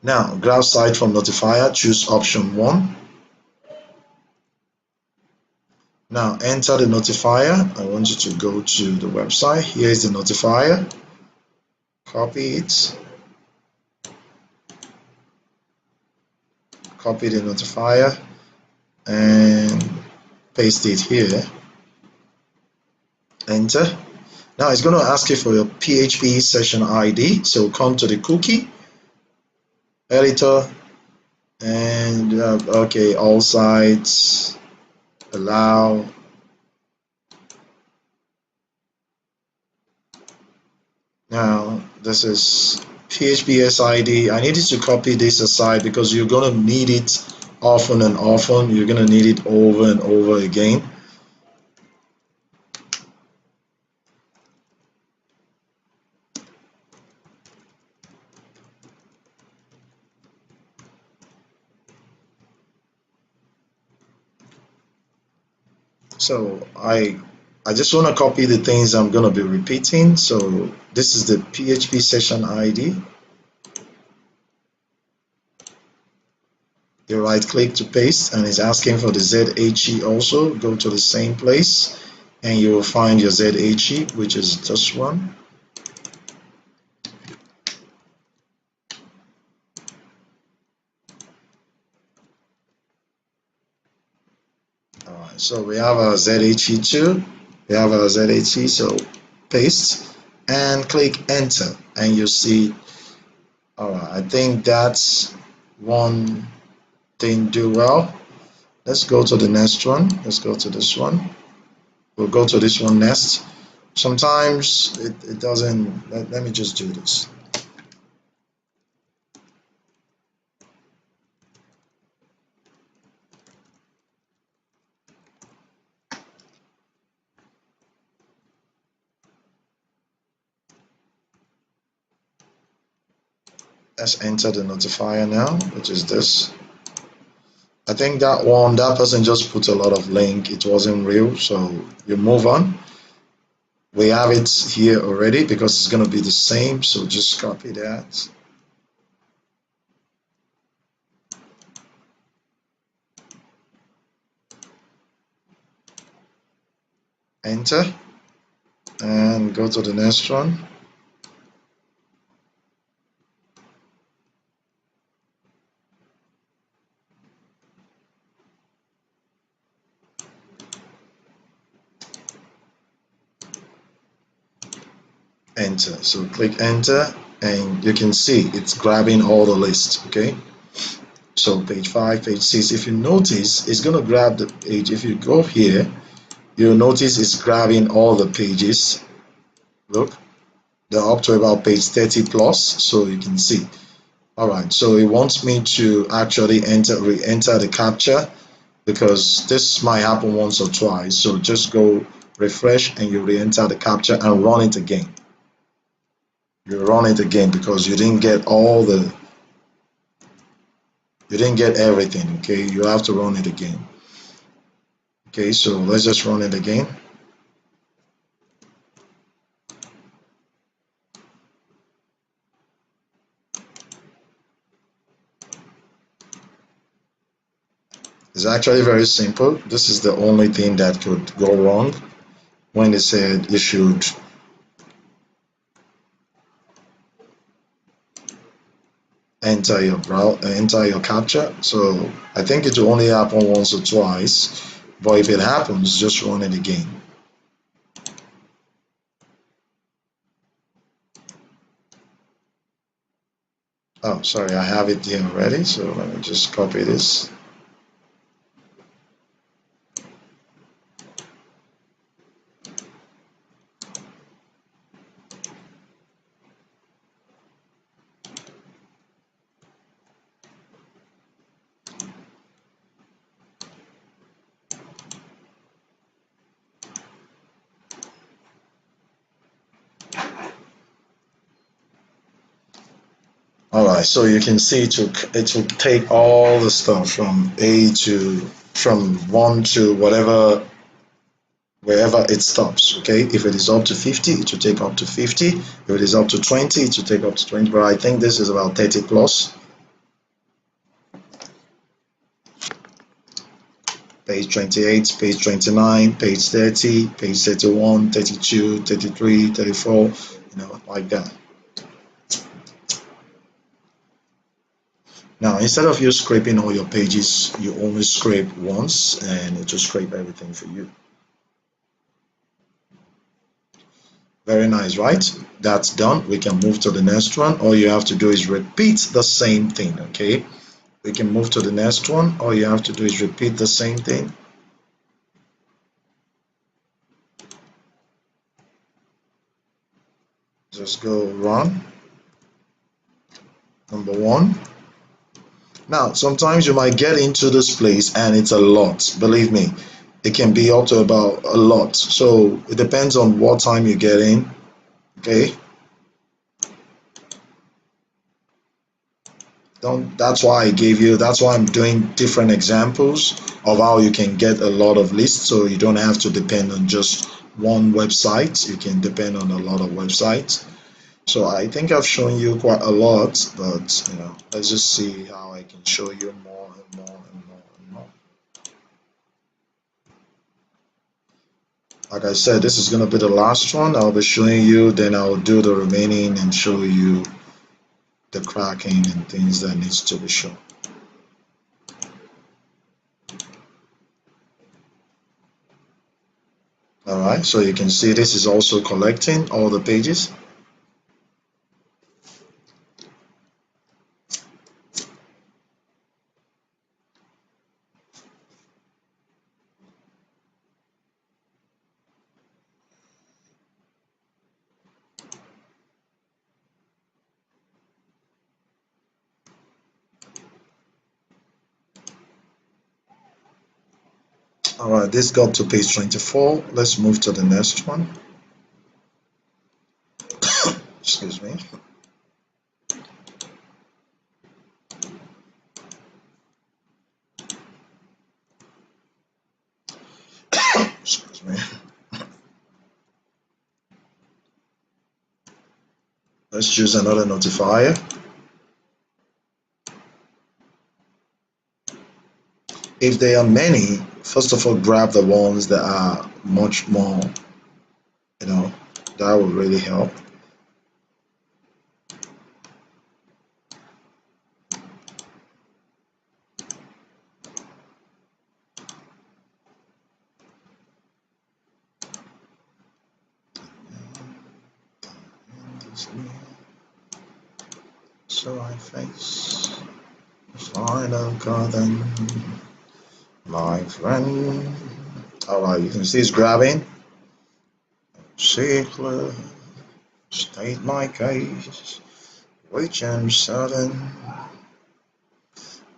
Now grab site from notifier, choose option 1. Now enter the notifier. I want you to go to the website. Here is the notifier. Copy it. Copy the notifier and paste it here. Enter. Now it's going to ask you for your PHP session ID. So come to the cookie editor and okay, all sites, allow. Now this is PHP SID. I need you to copy this aside because you're going to need it often and often. You're going to need it over and over again. So I just want to copy the things I'm going to be repeating. So this is the PHP session ID. You right click to paste, and it's asking for the ZHE also. Go to the same place and you will find your ZHE, which is this one. Alright, so we have our ZHE2. We have our ZHE, so paste and click enter and you see. Alright, I think that's one thing do well. Let's go to the next one. Let's go to this one. We'll go to this one next. Sometimes it doesn't. Let me just do this. Let's enter the notifier now, which is this. I think that person just put a lot of link. It wasn't real, so you move on. We have it here already because it's going to be the same, so just copy that. enter, and go to the next one. Enter. So click enter, and you can see it's grabbing all the lists. Okay, so page 5, page 6, if you notice, it's going to grab the page. If you go here, you'll notice it's grabbing all the pages. Look, they're up to about page 30 plus, so you can see. All right, so it wants me to actually re-enter the captcha, because this might happen once or twice. So just go refresh and you re-enter the captcha and run it again. You run it again because you didn't get everything. Okay, you have to run it again. Okay, so let's just run it again. It's actually very simple. This is the only thing that could go wrong when they said you should enter your captcha. So I think it will only happen once or twice, but if it happens, just run it again. Oh, sorry, I have it here already, so let me just copy this. All right, so you can see it will take all the stuff from from 1 to wherever it stops. Okay, if it is up to 50, it will take up to 50. If it is up to 20, it will take up to 20. But I think this is about 30 plus. Page 28, page 29, page 30, page 31, 32, 33, 34, like that. Now, instead of you scraping all your pages, you only scrape once and it will scrape everything for you. Very nice, right? That's done. We can move to the next one. All you have to do is repeat the same thing, okay? We can move to the next one. All you have to do is repeat the same thing. Just go run. Number 1. Now, sometimes you might get into this place and it's a lot. Believe me, it can be up to about a lot. So it depends on what time you get in, okay? That's why I'm doing different examples of how you can get a lot of lists, so you don't have to depend on just one website. You can depend on a lot of websites. So I think I've shown you quite a lot, but let's just see how I can show you more and more and more and more. Like I said, this is going to be the last one I'll be showing you, then I'll do the remaining and show you the cracking and things that needs to be shown. All right, so you can see this is also collecting all the pages. All right, this got to page 24. Let's move to the next one. Excuse me. Excuse me. Let's choose another notifier. if there are many, first of all, grab the ones that are much more, you know, that will really help. So I face the final garden, my friend. Alright, you can see it's grabbing. Secret, state my case, which I'm certain.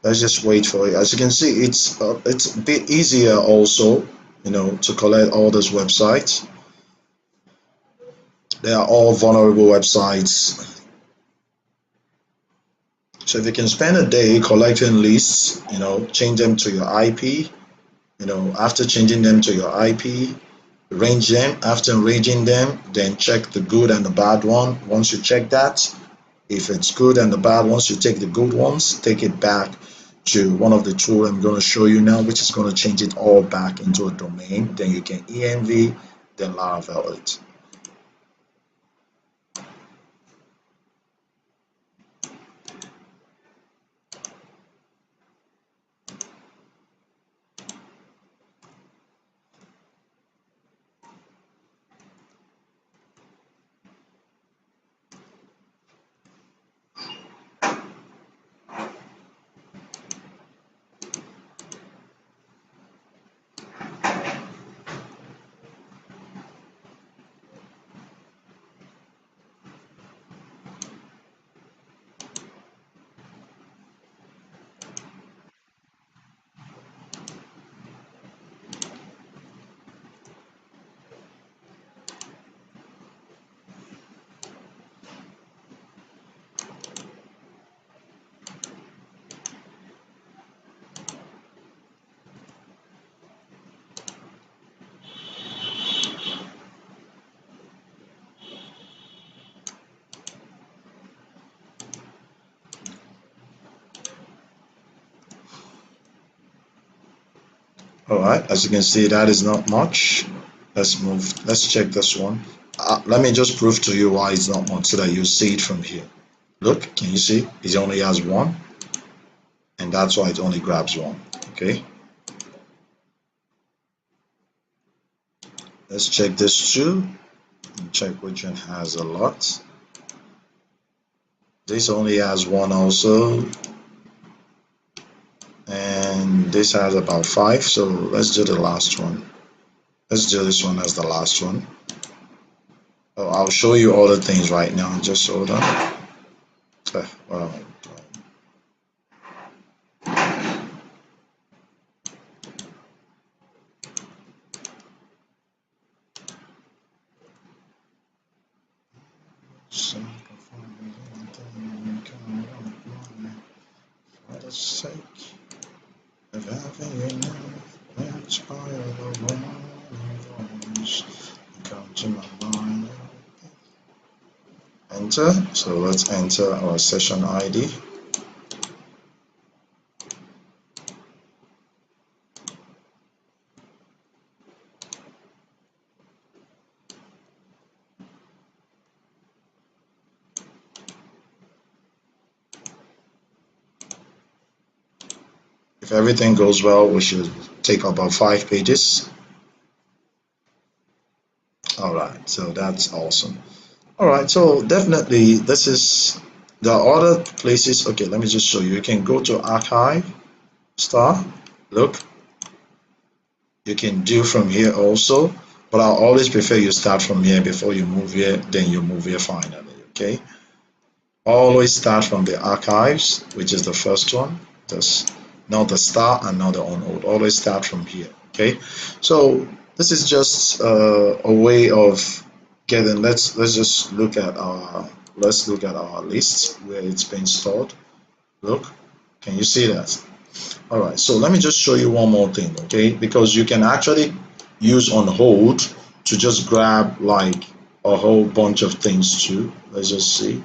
Let's just wait for it. As you can see, it's a bit easier also, to collect all those websites. They are all vulnerable websites. So if you can spend a day collecting lists, change them to your IP, after changing them to your IP, range them. After arranging them, then check the good and the bad one. Once you check that, if it's good and the bad ones, you take the good ones, take it back to one of the tools I'm going to show you now, which is going to change it all back into a domain. Then you can env, then laravel it. All right, as you can see, that is not much. Let's move. Let's check this one. Let me just prove to you why it's not much so that you see it from here. Look, can you see? It only has one, and that's why it only grabs one. Okay. Let's check this too. Check which one has a lot. This only has one also, and this has about five. So let's do the last one. Let's do this one as the last one. Oh, I'll show you all the things right now. Just hold on. Well, for the sake of having you know, inspire the ones come to my mind. Enter. So let's enter our session ID. If everything goes well, we should take about 5 pages. All right, so that's awesome. All right, so definitely this is the other places. Okay, let me just show you. You can go to archive star. Look, you can do from here also, but I'll always prefer you start from here before you move here, then you move here finally. Okay, always start from the archives, which is the first one. Just not the star and not the on-hold. Always start from here. Okay, so this is just a way of getting. Let's just look at our list where it's been stored. Look, can you see that? All right, so let me just show you one more thing, okay? Because you can actually use on hold to just grab like a whole bunch of things too. Let's just see.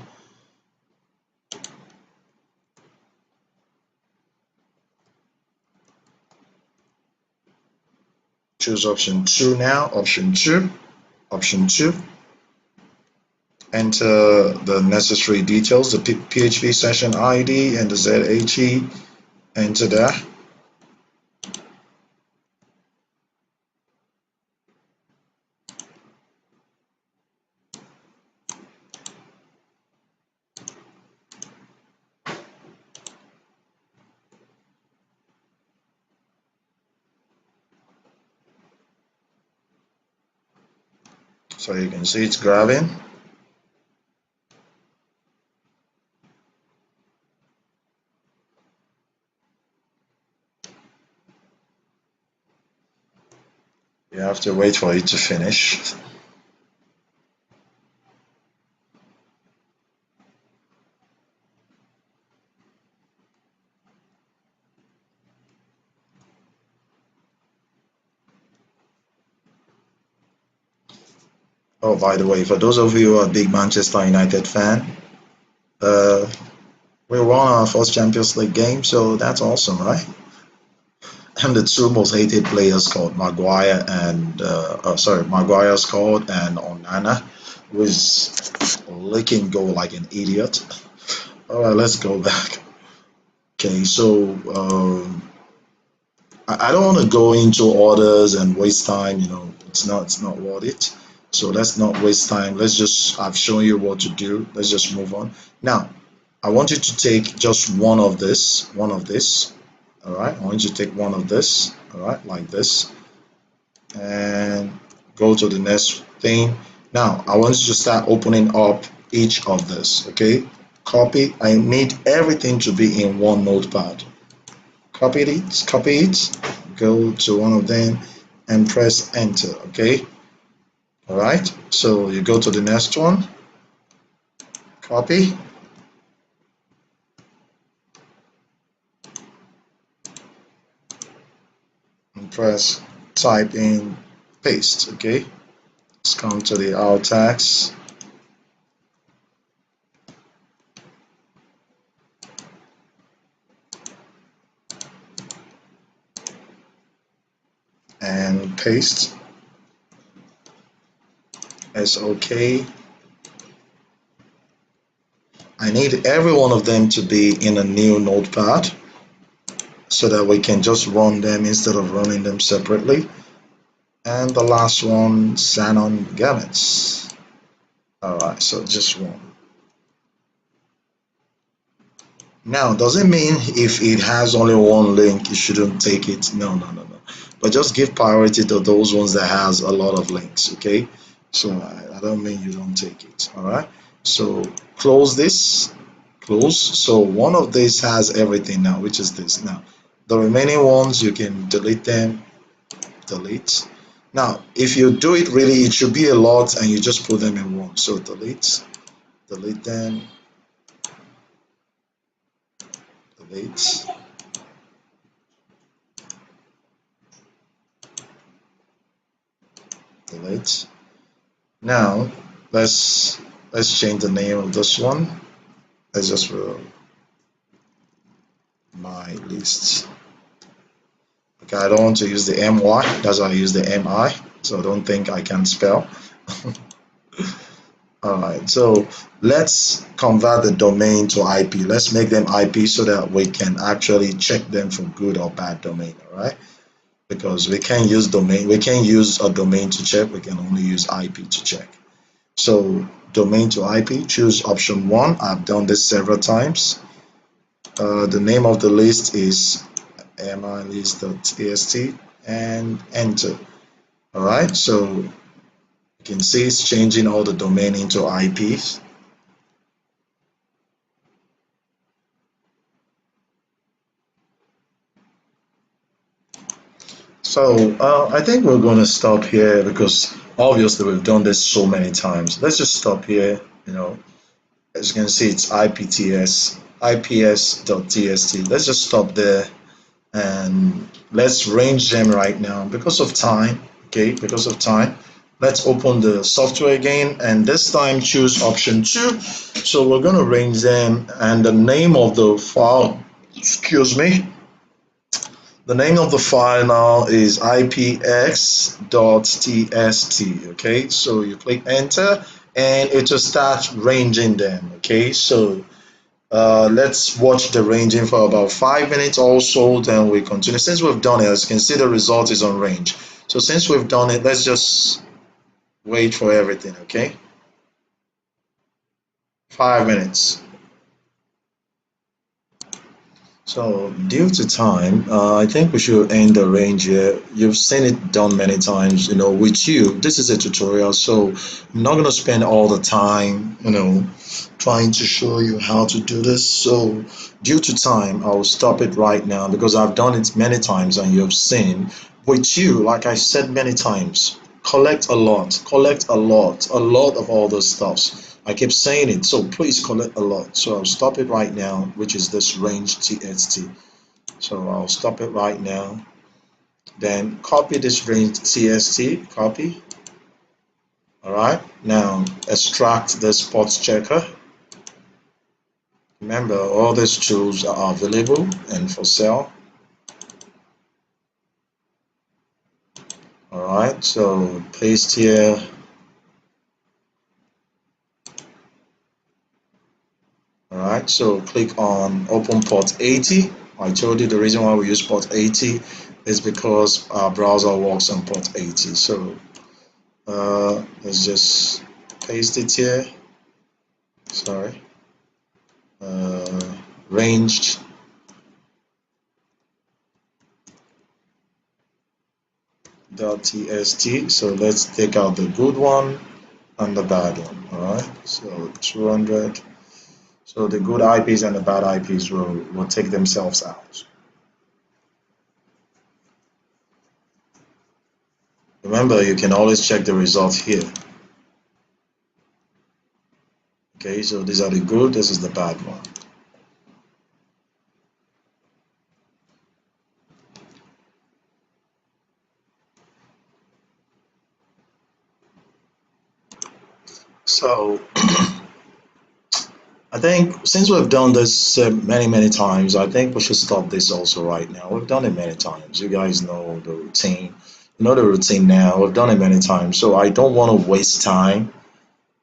Choose option 2 now, option 2, option 2. Enter the necessary details, the PHP session ID and the ZHE. Enter that. So you can see it's grabbing. You have to wait for it to finish. Oh, by the way, for those of you who are big Manchester United fan, uh, we won our first Champions League game, so that's awesome, right? And the two most hated players scored, Maguire and Maguire scored and Onana was licking goal like an idiot. All right, let's go back. Okay, so I don't want to go into orders and waste time. It's not worth it. So let's not waste time. I've shown you what to do. Let's just move on. Now, I want you to take just one of this. All right, I want you to take one of this. All right, like this, and go to the next thing. Now, I want you to start opening up each of this. Okay, copy. I need everything to be in one notepad. Copy it, go to one of them and press enter. Okay, all right, so you go to the next one, copy, and press type in paste. Okay, let's come to the alt text and paste. It's okay. I need every one of them to be in a new notepad so that we can just run them instead of running them separately. And the last one, Xenon gametes. All right, so just one. Now, does it mean if it has only one link, you shouldn't take it? No, no, no, no. But just give priority to those ones that has a lot of links, okay? So I don't mean you don't take it, all right? So close this, close. So one of these has everything now, which is this. Now, the remaining ones, you can delete them, delete. Now, if you do it really, it should be a lot and you just put them in one. So delete them, delete. Delete. Now let's change the name of this one. Let's just my list. Okay, I don't want to use the my. That's why I use the mi. So I don't think I can spell. All right. So let's convert the domain to IP. Let's make them IP so that we can actually check them for good or bad domain. All right. Because we can't use domain. We can't use a domain to check. We can only use IP to check. So domain to IP, choose option 1. I've done this several times. The name of the list is milist.txt and enter. All right, so you can see it's changing all the domain into IPs. So I think we're going to stop here because obviously we've done this so many times. Let's just stop here. As you can see, it's ips.txt. Let's just stop there and let's range them right now because of time. Okay, because of time. Let's open the software again and this time choose option 2. So we're going to range them and the name of the file, excuse me, The name of the file now is ipx.tst. Okay, so you click enter and it will start ranging them. Okay, so let's watch the ranging for about 5 minutes or so, then we continue. Since we've done it, as you can see, the result is on range. So since we've done it, let's just wait for everything. Okay, 5 minutes. So due to time, I think we should end the range here. You've seen it done many times, with you. This is a tutorial, so I'm not going to spend all the time, trying to show you how to do this. So due to time, I'll stop it right now because I've done it many times and you've seen. With you, like I said many times, collect a lot of all those stuffs. I keep saying it, so please collect a lot. So I'll stop it right now, which is this range txt. So I'll stop it right now. Then copy this range txt, copy. All right, now extract the sports checker. Remember, all these tools are available and for sale. All right, so paste here. All right, so click on open port 80. I told you the reason why we use port 80 is because our browser works on port 80. So let's just paste it here. Sorry, ranged .tst. So let's take out the good one and the bad one. All right, so 200. So the good IPs and the bad IPs will take themselves out. Remember, you can always check the results here. Okay, so these are the good, this is the bad one. So I think since we've done this many times, I think we should stop this also right now. We've done it many times. You guys know the routine. You know the routine now. We've done it many times. So I don't want to waste time.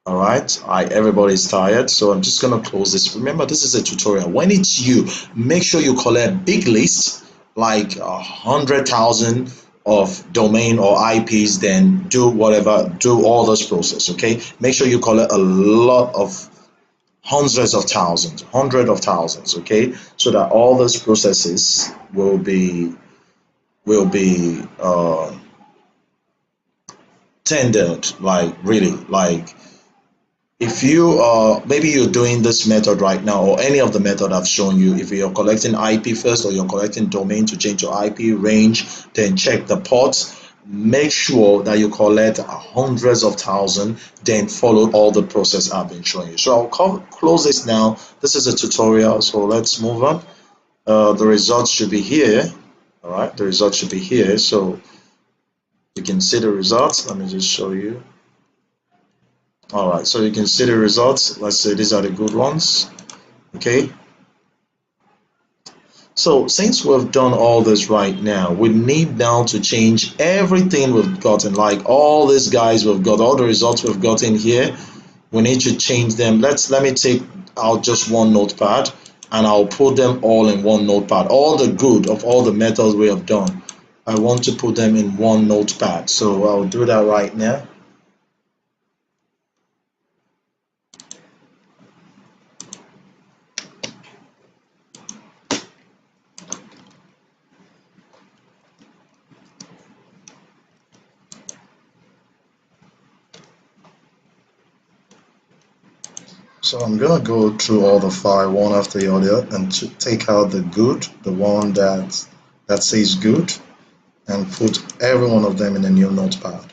All right. Everybody's tired. So I'm just gonna close this. Remember, this is a tutorial. When it's you, make sure you collect big lists, like 100,000 of domain or IPs, then do whatever, do all this process. Okay. Make sure you collect a lot of hundreds of thousands, okay, so that all those processes will be tendered, like really, like if you maybe you're doing this method right now or any of the method I've shown you. If you're collecting IP first or you're collecting domain to change your IP range, then check the ports. Make sure that you collect hundreds of thousands, then follow all the process I've been showing you. So close this now. This is a tutorial, so let's move on. The results should be here. All right, the results should be here, so you can see the results. Let me just show you. All right, so you can see the results. Let's say these are the good ones. Okay, so since we've done all this right now, we need now to change everything we've gotten, like all these guys we've got, all the results we've gotten here. We need to change them. Let me take out just one notepad and I'll put them all in one notepad. All the good of all the methods we have done, I want to put them in one notepad. So I'll do that right now. So I'm gonna go through all the file one after the other and to take out the good, the one that says good, and put every one of them in a new notepad.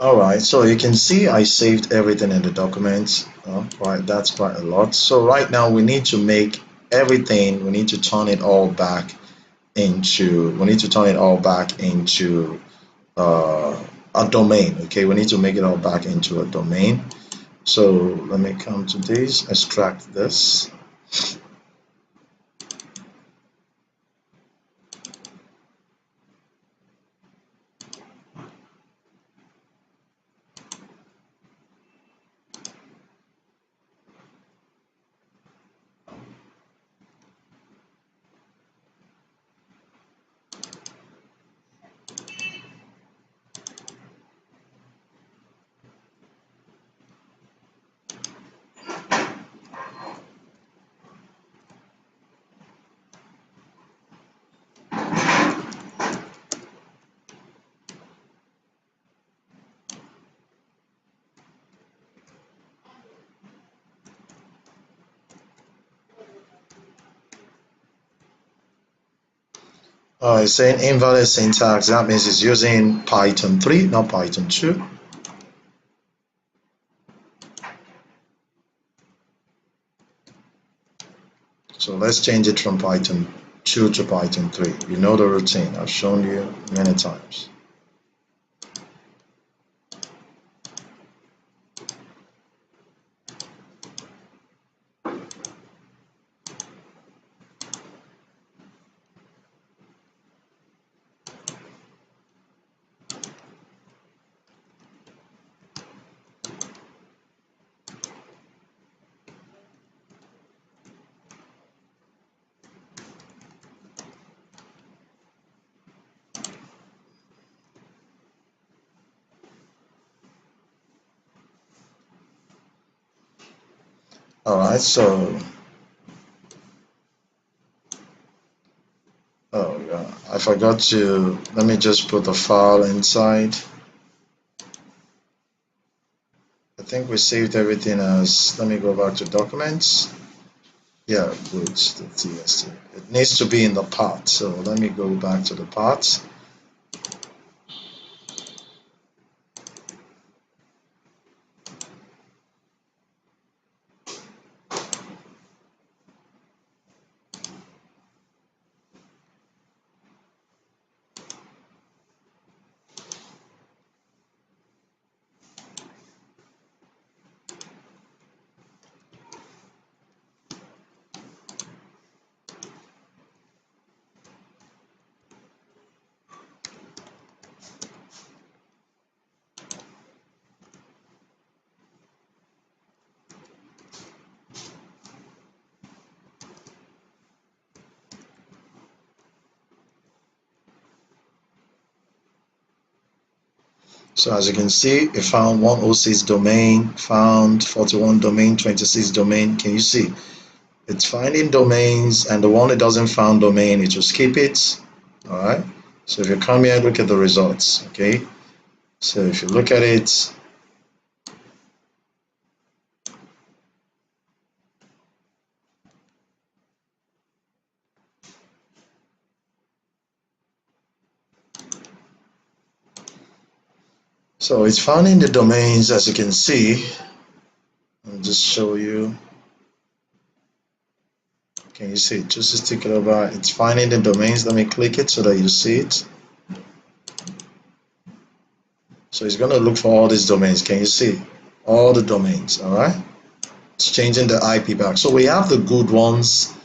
All right, so you can see I saved everything in the documents. Right, that's quite a lot. So right now we need to make everything, we need to turn it all back we need to turn it all back into a domain. Okay, we need to make it all back into a domain. So let me come to this, extract this. It's saying invalid syntax. That means it's using Python 3, not Python 2. So let's change it from Python 2 to Python 3. You know the routine. I've shown you many times. All right, so oh yeah, I forgot to let me just put the file inside. I think we saved everything as let me go back to documents. Yeah, good. The TST. It needs to be in the path. So let me go back to the path. So as you can see, it found 106 domain, found 41 domain, 26 domain. Can you see? It's finding domains, and the one that doesn't found domain, it will skip it. All right. So if you come here and look at the results, okay. So if you look at it, so it's finding the domains, as you can see. I'll just show you. Can you see it? 260 kilobyte. It's finding the domains. Let me click it so that you see it. So it's going to look for all these domains. Can you see? All the domains, all right? It's changing the IP back. So we have the good ones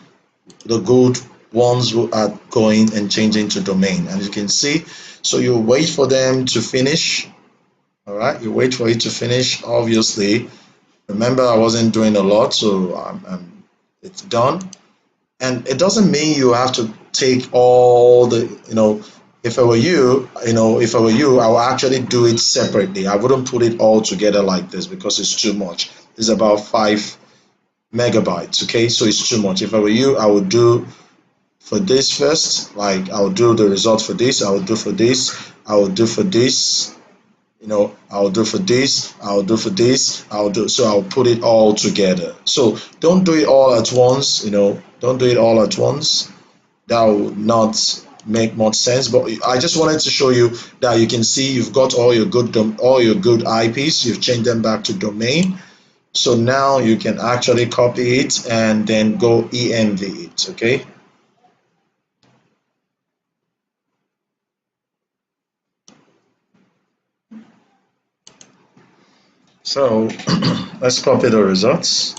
who are going and changing to domain. And you can see, so you wait for them to finish, all right? You wait for it to finish, obviously. Remember, I wasn't doing a lot, so it's done. And it doesn't mean you have to take all the, if I were you, I would actually do it separately. I wouldn't put it all together like this because it's too much. It's about 5 megabytes, okay? So it's too much. If I were you, I would do for this first, like I would do the result for this, I would do for this, I would do for this, I'll do for this, I'll do for this, so I'll put it all together. So don't do it all at once, don't do it all at once. That would not make much sense. But I just wanted to show you that you can see you've got all your good IPs, you've changed them back to domain. So now you can actually copy it and then go env it, okay? So let's copy the results.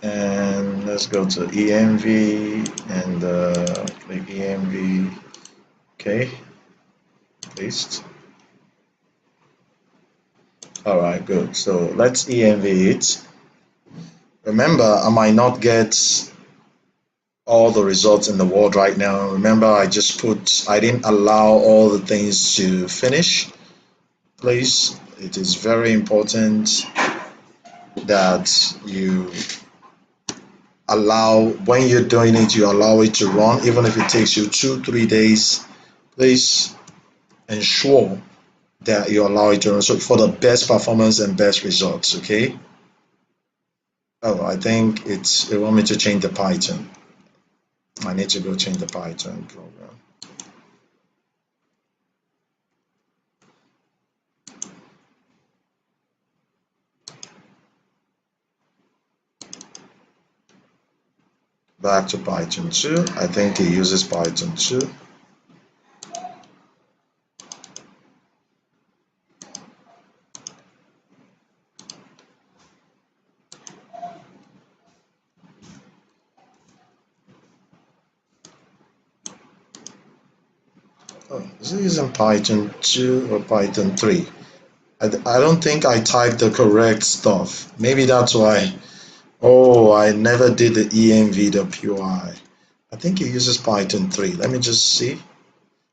And let's go to env and click env, okay, paste. All right, good. So let's env it. Remember, I might not get all the results in the world right now. Remember, I didn't allow all the things to finish. Please, it is very important that you allow, when you're doing it, you allow it to run, even if it takes you 2 3 days. Please ensure that you allow it to run, so for the best performance and best results, okay? Oh, I think it want me to change the Python. I need to go change the Python program. Back to Python 2. I think it uses Python 2. Oh, is it using Python 2 or Python 3? I don't think I typed the correct stuff. Maybe that's why. Oh, I never did the env.py. I think it uses Python 3. Let me just see.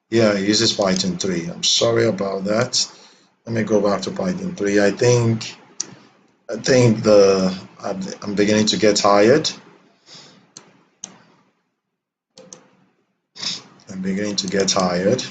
Yeah, it uses Python 3. I'm sorry about that. Let me go back to Python 3. I think I'm beginning to get tired. I'm beginning to get tired.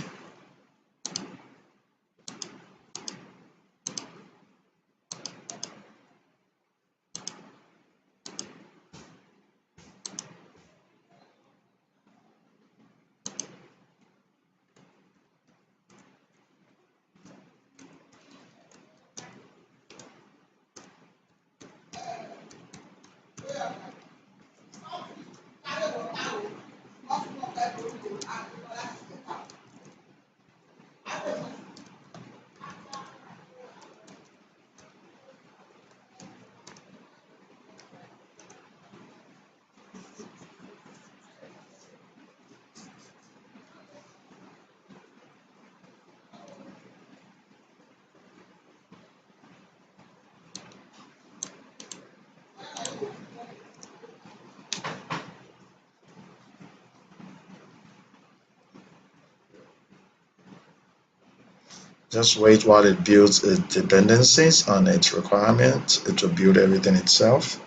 Just wait while it builds its dependencies on its requirements. It will build everything itself.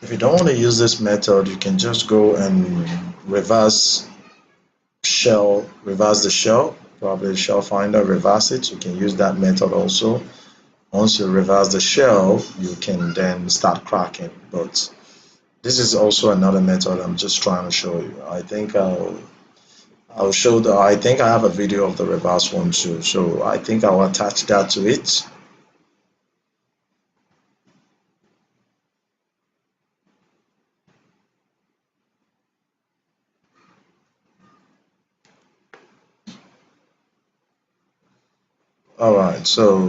If you don't want to use this method, you can just go and reverse the shell, probably the shell finder, reverse it. You can use that method also. Once you reverse the shell, you can then start cracking. But this is also another method I'm just trying to show you. I'll show the I think I have a video of the reverse one too. So I think I'll attach that to it. Alright, so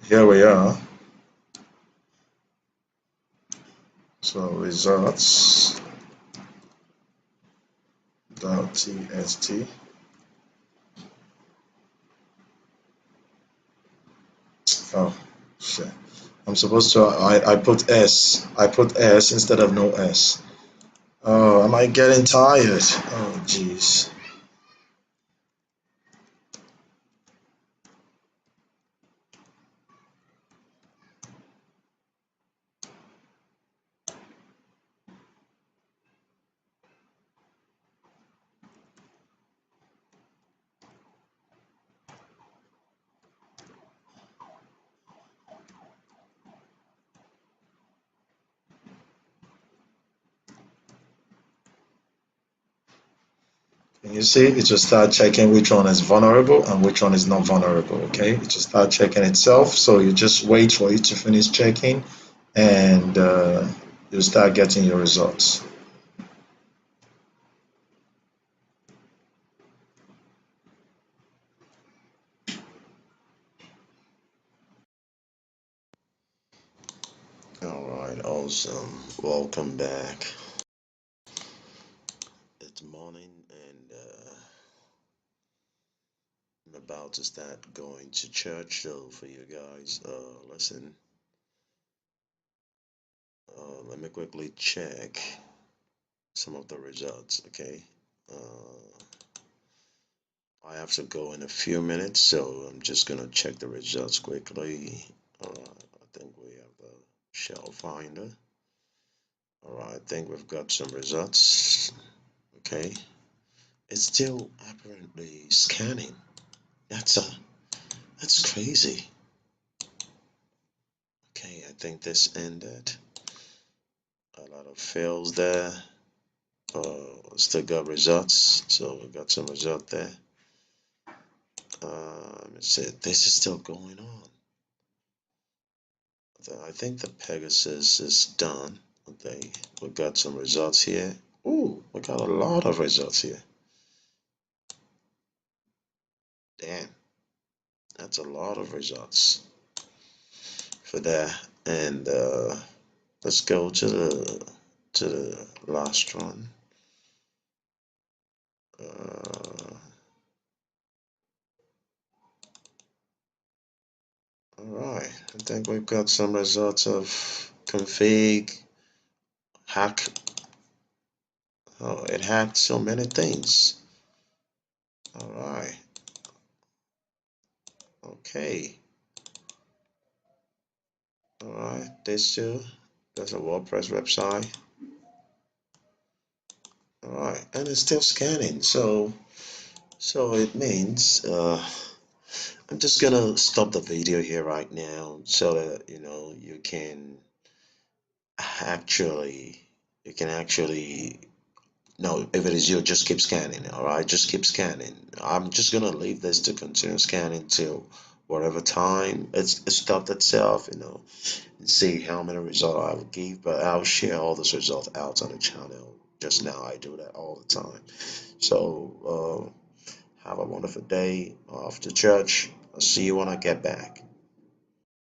here we are. So results .txt. Oh shit. I'm supposed to I put S. I put S instead of no S. Oh, am I getting tired? Oh jeez. And you see, it will start checking which one is vulnerable and which one is not vulnerable. Okay, it will start checking itself. So you just wait for it to finish checking, and you'll start getting your results. All right, awesome. Welcome back. It's morning, and I'm about to start going to church. So for you guys, listen. Let me quickly check some of the results. Okay. I have to go in a few minutes, so I'm just gonna check the results quickly. Alright, I think we have the shell finder. Alright, I think we've got some results. Okay, it's still apparently scanning. That's a that's crazy. Okay, I think this ended. A lot of fails there. Still got results, so we got some result there. Let me see. This is still going on. I think the Pegasus is done. Okay, we got some results here. Ooh, we got a lot of results here. Damn, that's a lot of results for that. And let's go to the last one. All right, I think we've got some results of config hack. Oh, it hacked so many things. All right. Okay. All right. This too. That's a WordPress website. All right, and it's still scanning. So it means I'm just gonna stop the video here right now so that actually you can actually no, if it is you, just keep scanning. All right, just keep scanning. I'm just gonna leave this to continue scanning till whatever time it's stopped itself, and see how many results I will give. But I'll share all those results out on the channel just now. I do that all the time. So have a wonderful day after church. I'll see you when I get back.